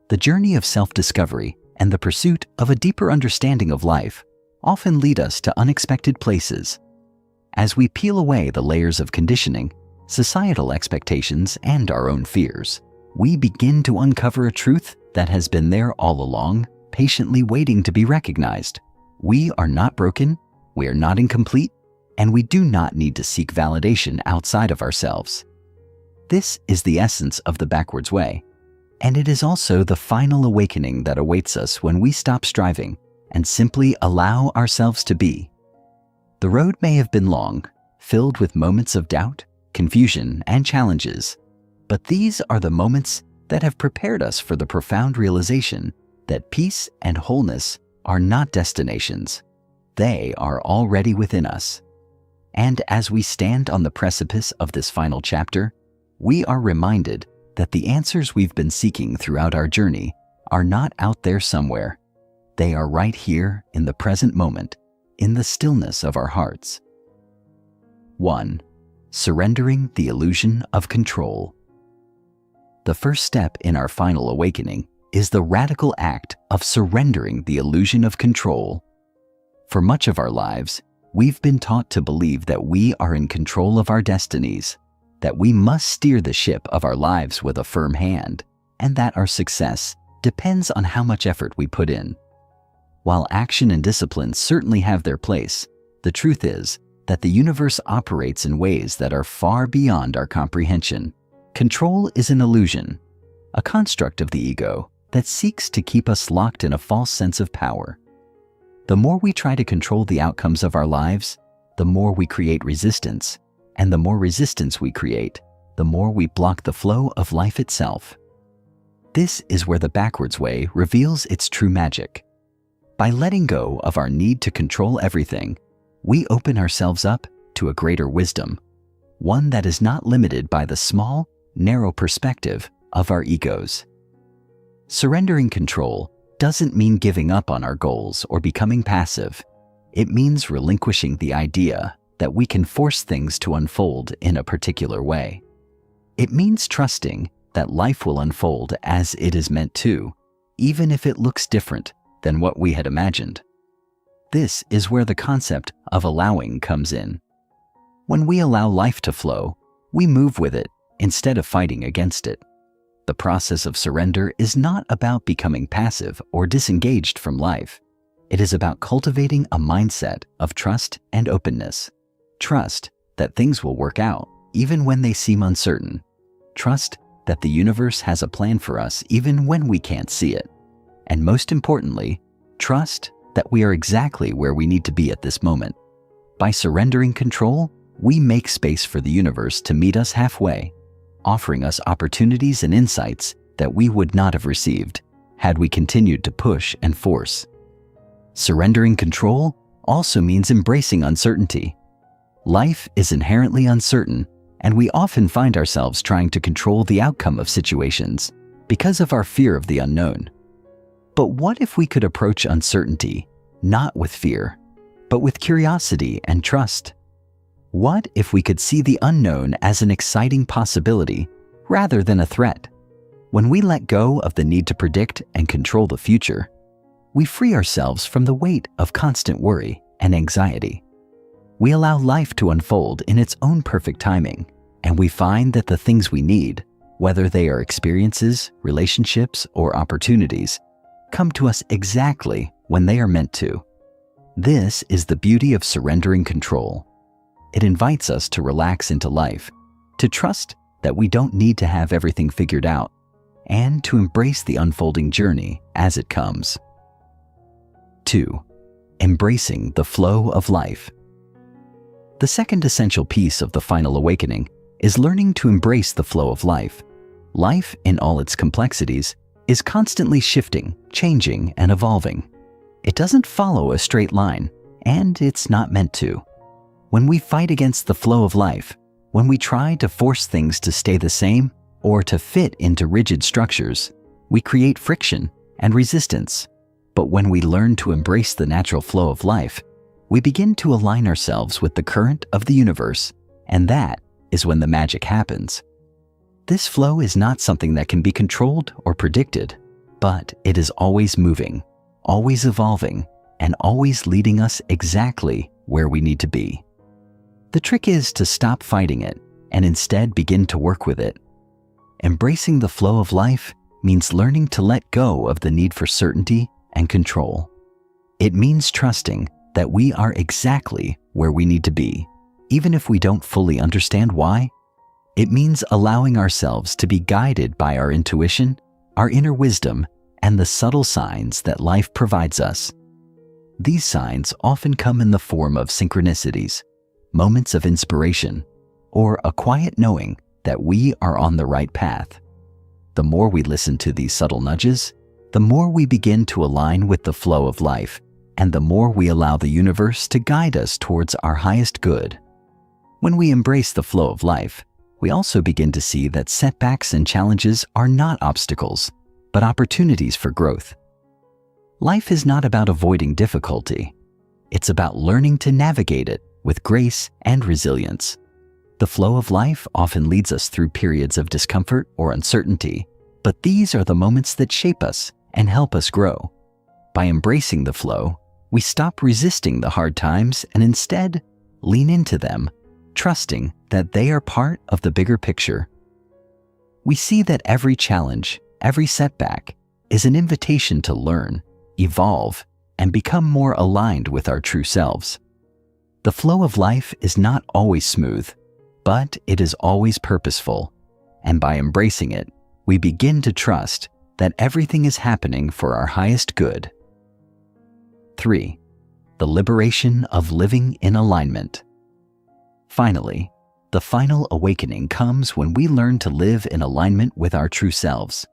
The journey of self-discovery and the pursuit of a deeper understanding of life often lead us to unexpected places. As we peel away the layers of conditioning, societal expectations, and our own fears, we begin to uncover a truth that has been there all along, patiently waiting to be recognized. We are not broken, we are not incomplete, and we do not need to seek validation outside of ourselves. This is the essence of the backwards way, and it is also the final awakening that awaits us when we stop striving and simply allow ourselves to be. The road may have been long, filled with moments of doubt, confusion, and challenges, but these are the moments that have prepared us for the profound realization that peace and wholeness are not destinations. They are already within us. And as we stand on the precipice of this final chapter, we are reminded that the answers we've been seeking throughout our journey are not out there somewhere. They are right here in the present moment, in the stillness of our hearts. 1. Surrendering the illusion of control. The first step in our final awakening is the radical act of surrendering the illusion of control. For much of our lives, we've been taught to believe that we are in control of our destinies, that we must steer the ship of our lives with a firm hand, and that our success depends on how much effort we put in. While action and discipline certainly have their place, the truth is that the universe operates in ways that are far beyond our comprehension. Control is an illusion, a construct of the ego that seeks to keep us locked in a false sense of power. The more we try to control the outcomes of our lives, the more we create resistance, and the more resistance we create, the more we block the flow of life itself. This is where the backwards way reveals its true magic. By letting go of our need to control everything, we open ourselves up to a greater wisdom, one that is not limited by the small, narrow perspective of our egos. Surrendering control doesn't mean giving up on our goals or becoming passive. It means relinquishing the idea that we can force things to unfold in a particular way. It means trusting that life will unfold as it is meant to, even if it looks different than what we had imagined. This is where the concept of allowing comes in. When we allow life to flow, we move with it instead of fighting against it. The process of surrender is not about becoming passive or disengaged from life. It is about cultivating a mindset of trust and openness. Trust that things will work out even when they seem uncertain. Trust that the universe has a plan for us even when we can't see it. And most importantly, trust that we are exactly where we need to be at this moment. By surrendering control, we make space for the universe to meet us halfway, offering us opportunities and insights that we would not have received had we continued to push and force. Surrendering control also means embracing uncertainty. Life is inherently uncertain, and we often find ourselves trying to control the outcome of situations because of our fear of the unknown. But what if we could approach uncertainty not with fear, but with curiosity and trust. What if we could see the unknown as an exciting possibility rather than a threat? When we let go of the need to predict and control the future, we free ourselves from the weight of constant worry and anxiety. We allow life to unfold in its own perfect timing, and we find that the things we need, whether they are experiences, relationships, or opportunities, come to us exactly when they are meant to. This is the beauty of surrendering control. It invites us to relax into life, to trust that we don't need to have everything figured out, and to embrace the unfolding journey as it comes. 2. Embracing the flow of life. The second essential piece of the final awakening is learning to embrace the flow of life. Life, in all its complexities, is constantly shifting, changing, and evolving. It doesn't follow a straight line, and it's not meant to. When we fight against the flow of life, when we try to force things to stay the same or to fit into rigid structures, we create friction and resistance. But when we learn to embrace the natural flow of life, we begin to align ourselves with the current of the universe, and that is when the magic happens. This flow is not something that can be controlled or predicted, but it is always moving, always evolving, and always leading us exactly where we need to be. The trick is to stop fighting it and instead begin to work with it. Embracing the flow of life means learning to let go of the need for certainty and control. It means trusting that we are exactly where we need to be, even if we don't fully understand why. It means allowing ourselves to be guided by our intuition, our inner wisdom, and the subtle signs that life provides us. These signs often come in the form of synchronicities, moments of inspiration, or a quiet knowing that we are on the right path. The more we listen to these subtle nudges, the more we begin to align with the flow of life, and the more we allow the universe to guide us towards our highest good. When we embrace the flow of life, we also begin to see that setbacks and challenges are not obstacles, but opportunities for growth. Life is not about avoiding difficulty. It's about learning to navigate it with grace and resilience. The flow of life often leads us through periods of discomfort or uncertainty, but these are the moments that shape us and help us grow. By embracing the flow, we stop resisting the hard times and instead lean into them, trusting that they are part of the bigger picture. We see that every challenge, every setback, is an invitation to learn, evolve, and become more aligned with our true selves. The flow of life is not always smooth, but it is always purposeful, and by embracing it, we begin to trust that everything is happening for our highest good. 3. The liberation of living in alignment. Finally, the final awakening comes when we learn to live in alignment with our true selves.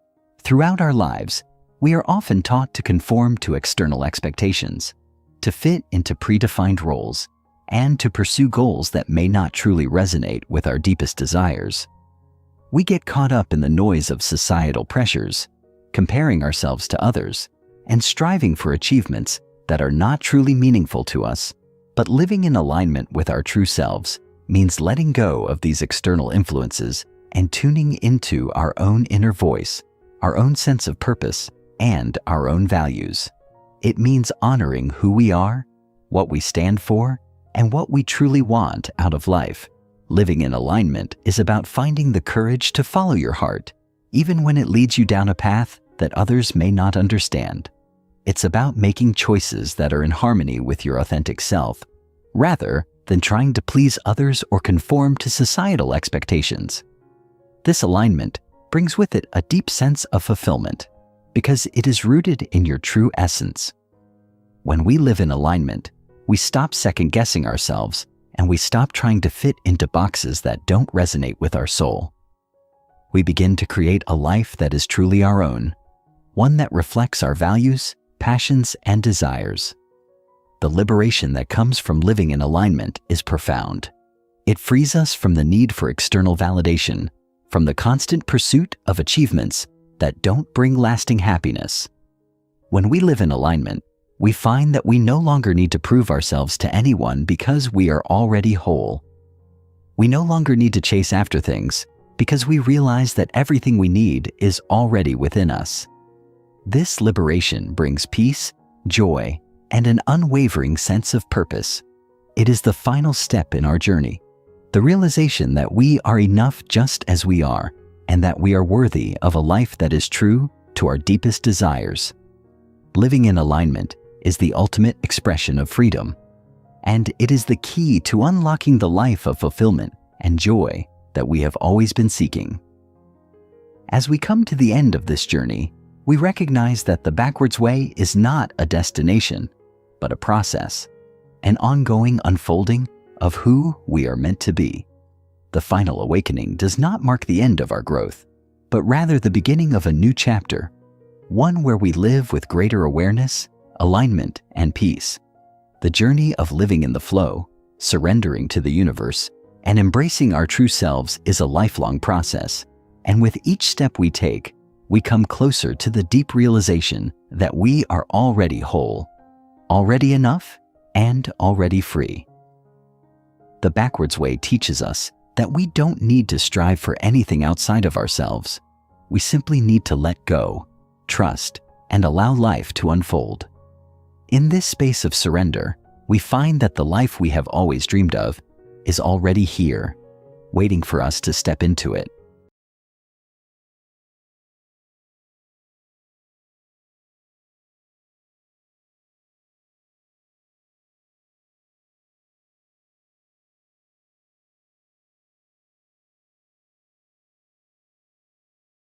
Throughout our lives, we are often taught to conform to external expectations, to fit into predefined roles, and to pursue goals that may not truly resonate with our deepest desires. We get caught up in the noise of societal pressures, comparing ourselves to others, and striving for achievements that are not truly meaningful to us. But living in alignment with our true selves means letting go of these external influences and tuning into our own inner voice, our own sense of purpose, and our own values. It means honoring who we are, what we stand for, and what we truly want out of life. Living in alignment is about finding the courage to follow your heart, even when it leads you down a path that others may not understand. It's about making choices that are in harmony with your authentic self, rather than trying to please others or conform to societal expectations. This alignment brings with it a deep sense of fulfillment, because it is rooted in your true essence. When we live in alignment, we stop second-guessing ourselves, and we stop trying to fit into boxes that don't resonate with our soul. We begin to create a life that is truly our own, one that reflects our values, passions, and desires. The liberation that comes from living in alignment is profound. It frees us from the need for external validation, from the constant pursuit of achievements that don't bring lasting happiness. When we live in alignment, we find that we no longer need to prove ourselves to anyone because we are already whole. We no longer need to chase after things because we realize that everything we need is already within us. This liberation brings peace, joy, and an unwavering sense of purpose. It is the final step in our journey, the realization that we are enough just as we are, and that we are worthy of a life that is true to our deepest desires. Living in alignment is the ultimate expression of freedom, and it is the key to unlocking the life of fulfillment and joy that we have always been seeking. As we come to the end of this journey, we recognize that the backwards way is not a destination, but a process, an ongoing unfolding of who we are meant to be. The final awakening does not mark the end of our growth, but rather the beginning of a new chapter, one where we live with greater awareness, alignment, and peace. The journey of living in the flow, surrendering to the universe, and embracing our true selves is a lifelong process, and with each step we take, we come closer to the deep realization that we are already whole, already enough, and already free. The backwards way teaches us that we don't need to strive for anything outside of ourselves. We simply need to let go, trust, and allow life to unfold. In this space of surrender, we find that the life we have always dreamed of is already here, waiting for us to step into it.